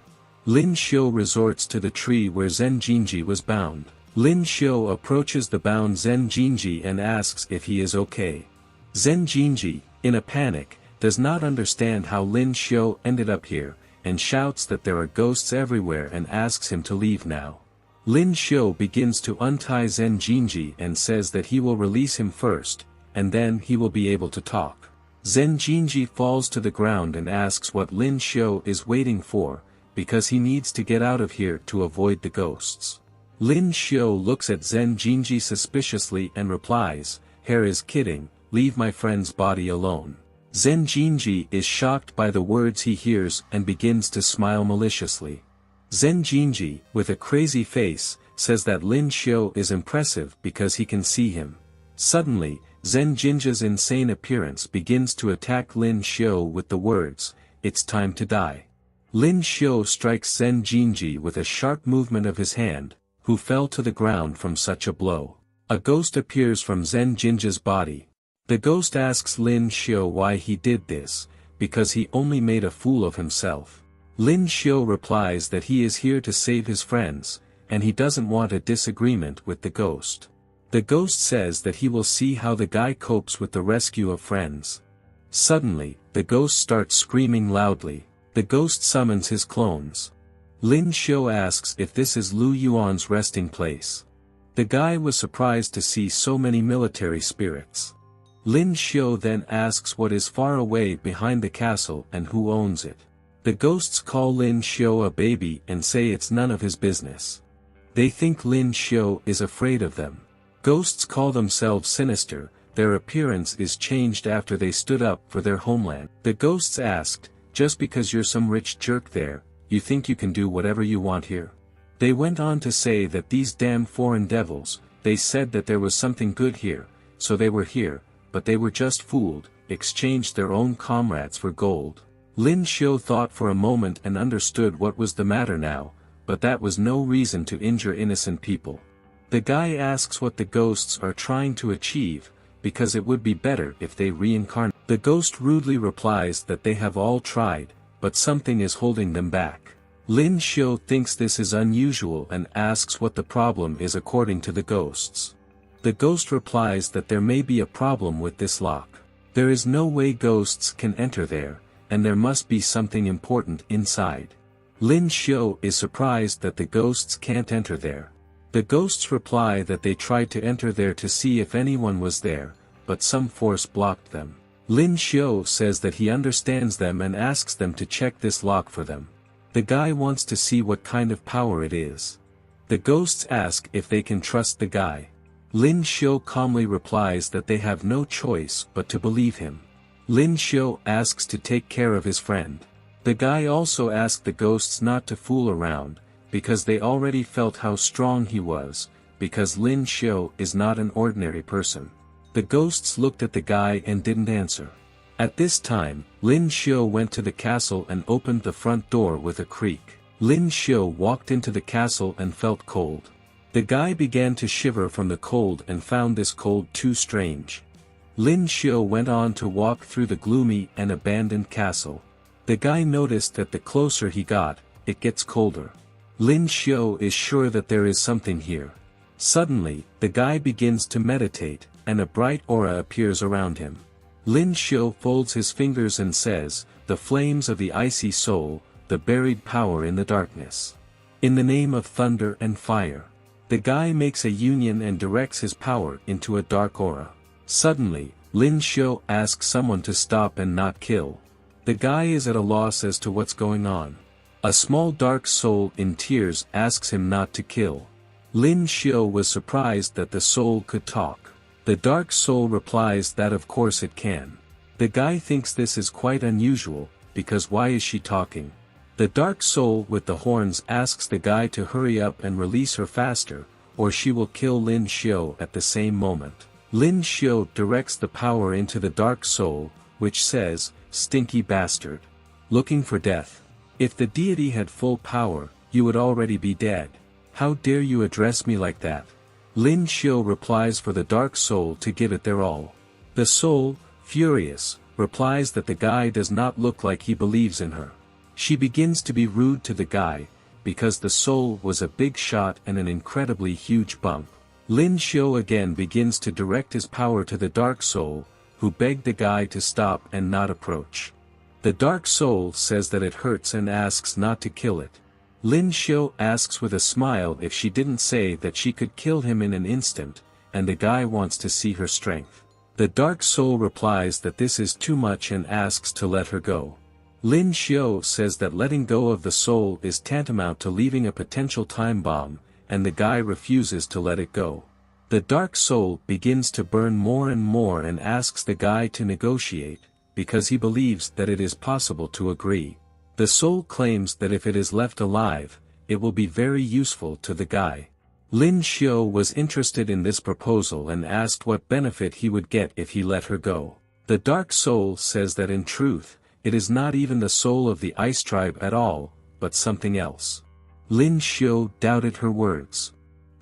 Lin Xiu resorts to the tree where Zhen Jinji was bound. Lin Xiu approaches the bound Zhen Jinji and asks if he is okay. Zhen Jinji, in a panic, does not understand how Lin Xiu ended up here, and shouts that there are ghosts everywhere and asks him to leave now. Lin Xiu begins to untie Zhen Jinji and says that he will release him first, and then he will be able to talk. Zhen Jinji falls to the ground and asks what Lin Xiu is waiting for, because he needs to get out of here to avoid the ghosts. Lin Xiu looks at Zhen Jinji suspiciously and replies, "Hair is kidding, leave my friend's body alone." Zhen Jinji is shocked by the words he hears and begins to smile maliciously. Zhen Jinji, with a crazy face, says that Lin Xiu is impressive because he can see him. Suddenly, Zhen Jinji's insane appearance begins to attack Lin Xiu with the words, "It's time to die." Lin Xiu strikes Zhen Jinji with a sharp movement of his hand, who fell to the ground from such a blow. A ghost appears from Zhen Jinji's body. The ghost asks Lin Xiu why he did this, because he only made a fool of himself. Lin Xiu replies that he is here to save his friends, and he doesn't want a disagreement with the ghost. The ghost says that he will see how the guy copes with the rescue of friends. Suddenly, the ghost starts screaming loudly. The ghost summons his clones. Lin Xiu asks if this is Lu Yuan's resting place. The guy was surprised to see so many military spirits. Lin Xiu then asks what is far away behind the castle and who owns it. The ghosts call Lin Xiu a baby and say it's none of his business. They think Lin Xiu is afraid of them. Ghosts call themselves sinister, their appearance is changed after they stood up for their homeland. The ghosts asked, "Just because you're some rich jerk there, you think you can do whatever you want here?" They went on to say that these damn foreign devils, they said that there was something good here, so they were here, but they were just fooled, exchanged their own comrades for gold. Lin Xiu thought for a moment and understood what was the matter now, but that was no reason to injure innocent people. The guy asks what the ghosts are trying to achieve, because it would be better if they reincarnate. The ghost rudely replies that they have all tried, but something is holding them back. Lin Xiu thinks this is unusual and asks what the problem is according to the ghosts. The ghost replies that there may be a problem with this lock. There is no way ghosts can enter there, and there must be something important inside. Lin Xiu is surprised that the ghosts can't enter there. The ghosts reply that they tried to enter there to see if anyone was there, but some force blocked them. Lin Xiu says that he understands them and asks them to check this lock for them. The guy wants to see what kind of power it is. The ghosts ask if they can trust the guy. Lin Xiu calmly replies that they have no choice but to believe him. Lin Xiu asks to take care of his friend. The guy also asked the ghosts not to fool around, because they already felt how strong he was, because Lin Xiu is not an ordinary person. The ghosts looked at the guy and didn't answer. At this time, Lin Xiu went to the castle and opened the front door with a creak. Lin Xiu walked into the castle and felt cold. The guy began to shiver from the cold and found this cold too strange. Lin Xiu went on to walk through the gloomy and abandoned castle. The guy noticed that the closer he got, it gets colder. Lin Xiu is sure that there is something here. Suddenly, the guy begins to meditate, and a bright aura appears around him. Lin Xiu folds his fingers and says, "The flames of the icy soul, the buried power in the darkness. In the name of thunder and fire." The guy makes a union and directs his power into a dark aura. Suddenly, Lin Xiu asks someone to stop and not kill. The guy is at a loss as to what's going on. A small dark soul in tears asks him not to kill. Lin Xiu was surprised that the soul could talk. The dark soul replies that of course it can. The guy thinks this is quite unusual, because why is she talking? The dark soul with the horns asks the guy to hurry up and release her faster, or she will kill Lin Xiu at the same moment. Lin Xiu directs the power into the dark soul, which says, "Stinky bastard. Looking for death. If the deity had full power, you would already be dead. How dare you address me like that?" Lin Xiu replies for the dark soul to give it their all. The soul, furious, replies that the guy does not look like he believes in her. She begins to be rude to the guy, because the soul was a big shot and an incredibly huge bump. Lin Xiu again begins to direct his power to the dark soul, who begged the guy to stop and not approach. The dark soul says that it hurts and asks not to kill it. Lin Xiu asks with a smile if she didn't say that she could kill him in an instant, and the guy wants to see her strength. The dark soul replies that this is too much and asks to let her go. Lin Xiu says that letting go of the soul is tantamount to leaving a potential time bomb, and the guy refuses to let it go. The dark soul begins to burn more and more and asks the guy to negotiate, because he believes that it is possible to agree. The soul claims that if it is left alive, it will be very useful to the guy. Lin Xiu was interested in this proposal and asked what benefit he would get if he let her go. The dark soul says that in truth, it is not even the soul of the ice tribe at all, but something else. Lin Xiu doubted her words.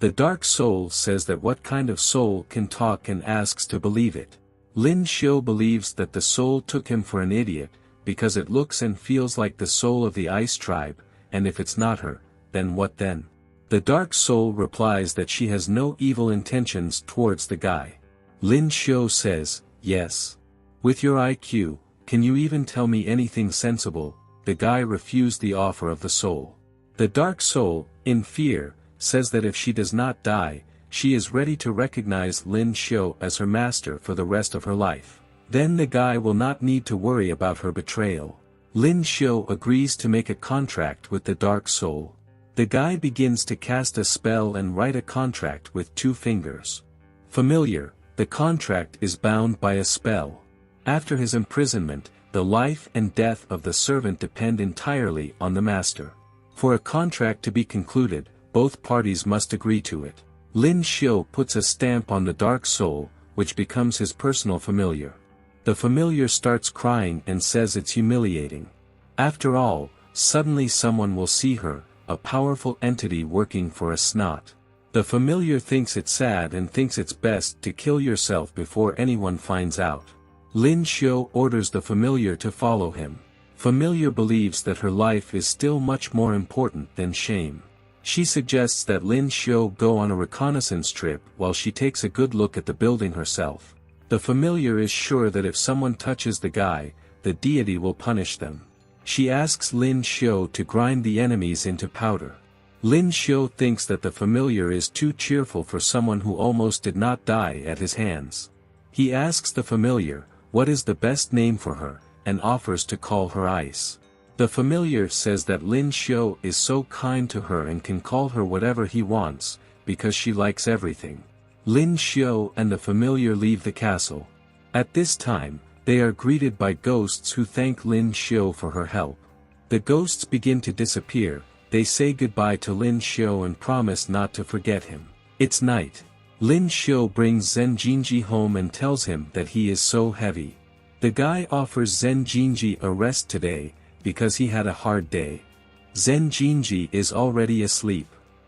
The dark soul says that what kind of soul can talk and asks to believe it. Lin Xiu believes that the soul took him for an idiot, because it looks and feels like the soul of the ice tribe, and if it's not her, then what then? The dark soul replies that she has no evil intentions towards the guy. Lin Xiu says, "Yes. With your IQ, can you even tell me anything sensible?" The guy refused the offer of the soul. The dark soul, in fear, says that if she does not die, she is ready to recognize Lin Xiu as her master for the rest of her life. Then the guy will not need to worry about her betrayal. Lin Xiu agrees to make a contract with the dark soul. The guy begins to cast a spell and write a contract with 2 fingers. Familiar, the contract is bound by a spell. After his imprisonment, the life and death of the servant depend entirely on the master. For a contract to be concluded, both parties must agree to it. Lin Xiu puts a stamp on the dark soul, which becomes his personal familiar. The familiar starts crying and says it's humiliating. After all, suddenly someone will see her, a powerful entity working for a snot. The familiar thinks it's sad and thinks it's best to kill yourself before anyone finds out. Lin Xiu orders the familiar to follow him. Familiar believes that her life is still much more important than shame. She suggests that Lin Xiu go on a reconnaissance trip while she takes a good look at the building herself. The familiar is sure that if someone touches the guy, the deity will punish them. She asks Lin Xiu to grind the enemies into powder. Lin Xiu thinks that the familiar is too cheerful for someone who almost did not die at his hands. He asks the familiar, what is the best name for her, and offers to call her Ice. The familiar says that Lin Xiu is so kind to her and can call her whatever he wants, because she likes everything. Lin Xiu and the familiar leave the castle. At this time, they are greeted by ghosts who thank Lin Xiu for her help. The ghosts begin to disappear, they say goodbye to Lin Xiu and promise not to forget him. It's night. Lin Xiu brings Zhen Jinji home and tells him that he is so heavy. The guy offers Zhen Jinji a rest today, because he had a hard day. Zhen Jinji is already asleep.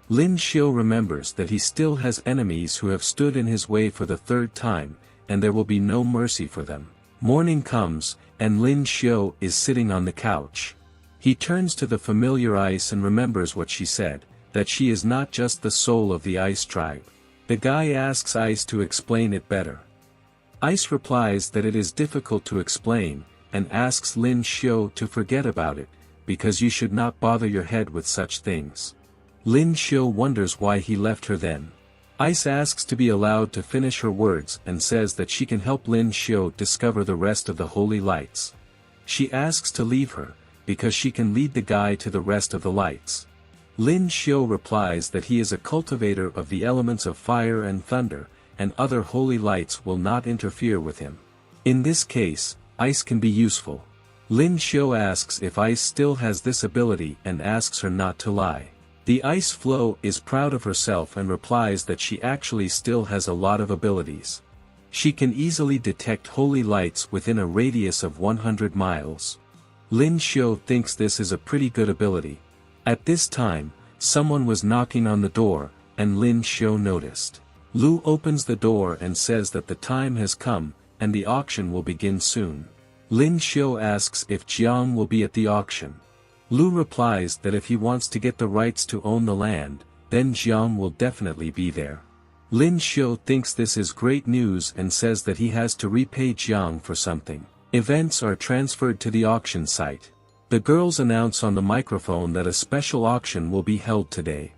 Lin Xiu remembers that he still has enemies who have stood in his way for the 3rd time, and there will be no mercy for them. Morning comes, and Lin Xiu is sitting on the couch. He turns to the familiar Ice and remembers what she said, that she is not just the soul of the Ice tribe. The guy asks Ice to explain it better. Ice replies that it is difficult to explain, and asks Lin Xiu to forget about it, because you should not bother your head with such things. Lin Xiu wonders why he left her then. Ice asks to be allowed to finish her words and says that she can help Lin Xiu discover the rest of the holy lights. She asks to leave her, because she can lead the guy to the rest of the lights. Lin Xiu replies that he is a cultivator of the elements of fire and thunder, and other holy lights will not interfere with him. In this case, Ice can be useful. Lin Xiu asks if Ice still has this ability and asks her not to lie. The ice floe is proud of herself and replies that she actually still has a lot of abilities. She can easily detect holy lights within a radius of 100 miles. Lin Xiu thinks this is a pretty good ability. At this time, someone was knocking on the door, and Lin Xiu noticed. Lu opens the door and says that the time has come, and the auction will begin soon. Lin Xiu asks if Jiang will be at the auction. Lu replies that if he wants to get the rights to own the land, then Jiang will definitely be there. Lin Xiu thinks this is great news and says that he has to repay Jiang for something. Events are transferred to the auction site. The girls announce on the microphone that a special auction will be held today.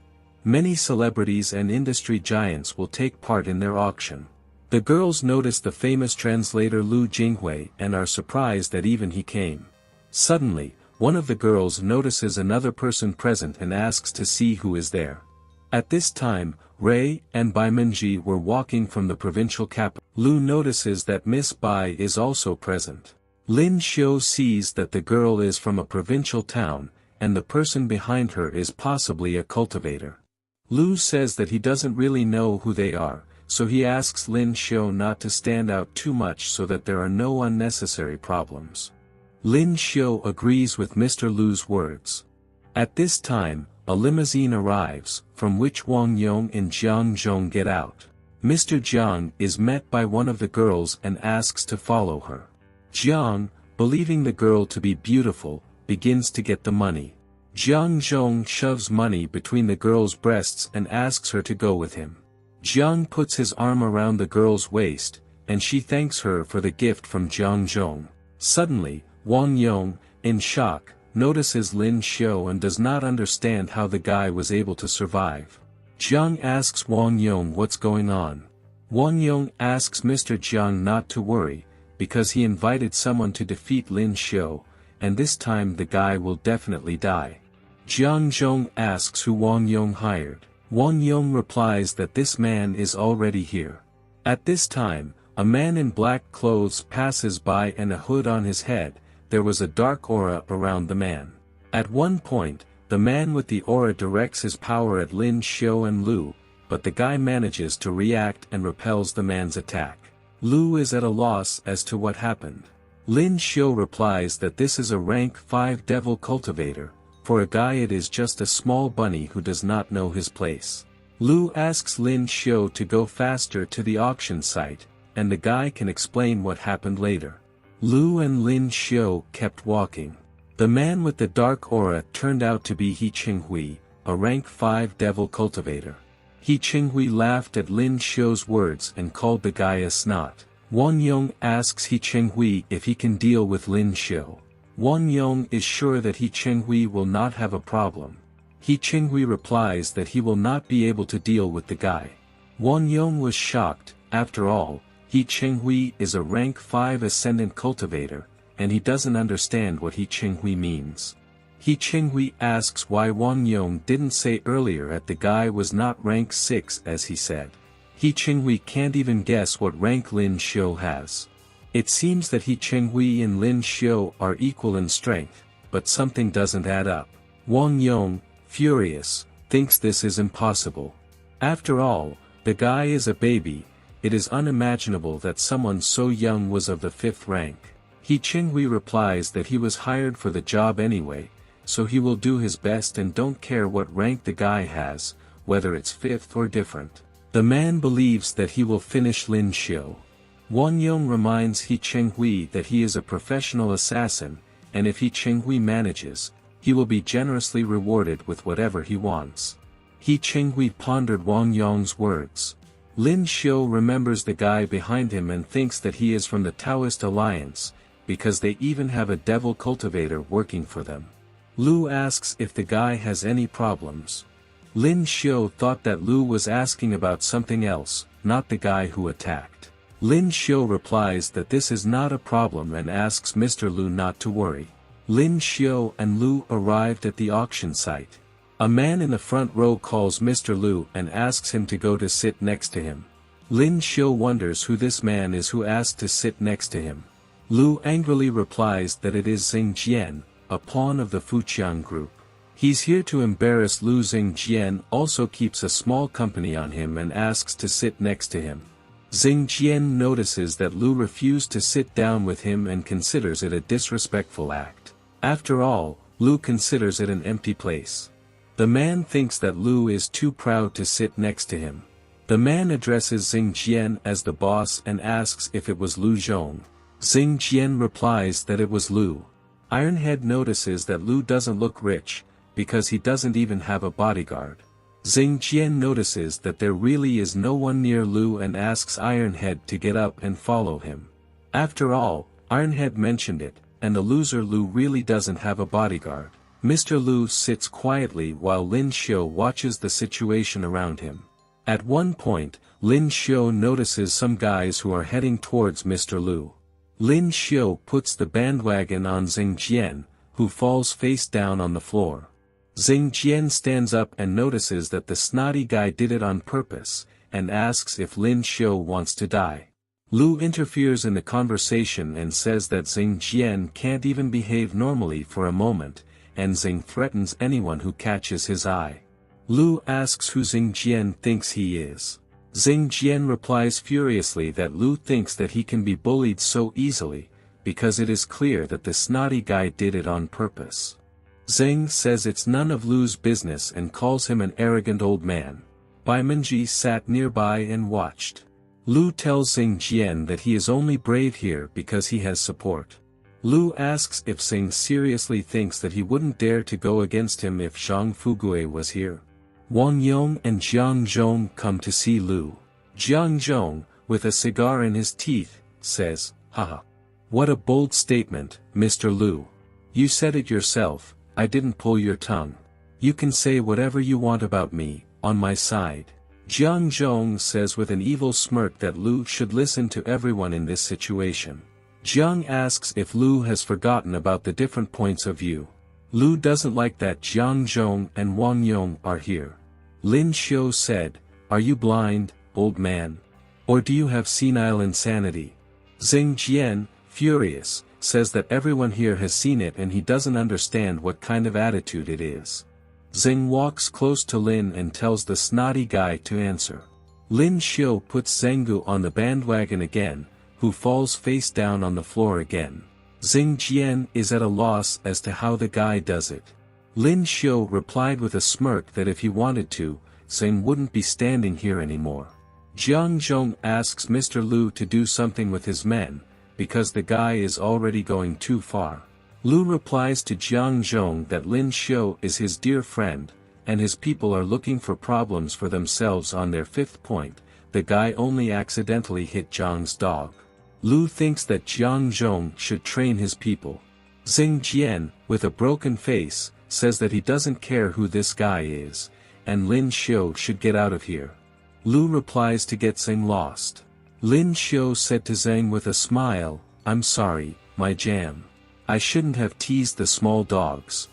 Many celebrities and industry giants will take part in their auction. The girls notice the famous translator Lu Jinghui and are surprised that even he came. Suddenly, one of the girls notices another person present and asks to see who is there. At this time, Ray and Bai Menji were walking from the provincial capital. Lu notices that Miss Bai is also present. Lin Xiu sees that the girl is from a provincial town, and the person behind her is possibly a cultivator. Lu says that he doesn't really know who they are, so he asks Lin Xiu not to stand out too much so that there are no unnecessary problems. Lin Xiu agrees with Mr. Lu's words. At this time, a limousine arrives, from which Wang Yong and Jiang Zhong get out. Mr. Jiang is met by one of the girls and asks to follow her. Jiang, believing the girl to be beautiful, begins to get the money. Jiang Zhong shoves money between the girl's breasts and asks her to go with him. Jiang puts his arm around the girl's waist, and she thanks her for the gift from Jiang Zhong. Suddenly, Wang Yong, in shock, notices Lin Xiu and does not understand how the guy was able to survive. Jiang asks Wang Yong what's going on. Wang Yong asks Mr. Jiang not to worry, because he invited someone to defeat Lin Xiu, and this time the guy will definitely die. Jiang Zhong asks who Wang Yong hired. Wang Yong replies that this man is already here. At this time, a man in black clothes passes by and a hood on his head. There was a dark aura around the man. At one point, the man with the aura directs his power at Lin Xiu and Lu, but the guy manages to react and repels the man's attack. Lu is at a loss as to what happened. Lin Xiu replies that this is a rank 5 devil cultivator. For a guy it is just a small bunny who does not know his place. Lu asks Lin Xiu to go faster to the auction site, and the guy can explain what happened later. Lu and Lin Xiu kept walking. The man with the dark aura turned out to be He Qinghui, a rank 5 devil cultivator. He Qinghui laughed at Lin Xiu's words and called the guy a snot. Wang Yong asks He Qinghui if he can deal with Lin Xiu. Wang Yong is sure that He Qinghui will not have a problem. He Qinghui replies that he will not be able to deal with the guy. Wang Yong was shocked. After all, He Qinghui is a rank 5 ascendant cultivator, and he doesn't understand what He Qinghui means. He Qinghui asks why Wang Yong didn't say earlier that the guy was not rank 6 as he said. He Qinghui can't even guess what rank Lin Xiu has. It seems that He Qinghui and Lin Xiu are equal in strength, but something doesn't add up. Wang Yong, furious, thinks this is impossible. After all, the guy is a baby. It is unimaginable that someone so young was of the 5th rank. He Qinghui replies that he was hired for the job anyway, so he will do his best and don't care what rank the guy has, whether it's 5th or different. The man believes that he will finish Lin Xiu. Wang Yong reminds He Qinghui that he is a professional assassin, and if He Qinghui manages, he will be generously rewarded with whatever he wants. He Qinghui pondered Wang Yong's words. Lin Xiu remembers the guy behind him and thinks that he is from the Taoist Alliance, because they even have a devil cultivator working for them. Lu asks if the guy has any problems. Lin Xiu thought that Lu was asking about something else, not the guy who attacked. Lin Xiu replies that this is not a problem and asks Mr. Lu not to worry. Lin Xiu and Lu arrived at the auction site. A man in the front row calls Mr. Lu and asks him to go to sit next to him. Lin Xiu wonders who this man is who asked to sit next to him. Lu angrily replies that it is Xing Jian, a pawn of the Fuqiang group. He's here to embarrass Lu. Xingjian also keeps a small company on him and asks to sit next to him. Xingjian notices that Lu refused to sit down with him and considers it a disrespectful act. After all, Lu considers it an empty place. The man thinks that Lu is too proud to sit next to him. The man addresses Xingjian as the boss and asks if it was Lu Zhong. Xingjian replies that it was Lu. Ironhead notices that Lu doesn't look rich, because he doesn't even have a bodyguard. Xingjian notices that there really is no one near Lu and asks Ironhead to get up and follow him. After all, Ironhead mentioned it, and the loser Lu really doesn't have a bodyguard. Mr. Lu sits quietly while Lin Xiu watches the situation around him. At one point, Lin Xiu notices some guys who are heading towards Mr. Lu. Lin Xiu puts the bandwagon on Xingjian, who falls face down on the floor. Xingjian stands up and notices that the snotty guy did it on purpose, and asks if Lin Xiu wants to die. Lu interferes in the conversation and says that Xingjian can't even behave normally for a moment, and Xing threatens anyone who catches his eye. Lu asks who Xingjian thinks he is. Xingjian replies furiously that Lu thinks that he can be bullied so easily, because it is clear that the snotty guy did it on purpose. Xing says it's none of Lu's business and calls him an arrogant old man. Baimenji sat nearby and watched. Lu tells Xingjian that he is only brave here because he has support. Lu asks if Xing seriously thinks that he wouldn't dare to go against him if Zhang Fugui was here. Wang Yong and Jiang Zhong come to see Lu. Jiang Zhong, with a cigar in his teeth, says, "Haha. What a bold statement, Mr. Lu. You said it yourself, I didn't pull your tongue. You can say whatever you want about me, on my side." Jiang Zhong says with an evil smirk that Lu should listen to everyone in this situation. Jiang asks if Lu has forgotten about the different points of view. Lu doesn't like that Jiang Zhong and Wang Yong are here. Lin Xiu said, "Are you blind, old man? Or do you have senile insanity?" Xingjian, furious, says that everyone here has seen it and he doesn't understand what kind of attitude it is. Xing walks close to Lin and tells the snotty guy to answer. Lin Xiu puts Zhengu on the bandwagon again, who falls face down on the floor again. Xingjian is at a loss as to how the guy does it. Lin Xiu replied with a smirk that if he wanted to, Xing wouldn't be standing here anymore. Jiang Zhong asks Mr. Lu to do something with his men, because the guy is already going too far. Lu replies to Jiang Zhong that Lin Xiu is his dear friend, and his people are looking for problems for themselves on their fifth point. The guy only accidentally hit Zhang's dog. Lu thinks that Jiang Zhong should train his people. Xingjian, with a broken face, says that he doesn't care who this guy is, and Lin Xiu should get out of here. Lu replies to get Xing lost. Lin Xiu said to Zhang with a smile, "I'm sorry, my jam. I shouldn't have teased the small dogs.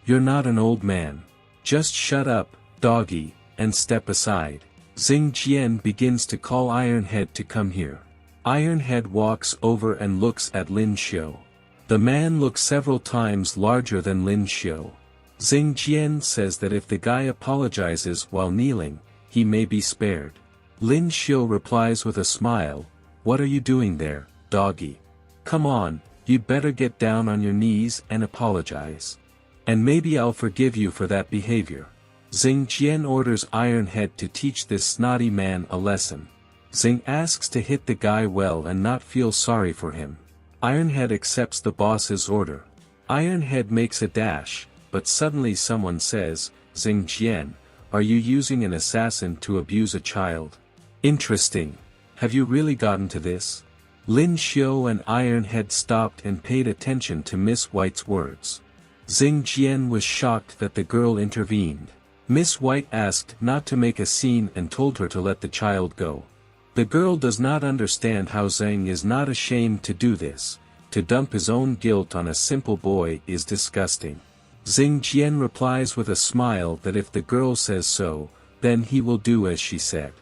You're not an old man. Just shut up, doggy, and step aside." Xingjian begins to call Ironhead to come here. Ironhead walks over and looks at Lin Xiu. The man looks several times larger than Lin Xiu. Xingjian says that if the guy apologizes while kneeling, he may be spared. Lin Xiu replies with a smile, "What are you doing there, doggy? Come on, you'd better get down on your knees and apologize. And maybe I'll forgive you for that behavior." Xingjian orders Ironhead to teach this snotty man a lesson. Xing asks to hit the guy well and not feel sorry for him. Ironhead accepts the boss's order. Ironhead makes a dash, but suddenly someone says, "Xingjian, are you using an assassin to abuse a child? Interesting. Have you really gotten to this?" Lin Xiu and Ironhead stopped and paid attention to Miss White's words. Xingjian was shocked that the girl intervened. Miss White asked not to make a scene and told her to let the child go. The girl does not understand how Zhang is not ashamed to do this. To dump his own guilt on a simple boy is disgusting. Xingjian replies with a smile that if the girl says so, then he will do as she said.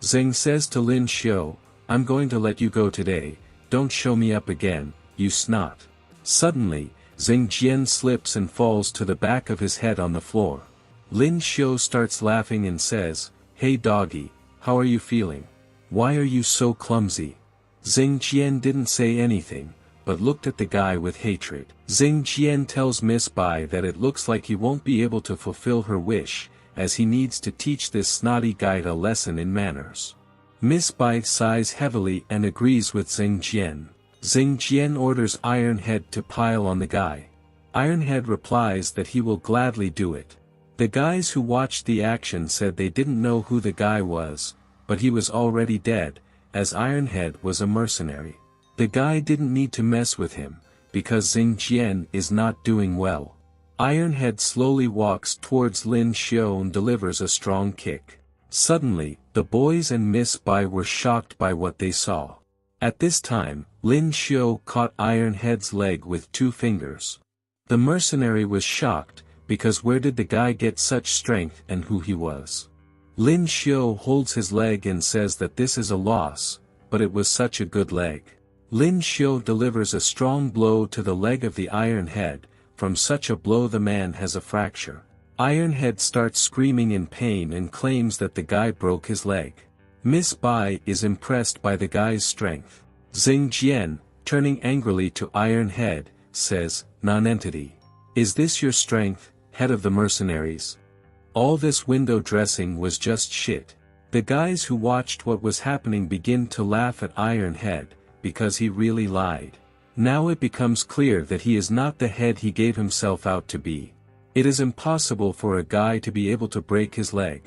Zhang says to Lin Xiu, "I'm going to let you go today, don't show me up again, you snot." Suddenly, Zheng Jian slips and falls to the back of his head on the floor. Lin Xiu starts laughing and says, "Hey doggy, how are you feeling? Why are you so clumsy?" Zheng Jian didn't say anything, but looked at the guy with hatred. Zheng Jian tells Miss Bai that it looks like he won't be able to fulfill her wish, as he needs to teach this snotty guy a lesson in manners. Miss Bai sighs heavily and agrees with Zheng Jian. Zheng Jian orders Ironhead to pile on the guy. Ironhead replies that he will gladly do it. The guys who watched the action said they didn't know who the guy was, but he was already dead, as Ironhead was a mercenary. The guy didn't need to mess with him, because Zheng Jian is not doing well. Ironhead slowly walks towards Lin Xiu and delivers a strong kick. Suddenly, the boys and Miss Bai were shocked by what they saw. At this time, Lin Xiu caught Ironhead's leg with 2 fingers. The mercenary was shocked, because where did the guy get such strength and who he was? Lin Xiu holds his leg and says that this is a loss, but it was such a good leg. Lin Xiu delivers a strong blow to the leg of the Ironhead. From such a blow the man has a fracture. Ironhead starts screaming in pain and claims that the guy broke his leg. Miss Bai is impressed by the guy's strength. Zheng Jian, turning angrily to Ironhead, says, "Nonentity. Is this your strength, head of the mercenaries? All this window dressing was just shit." The guys who watched what was happening begin to laugh at Ironhead, because he really lied. Now it becomes clear that he is not the head he gave himself out to be. It is impossible for a guy to be able to break his leg.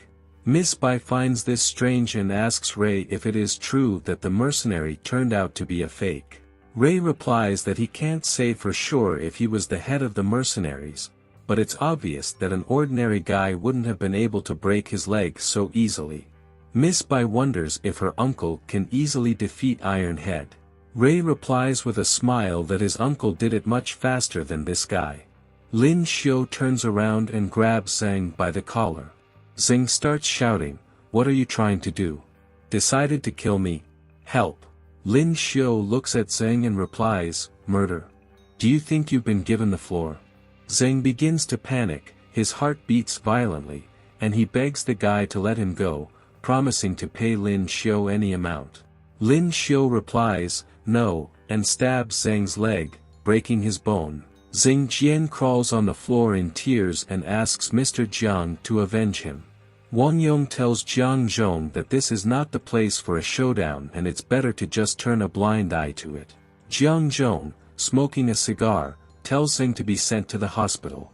Miss Bai finds this strange and asks Ray if it is true that the mercenary turned out to be a fake. Ray replies that he can't say for sure if he was the head of the mercenaries, but it's obvious that an ordinary guy wouldn't have been able to break his leg so easily. Miss Bai wonders if her uncle can easily defeat Ironhead. Ray replies with a smile that his uncle did it much faster than this guy. Lin Xiu turns around and grabs Zhang by the collar. Zhang starts shouting, "What are you trying to do? Decided to kill me? Help!" Lin Xiu looks at Zhang and replies, "Murder. Do you think you've been given the floor?" Zhang begins to panic, his heart beats violently, and he begs the guy to let him go, promising to pay Lin Xiu any amount. Lin Xiu replies, "No," and stabs Zhang's leg, breaking his bone. Zheng Jian crawls on the floor in tears and asks Mr. Jiang to avenge him. Wang Yong tells Jiang Zhong that this is not the place for a showdown and it's better to just turn a blind eye to it. Jiang Zhong, smoking a cigar, tells Zheng to be sent to the hospital.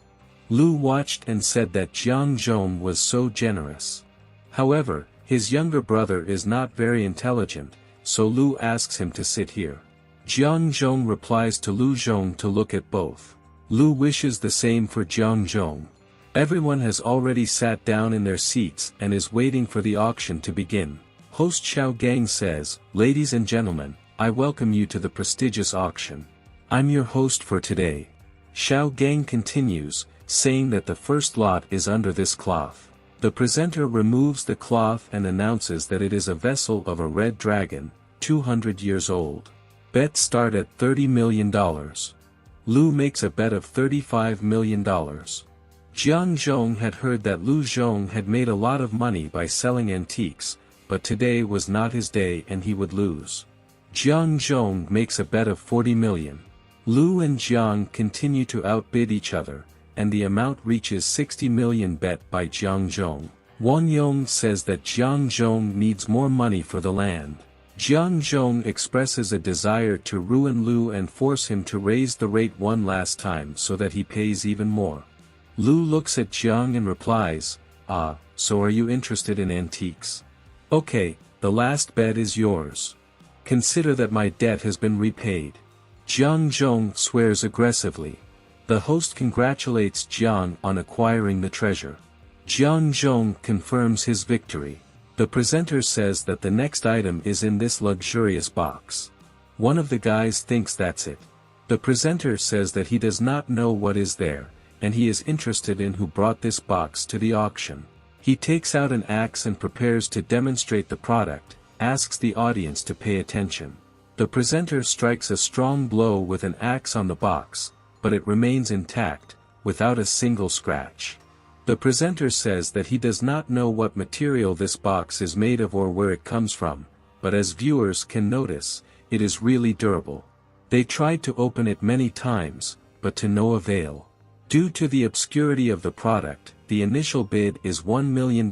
Lu watched and said that Jiang Zhong was so generous. However, his younger brother is not very intelligent, so Lu asks him to sit here. Jiang Zhong replies to Lu Zhong to look at both. Lu wishes the same for Jiang Zhong. Everyone has already sat down in their seats and is waiting for the auction to begin. Host Xiao Gang says, "Ladies and gentlemen, I welcome you to the prestigious auction. I'm your host for today." Xiao Gang continues, saying that the first lot is under this cloth. The presenter removes the cloth and announces that it is a vessel of a red dragon, 200 years old. Bets start at $30 million. Lu makes a bet of $35 million. Jiang Zhong had heard that Lu Zhong had made a lot of money by selling antiques, but today was not his day and he would lose. Jiang Zhong makes a bet of $40 million. Lu and Jiang continue to outbid each other, and the amount reaches $60 million bet by Jiang Zhong. Wang Yong says that Jiang Zhong needs more money for the land. Jiang Zhong expresses a desire to ruin Lu and force him to raise the rate one last time so that he pays even more. Lu looks at Jiang and replies, "Ah, so are you interested in antiques? Okay, the last bet is yours. Consider that my debt has been repaid." Jiang Zhong swears aggressively. The host congratulates Jiang on acquiring the treasure. Jiang Zhong confirms his victory. The presenter says that the next item is in this luxurious box. One of the guys thinks that's it. The presenter says that he does not know what is there, and he is interested in who brought this box to the auction. He takes out an axe and prepares to demonstrate the product, asks the audience to pay attention. The presenter strikes a strong blow with an axe on the box, but it remains intact, without a single scratch. The presenter says that he does not know what material this box is made of or where it comes from, but as viewers can notice, it is really durable. They tried to open it many times, but to no avail. Due to the obscurity of the product, the initial bid is $1 million,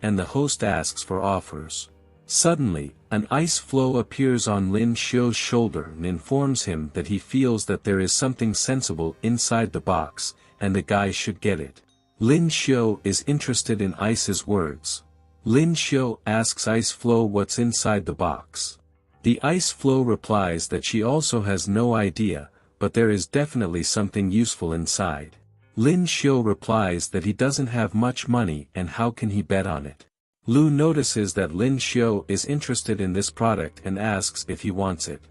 and the host asks for offers. Suddenly, an ice floe appears on Lin Xiu's shoulder and informs him that he feels that there is something sensible inside the box, and the guy should get it. Lin Xiu is interested in Ice's words. Lin Xiu asks Ice Floe what's inside the box. The Ice Floe replies that she also has no idea, but there is definitely something useful inside. Lin Xiu replies that he doesn't have much money and how can he bet on it. Lu notices that Lin Xiu is interested in this product and asks if he wants it.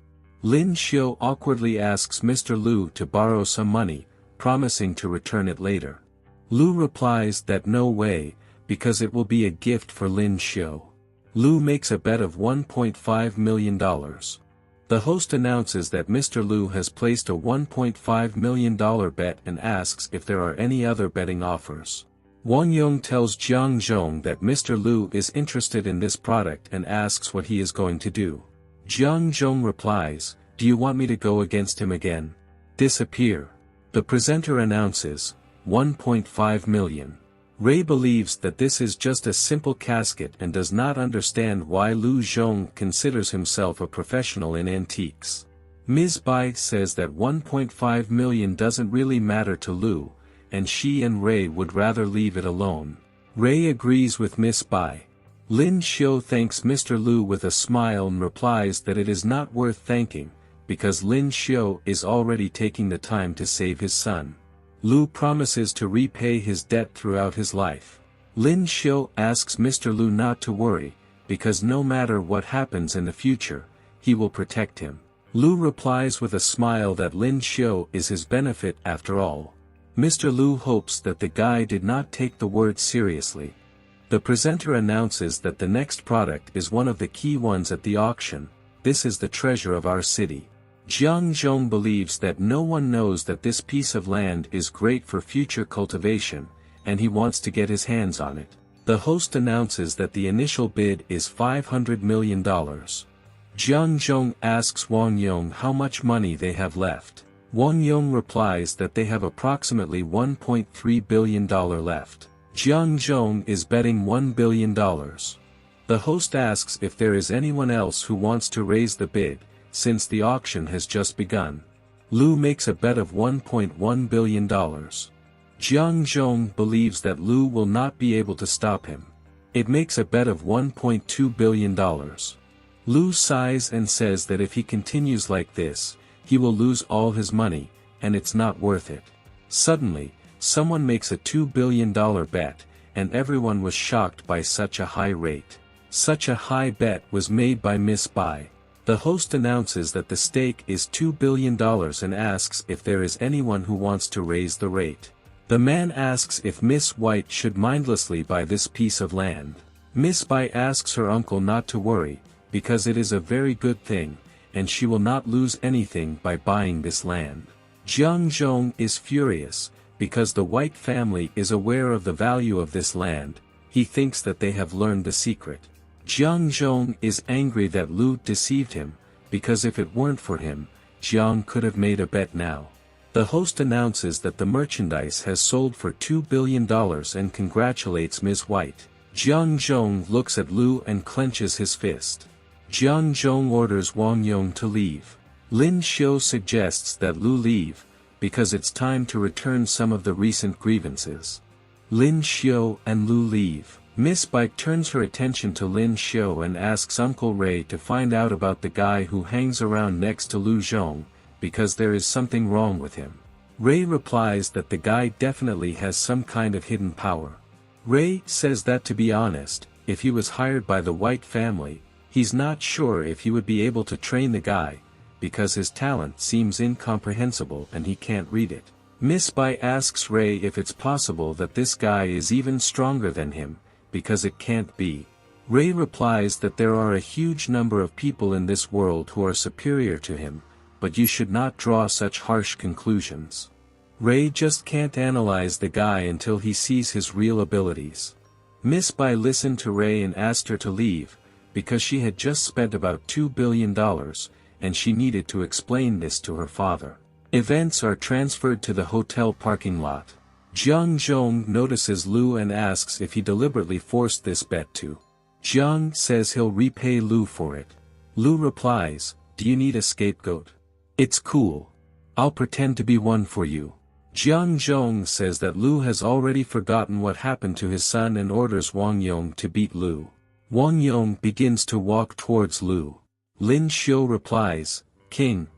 Lin Xiu awkwardly asks Mr. Lu to borrow some money, promising to return it later. Lu replies that no way, because it will be a gift for Lin Xiu. Lu makes a bet of $1.5 million. The host announces that Mr. Lu has placed a $1.5 million bet and asks if there are any other betting offers. Wang Yong tells Jiang Zhong that Mr. Lu is interested in this product and asks what he is going to do. Jiang Zhong replies, "Do you want me to go against him again? Disappear." The presenter announces, 1.5 million. Ray believes that this is just a simple casket and does not understand why Lu Zhong considers himself a professional in antiques. Ms. Bai says that 1.5 million doesn't really matter to Lu, and she and Ray would rather leave it alone. Ray agrees with Miss Bai. Lin Xiu thanks Mr. Lu with a smile and replies that it is not worth thanking, because Lin Xiu is already taking the time to save his son. Lu promises to repay his debt throughout his life. Lin Xiu asks Mr. Lu not to worry, because no matter what happens in the future, he will protect him. Lu replies with a smile that Lin Xiu is his benefit after all. Mr. Lu hopes that the guy did not take the word seriously. The presenter announces that the next product is one of the key ones at the auction. This is the treasure of our city. Jiang Zhong believes that no one knows that this piece of land is great for future cultivation, and he wants to get his hands on it. The host announces that the initial bid is $500 million. Jiang Zhong asks Wang Yong how much money they have left. Wang Yong replies that they have approximately $1.3 billion left. Jiang Zhong is betting $1 billion. The host asks if there is anyone else who wants to raise the bid, since the auction has just begun. Lu makes a bet of $1.1 billion. Jiang Zhong believes that Lu will not be able to stop him. It makes a bet of $1.2 billion. Lu sighs and says that if he continues like this, he will lose all his money, and it's not worth it. Suddenly, someone makes a $2 billion bet, and everyone was shocked by such a high rate. Such a high bet was made by Miss Bai. The host announces that the stake is $2 billion and asks if there is anyone who wants to raise the rate. The man asks if Miss White should mindlessly buy this piece of land. Miss Bai asks her uncle not to worry, because it is a very good thing, and she will not lose anything by buying this land. Jiang Zhong is furious, because the White family is aware of the value of this land. He thinks that they have learned the secret. Jiang Zhong is angry that Lu deceived him, because if it weren't for him, Jiang could have made a bet now. The host announces that the merchandise has sold for $2 billion and congratulates Ms. White. Jiang Zhong looks at Lu and clenches his fist. Jiang Zhong orders Wang Yong to leave. Lin Xiu suggests that Lu leave, because it's time to return some of the recent grievances. Lin Xiu and Lu leave. Miss Bai turns her attention to Lin Xiu and asks Uncle Ray to find out about the guy who hangs around next to Lu Zhong, because there is something wrong with him. Ray replies that the guy definitely has some kind of hidden power. Ray says that to be honest, if he was hired by the White family, he's not sure if he would be able to train the guy, because his talent seems incomprehensible and he can't read it. Miss Bai asks Ray if it's possible that this guy is even stronger than him, because it can't be. Ray replies that there are a huge number of people in this world who are superior to him, but you should not draw such harsh conclusions. Ray just can't analyze the guy until he sees his real abilities. Miss Bai listened to Ray and asked her to leave, because she had just spent about $2 billion, and she needed to explain this to her father. Events are transferred to the hotel parking lot. Jiang Zhong notices Lu and asks if he deliberately forced this bet to. Jiang says he'll repay Lu for it. Lu replies, "Do you need a scapegoat? It's cool. I'll pretend to be one for you." Jiang Zhong says that Lu has already forgotten what happened to his son and orders Wang Yong to beat Lu. Wang Yong begins to walk towards Lu. Lin Xiu replies, "King,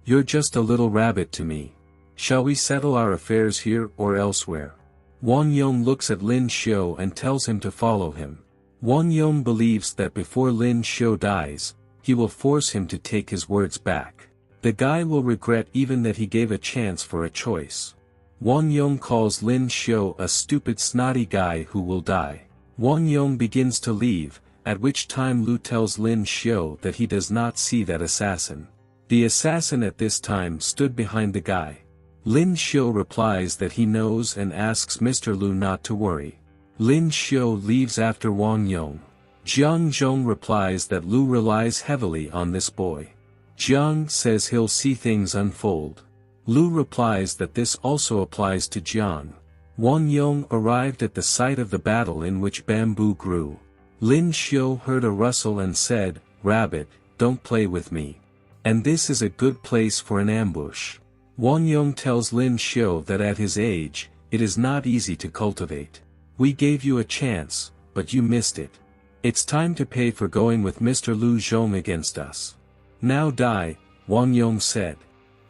you're just a little rabbit to me. Shall we settle our affairs here or elsewhere?" Wang Yong looks at Lin Xiu and tells him to follow him. Wang Yong believes that before Lin Xiu dies, he will force him to take his words back. The guy will regret even that he gave a chance for a choice. Wang Yong calls Lin Xiu a stupid snotty guy who will die. Wang Yong begins to leave, at which time Lu tells Lin Xiu that he does not see that assassin. The assassin at this time stood behind the guy. Lin Xiu replies that he knows and asks Mr. Lu not to worry. Lin Xiu leaves after Wang Yong. Jiang Zhong replies that Lu relies heavily on this boy. Jiang says he'll see things unfold. Lu replies that this also applies to Jiang. Wang Yong arrived at the site of the battle in which bamboo grew. Lin Xiu heard a rustle and said, "Rabbit, don't play with me. And this is a good place for an ambush." Wang Yong tells Lin Xiu that at his age, it is not easy to cultivate. "We gave you a chance, but you missed it. It's time to pay for going with Mr. Lu Zhong against us. Now die," Wang Yong said.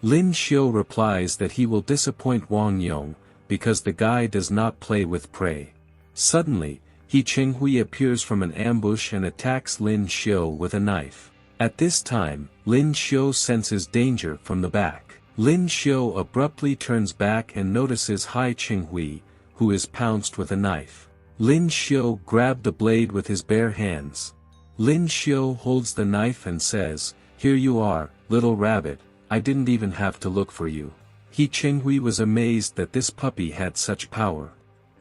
Lin Xiu replies that he will disappoint Wang Yong, because the guy does not play with prey. Suddenly, He Chenghui appears from an ambush and attacks Lin Xiu with a knife. At this time, Lin Xiu senses danger from the back. Lin Xiu abruptly turns back and notices Hai Chenghui, who is pounced with a knife. Lin Xiu grabbed the blade with his bare hands. Lin Xiu holds the knife and says, "Here you are, little rabbit, I didn't even have to look for you." He Chenghui was amazed that this puppy had such power.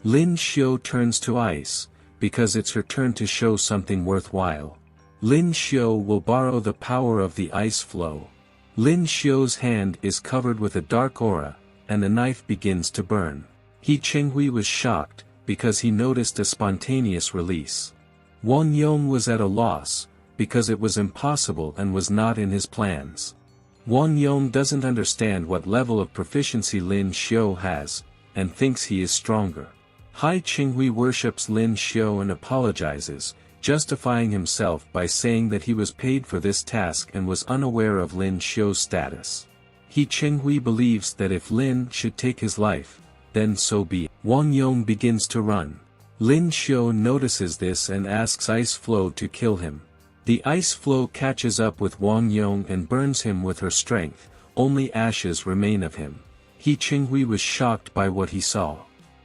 Lin Xiu turns to ice, because it's her turn to show something worthwhile. Lin Xiu will borrow the power of the ice flow. Lin Xiu's hand is covered with a dark aura, and the knife begins to burn. He Chenghui was shocked, because he noticed a spontaneous release. Wang Yong was at a loss, because it was impossible and was not in his plans. Wang Yong doesn't understand what level of proficiency Lin Xiu has, and thinks he is stronger. Hai Chenghui worships Lin Xiu and apologizes, justifying himself by saying that he was paid for this task and was unaware of Lin Xiu's status. He Chenghui believes that if Lin should take his life, then so be it. Wang Yong begins to run. Lin Xiu notices this and asks Ice Flow to kill him. The Ice Flow catches up with Wang Yong and burns him with her strength, only ashes remain of him. He Chenghui was shocked by what he saw.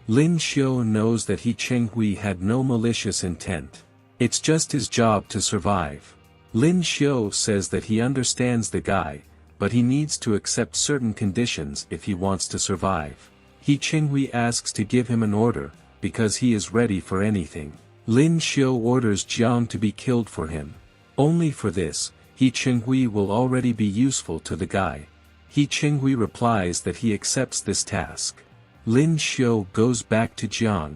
Lin Xiu knows that He Chenghui had no malicious intent. It's just his job to survive. Lin Xiu says that he understands the guy, but he needs to accept certain conditions if he wants to survive. He Chenghui asks to give him an order, because he is ready for anything. Lin Xiu orders Jiang to be killed for him. Only for this, He Chenghui will already be useful to the guy. He Chenghui replies that he accepts this task. Lin Xiu goes back to Jiang.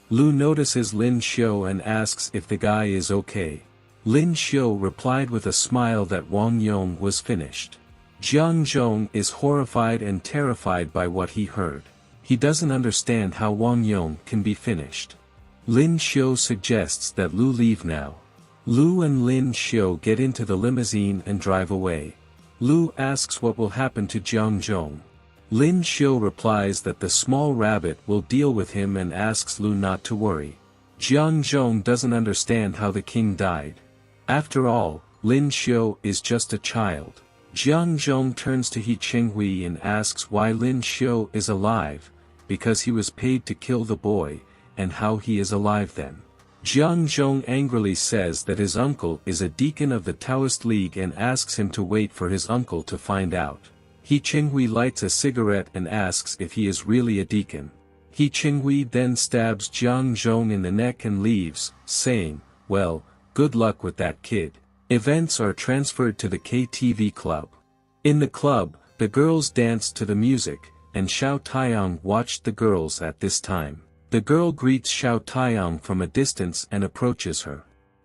Lu notices Lin Xiu and asks if the guy is okay. Lin Xiu replied with a smile that Wang Yong was finished. Jiang Zhong is horrified and terrified by what he heard. He doesn't understand how Wang Yong can be finished. Lin Xiu suggests that Lu leave now. Lu and Lin Xiu get into the limousine and drive away. Lu asks what will happen to Jiang Zhong. Lin Xiu replies that the small rabbit will deal with him and asks Lu not to worry. Jiang Zhong doesn't understand how the king died. After all, Lin Xiu is just a child. Jiang Zhong turns to He Chenghui and asks why Lin Xiu is alive, because he was paid to kill the boy, and how he is alive then. Jiang Zhong angrily says that his uncle is a deacon of the Taoist League and asks him to wait for his uncle to find out. He Qinghui lights a cigarette and asks if he is really a deacon. He Qinghui then stabs Jiang Zhong in the neck and leaves, saying, "Well, good luck with that kid." Events are transferred to the KTV club. In the club, the girls danced to the music, and Xiao Taiyang watched the girls at this time. The girl greets Xiao Taiyang from a distance and approaches her.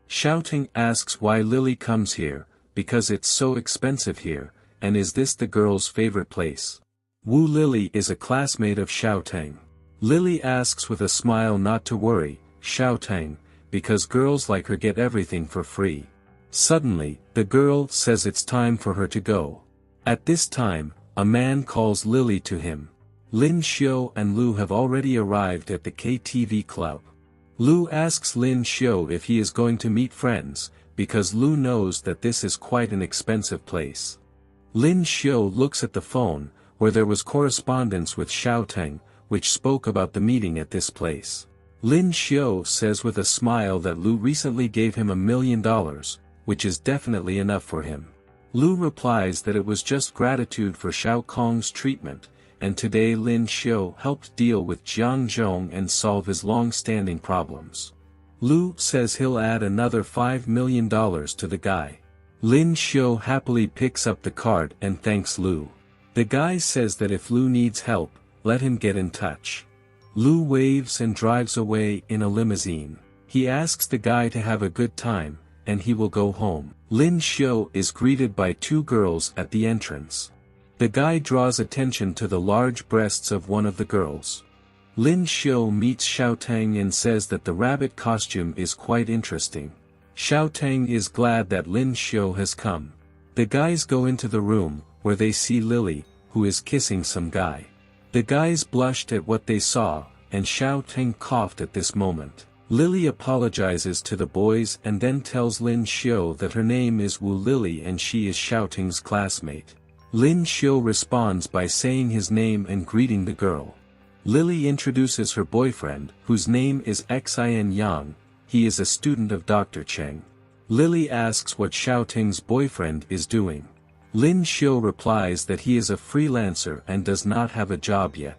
Xiaoting asks why Lily comes here, because it's so expensive here, and is this the girl's favorite place? Wu Lily is a classmate of Xiaoting. Lily asks with a smile not to worry, Xiaoting, because girls like her get everything for free. Suddenly, the girl says it's time for her to go. At this time, a man calls Lily to him. Lin Xiu and Lu have already arrived at the KTV club. Lu asks Lin Xiu if he is going to meet friends, because Lu knows that this is quite an expensive place. Lin Xiu looks at the phone, where there was correspondence with Xiaoting, which spoke about the meeting at this place. Lin Xiu says with a smile that Lu recently gave him $1 million, which is definitely enough for him. Lu replies that it was just gratitude for Xiao Kong's treatment, and today Lin Xiu helped deal with Jiang Zhong and solve his long-standing problems. Lu says he'll add another $5 million to the guy. Lin Xiu happily picks up the card and thanks Lu. The guy says that if Lu needs help, let him get in touch. Lu waves and drives away in a limousine. He asks the guy to have a good time, and he will go home. Lin Xiu is greeted by two girls at the entrance. The guy draws attention to the large breasts of one of the girls. Lin Xiu meets Xiaotang and says that the rabbit costume is quite interesting. Xiaotang is glad that Lin Xiu has come. The guys go into the room, where they see Lily, who is kissing some guy. The guys blushed at what they saw, and Xiaotang coughed at this moment. Lily apologizes to the boys and then tells Lin Xiu that her name is Wu Lily and she is Xiaoting's classmate. Lin Xiu responds by saying his name and greeting the girl. Lily introduces her boyfriend, whose name is Xin Yang. He is a student of Dr. Cheng. Lily asks what Xiaoting's boyfriend is doing. Lin Xiu replies that he is a freelancer and does not have a job yet.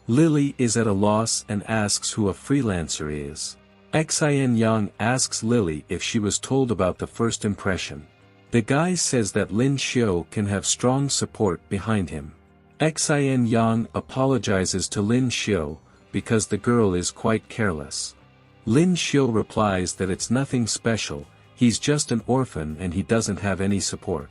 Lily is at a loss and asks who a freelancer is. Xin Yang asks Lily if she was told about the first impression. The guy says that Lin Xiu can have strong support behind him. Xin Yang apologizes to Lin Xiu, because the girl is quite careless. Lin Xiu replies that it's nothing special, he's just an orphan and he doesn't have any support.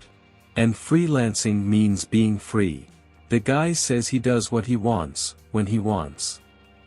And freelancing means being free. The guy says he does what he wants, when he wants.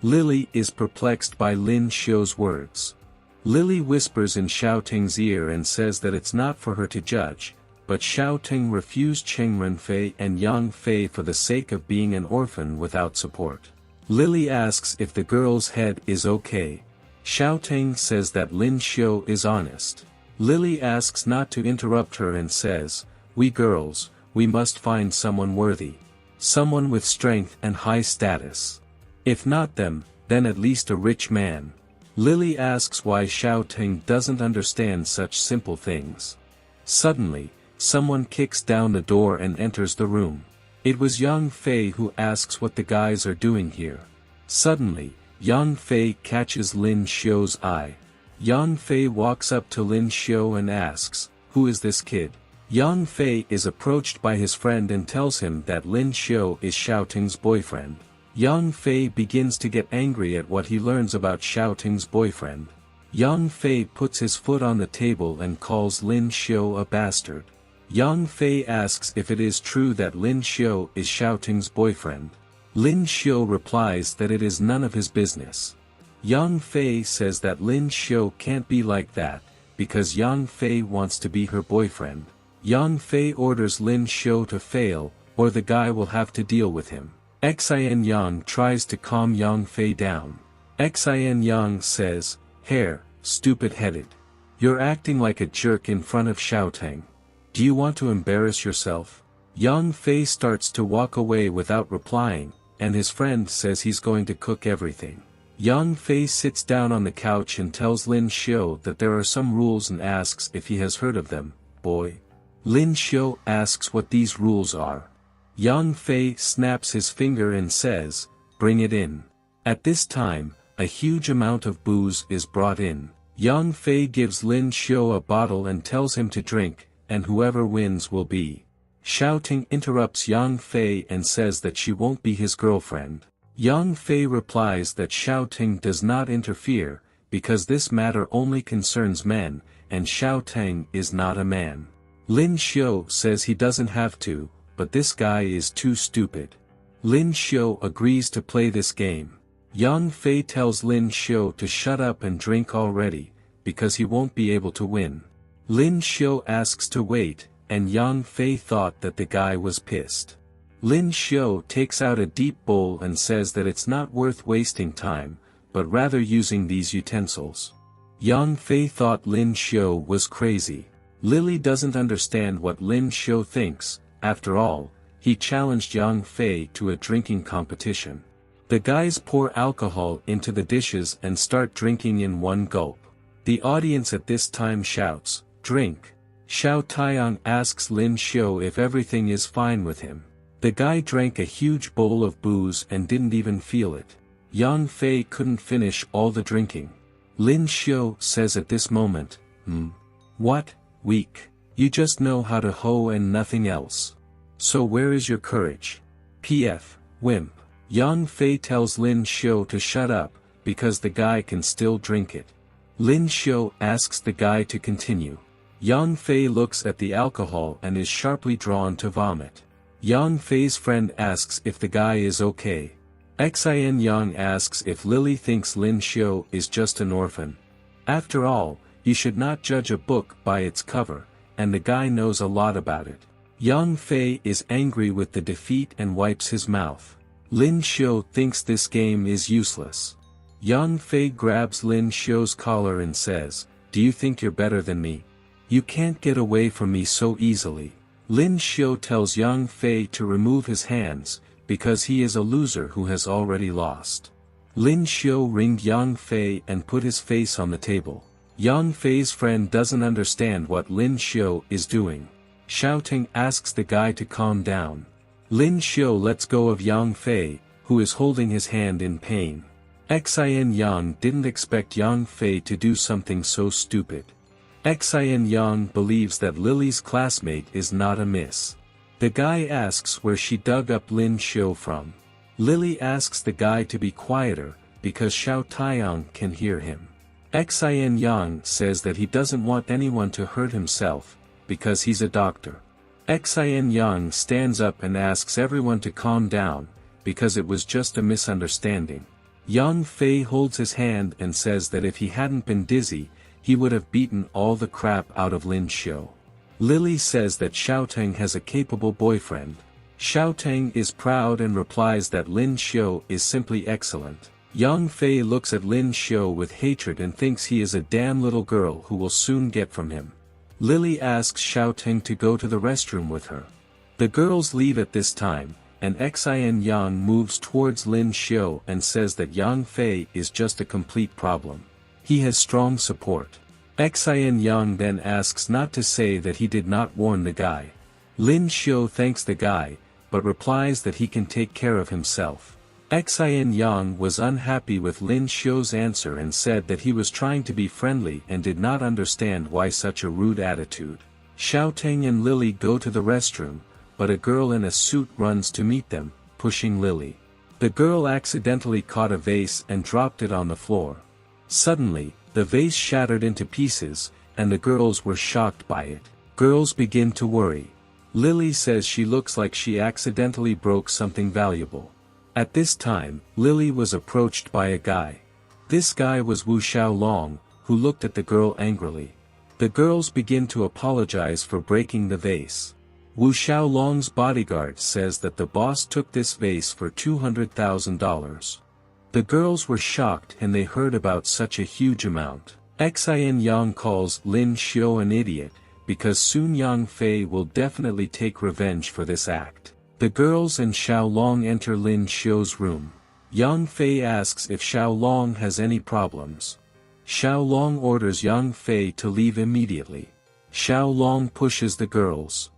Lily is perplexed by Lin Xiu's words. Lily whispers in Xiaoting's ear and says that it's not for her to judge, but Xiaoting refused Cheng Renfei and Yang Fei for the sake of being an orphan without support. Lily asks if the girl's head is okay. Xiaoting says that Lin Xiu is honest. Lily asks not to interrupt her and says, "We girls, we must find someone worthy. Someone with strength and high status. If not them, then at least a rich man." Lily asks why Xiaoting doesn't understand such simple things. Suddenly, someone kicks down the door and enters the room. It was Yang Fei who asks what the guys are doing here. Suddenly, Yang Fei catches Lin Xiu's eye. Yang Fei walks up to Lin Xiu and asks, "Who is this kid?" Yang Fei is approached by his friend and tells him that Lin Xiu is Xiaoting's boyfriend. Yang Fei begins to get angry at what he learns about Xiaoting's boyfriend. Yang Fei puts his foot on the table and calls Lin Xiu a bastard. Yang Fei asks if it is true that Lin Xiu is Xiaoting's boyfriend. Lin Xiu replies that it is none of his business. Yang Fei says that Lin Xiu can't be like that, because Yang Fei wants to be her boyfriend. Yang Fei orders Lin Xiu to fail, or the guy will have to deal with him. Xin Yang tries to calm Yang Fei down. Xin Yang says, "Hair, stupid-headed. You're acting like a jerk in front of Xiaoting. Do you want to embarrass yourself?" Yang Fei starts to walk away without replying, and his friend says he's going to cook everything. Yang Fei sits down on the couch and tells Lin Xiu that there are some rules and asks if he has heard of them. Boy. Lin Xiu asks what these rules are. Yang Fei snaps his finger and says, "Bring it in." At this time, a huge amount of booze is brought in. Yang Fei gives Lin Xiu a bottle and tells him to drink, and whoever wins will be. Xiao Ting interrupts Yang Fei and says that she won't be his girlfriend. Yang Fei replies that Xiao Ting does not interfere, because this matter only concerns men, and Xiao Ting is not a man. Lin Xiu says he doesn't have to, but this guy is too stupid. Lin Xiu agrees to play this game. Yang Fei tells Lin Xiu to shut up and drink already, because he won't be able to win. Lin Xiu asks to wait, and Yang Fei thought that the guy was pissed. Lin Xiu takes out a deep bowl and says that it's not worth wasting time, but rather using these utensils. Yang Fei thought Lin Xiu was crazy. Lily doesn't understand what Lin Xiu thinks. After all, he challenged Yang Fei to a drinking competition. The guys pour alcohol into the dishes and start drinking in one gulp. The audience at this time shouts, "Drink!" Xiao Taiyang asks Lin Xiu if everything is fine with him. The guy drank a huge bowl of booze and didn't even feel it. Yang Fei couldn't finish all the drinking. Lin Xiu says at this moment, What? Weak. You just know how to hoe and nothing else. So where is your courage? P.F. Wimp. Yang Fei tells Lin Xiu to shut up, because the guy can still drink it. Lin Xiu asks the guy to continue. Yang Fei looks at the alcohol and is sharply drawn to vomit. Yang Fei's friend asks if the guy is okay. Xin Yang asks if Lily thinks Lin Xiu is just an orphan. After all, you should not judge a book by its cover, and the guy knows a lot about it. Yang Fei is angry with the defeat and wipes his mouth. Lin Xiu thinks this game is useless. Yang Fei grabs Lin Xiu's collar and says, "Do you think you're better than me? You can't get away from me so easily." Lin Xiu tells Yang Fei to remove his hands, because he is a loser who has already lost. Lin Xiu ringed Yang Fei and put his face on the table. Yang Fei's friend doesn't understand what Lin Xiu is doing. Xiao Ting asks the guy to calm down. Lin Xiu lets go of Yang Fei, who is holding his hand in pain. Xin Yang didn't expect Yang Fei to do something so stupid. Xin Yang believes that Lily's classmate is not a miss. The guy asks where she dug up Lin Xiu from. Lily asks the guy to be quieter, because Xiao Taiyang can hear him. Xin Yang says that he doesn't want anyone to hurt himself, because he's a doctor. Xin Yang stands up and asks everyone to calm down, because it was just a misunderstanding. Yang Fei holds his hand and says that if he hadn't been dizzy, he would have beaten all the crap out of Lin Xiu. Lily says that Xiao Ting has a capable boyfriend. Xiao Ting is proud and replies that Lin Xiu is simply excellent. Yang Fei looks at Lin Xiu with hatred and thinks he is a damn little girl who will soon get from him. Lily asks Xiao Ting to go to the restroom with her. The girls leave at this time, and Xin Yang moves towards Lin Xiu and says that Yang Fei is just a complete problem. He has strong support. Xin Yang then asks not to say that he did not warn the guy. Lin Xiu thanks the guy, but replies that he can take care of himself. Xin Yang was unhappy with Lin Xiu's answer and said that he was trying to be friendly and did not understand why such a rude attitude. Xiao Ting and Lily go to the restroom, but a girl in a suit runs to meet them, pushing Lily. The girl accidentally caught a vase and dropped it on the floor. Suddenly, the vase shattered into pieces, and the girls were shocked by it. Girls begin to worry. Lily says she looks like she accidentally broke something valuable. At this time, Lily was approached by a guy. This guy was Wu Xiaolong, who looked at the girl angrily. The girls begin to apologize for breaking the vase. Wu Xiaolong's bodyguard says that the boss took this vase for $200,000. The girls were shocked and they heard about such a huge amount. Xin Yang calls Lin Xiu an idiot, because soon Yang Fei will definitely take revenge for this act. The girls and Xiaolong enter Lin Xiu's room. Yang Fei asks if Xiao Long has any problems. Xiao Long orders Yang Fei to leave immediately. Xiao Long pushes the girls.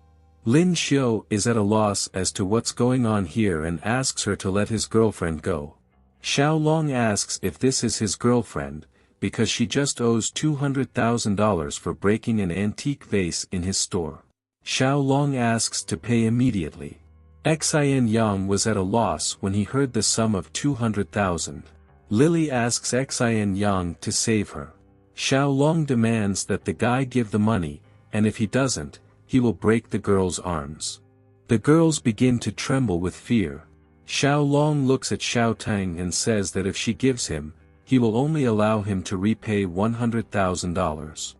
Lin Xiu is at a loss as to what's going on here and asks her to let his girlfriend go. Xiao Long asks if this is his girlfriend, because she just owes $200,000 for breaking an antique vase in his store. Xiao Long asks to pay immediately. Xian Yang was at a loss when he heard the sum of 200,000. Lily asks Xian Yang to save her. Xiao Long demands that the guy give the money, and if he doesn't, he will break the girl's arms. The girls begin to tremble with fear. Xiao Long looks at Xiao Tang and says that if she gives him, he will only allow him to repay $100,000.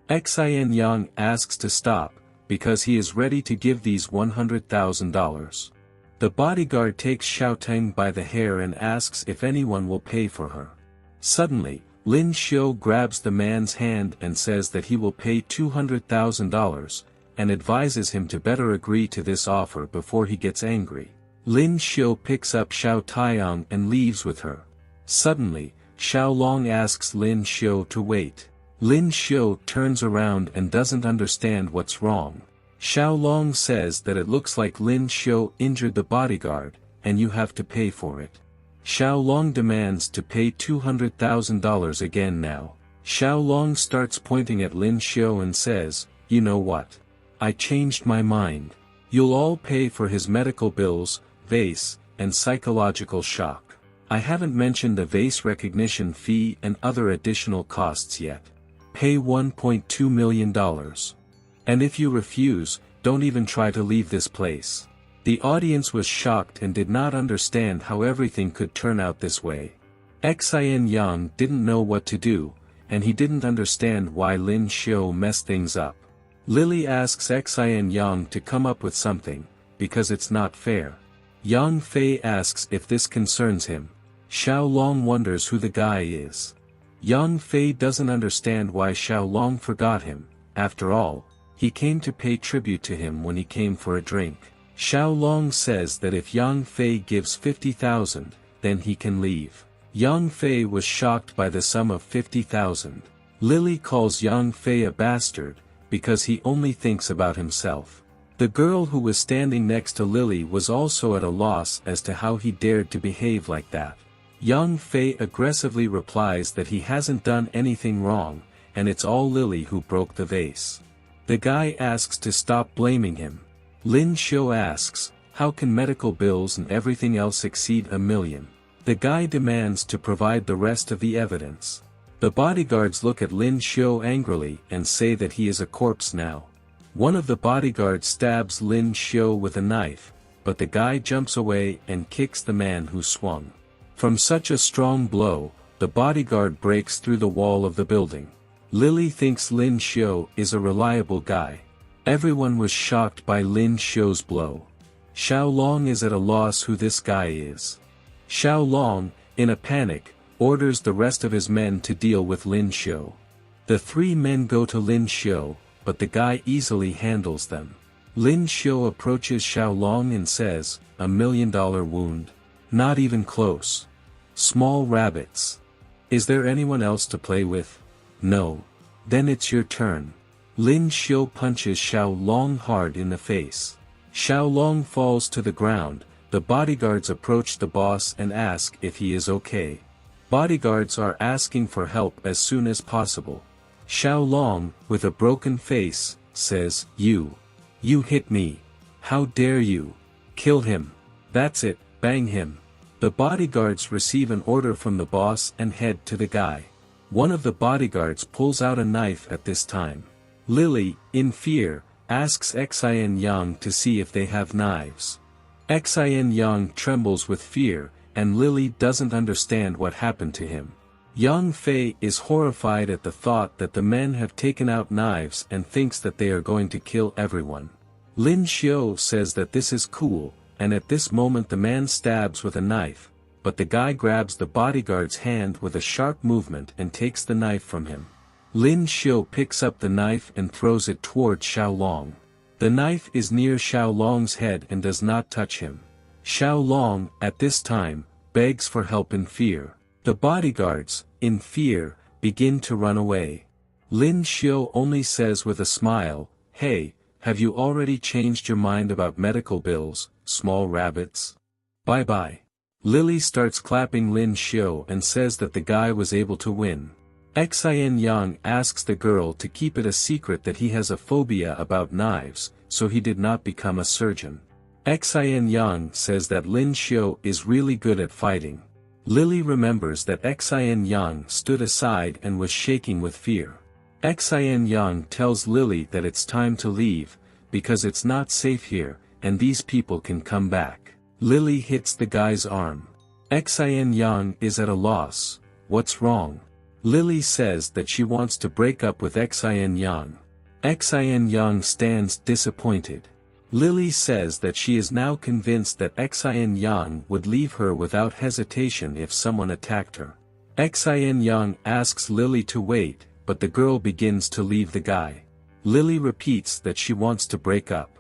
Xian Yang asks to stop, because he is ready to give these $100,000. The bodyguard takes Xiao Tang by the hair and asks if anyone will pay for her. Suddenly, Lin Xiu grabs the man's hand and says that he will pay $200,000, and advises him to better agree to this offer before he gets angry. Lin Xiu picks up Xiao Taiyang and leaves with her. Suddenly, Xiao Long asks Lin Xiu to wait. Lin Xiu turns around and doesn't understand what's wrong. Xiao Long says that it looks like Lin Xiu injured the bodyguard, and you have to pay for it. Xiao Long demands to pay $200,000 again now. Xiao Long starts pointing at Lin Xiu and says, "You know what? I changed my mind. You'll all pay for his medical bills, vase, and psychological shock. I haven't mentioned the vase recognition fee and other additional costs yet. Pay $1.2 million. And if you refuse, don't even try to leave this place." The audience was shocked and did not understand how everything could turn out this way. Xian Yang didn't know what to do, and he didn't understand why Lin Xiu messed things up. Lily asks Xian Yang to come up with something, because it's not fair. Yang Fei asks if this concerns him. Xiao Long wonders who the guy is. Yang Fei doesn't understand why Xiao Long forgot him. After all, he came to pay tribute to him when he came for a drink. Xiao Long says that if Yang Fei gives 50,000, then he can leave. Yang Fei was shocked by the sum of 50,000. Lily calls Yang Fei a bastard, because he only thinks about himself. The girl who was standing next to Lily was also at a loss as to how he dared to behave like that. Yang Fei aggressively replies that he hasn't done anything wrong, and it's all Lily who broke the vase. The guy asks to stop blaming him. Lin Xiu asks, how can medical bills and everything else exceed $1 million? The guy demands to provide the rest of the evidence. The bodyguards look at Lin Xiu angrily and say that he is a corpse now. One of the bodyguards stabs Lin Xiu with a knife, but the guy jumps away and kicks the man who swung. From such a strong blow, the bodyguard breaks through the wall of the building. Lily thinks Lin Xiu is a reliable guy. Everyone was shocked by Lin Xiu's blow. Xiao Long is at a loss who this guy is. Xiao Long, in a panic, orders the rest of his men to deal with Lin Xiu. The three men go to Lin Xiu, but the guy easily handles them. Lin Xiu approaches Xiao Long and says, $1 million wound? Not even close. Small rabbits. Is there anyone else to play with? No. Then it's your turn. Lin Xiu punches Xiao Long hard in the face. Xiao Long falls to the ground. The bodyguards approach the boss and ask if he is okay. Bodyguards are asking for help as soon as possible. Xiao Long, with a broken face, says, You hit me. How dare you? Kill him. That's it, bang him. The bodyguards receive an order from the boss and head to the guy. One of the bodyguards pulls out a knife at this time. Lily, in fear, asks Xian Yang to see if they have knives. Xian Yang trembles with fear, and Lily doesn't understand what happened to him. Yang Fei is horrified at the thought that the men have taken out knives and thinks that they are going to kill everyone. Lin Xiu says that this is cool, and at this moment the man stabs with a knife, but the guy grabs the bodyguard's hand with a sharp movement and takes the knife from him. Lin Xiu picks up the knife and throws it toward Xiao Long. The knife is near Xiao Long's head and does not touch him. Xiao Long, at this time, begs for help in fear. The bodyguards, in fear, begin to run away. Lin Xiu only says with a smile, "Hey, have you already changed your mind about medical bills, small rabbits? Bye-bye." Lily starts clapping Lin Xiu and says that the guy was able to win. Xian Yang asks the girl to keep it a secret that he has a phobia about knives, so he did not become a surgeon. Xian Yang says that Lin Xiu is really good at fighting. Lily remembers that Xian Yang stood aside and was shaking with fear. Xian Yang tells Lily that it's time to leave, because it's not safe here, and these people can come back. Lily hits the guy's arm. Xian Yang is at a loss. What's wrong? Lily says that she wants to break up with Xian Yang. Xian Yang stands disappointed. Lily says that she is now convinced that Xian Yang would leave her without hesitation if someone attacked her. Xian Yang asks Lily to wait, but the girl begins to leave the guy. Lily repeats that she wants to break up.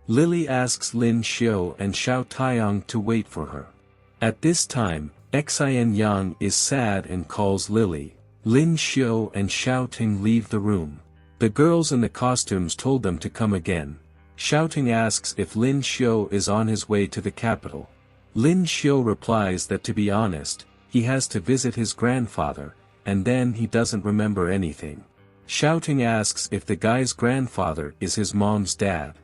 Lily asks Lin Xiu and Xiao Taiyang to wait for her. At this time, Xian Yang is sad and calls Lily. Lin Xiu and Xiao Ting leave the room. The girls in the costumes told them to come again. Xiao Ting asks if Lin Xiu is on his way to the capital. Lin Xiu replies that to be honest, he has to visit his grandfather, and then he doesn't remember anything. Xiao Ting asks if the guy's grandfather is his mom's dad.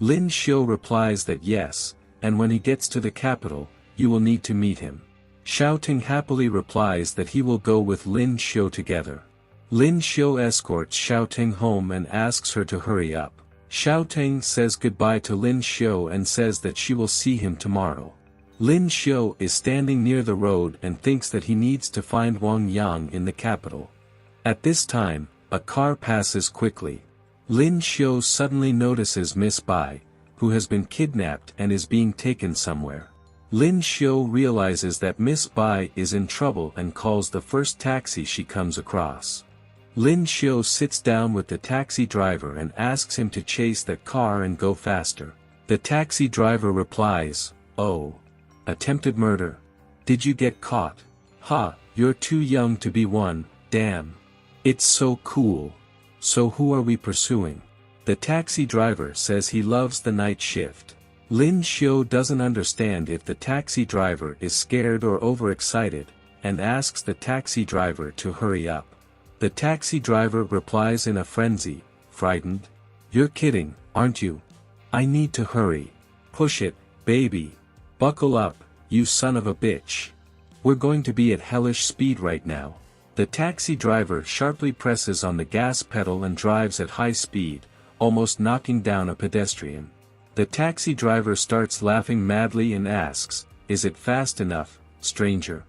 Lin Xiu replies that yes, and when he gets to the capital, you will need to meet him. Xiao Ting happily replies that he will go with Lin Xiu together. Lin Xiu escorts Xiao Ting home and asks her to hurry up. Xiao Ting says goodbye to Lin Xiu and says that she will see him tomorrow. Lin Xiu is standing near the road and thinks that he needs to find Wang Yang in the capital. At this time, a car passes quickly. Lin Xiu suddenly notices Miss Bai, who has been kidnapped and is being taken somewhere. Lin Xiu realizes that Miss Bai is in trouble and calls the first taxi she comes across. Lin Xiu sits down with the taxi driver and asks him to chase that car and go faster. The taxi driver replies, "Oh. Attempted murder? Did you get caught? Ha, you're too young to be one, damn. It's so cool. So who are we pursuing?" The taxi driver says he loves the night shift. Lin Xiu doesn't understand if the taxi driver is scared or overexcited, and asks the taxi driver to hurry up. The taxi driver replies in a frenzy, frightened. "You're kidding, aren't you? I need to hurry. Push it, baby. Buckle up, you son of a bitch. We're going to be at hellish speed right now." The taxi driver sharply presses on the gas pedal and drives at high speed, almost knocking down a pedestrian. The taxi driver starts laughing madly and asks, "Is it fast enough, stranger?"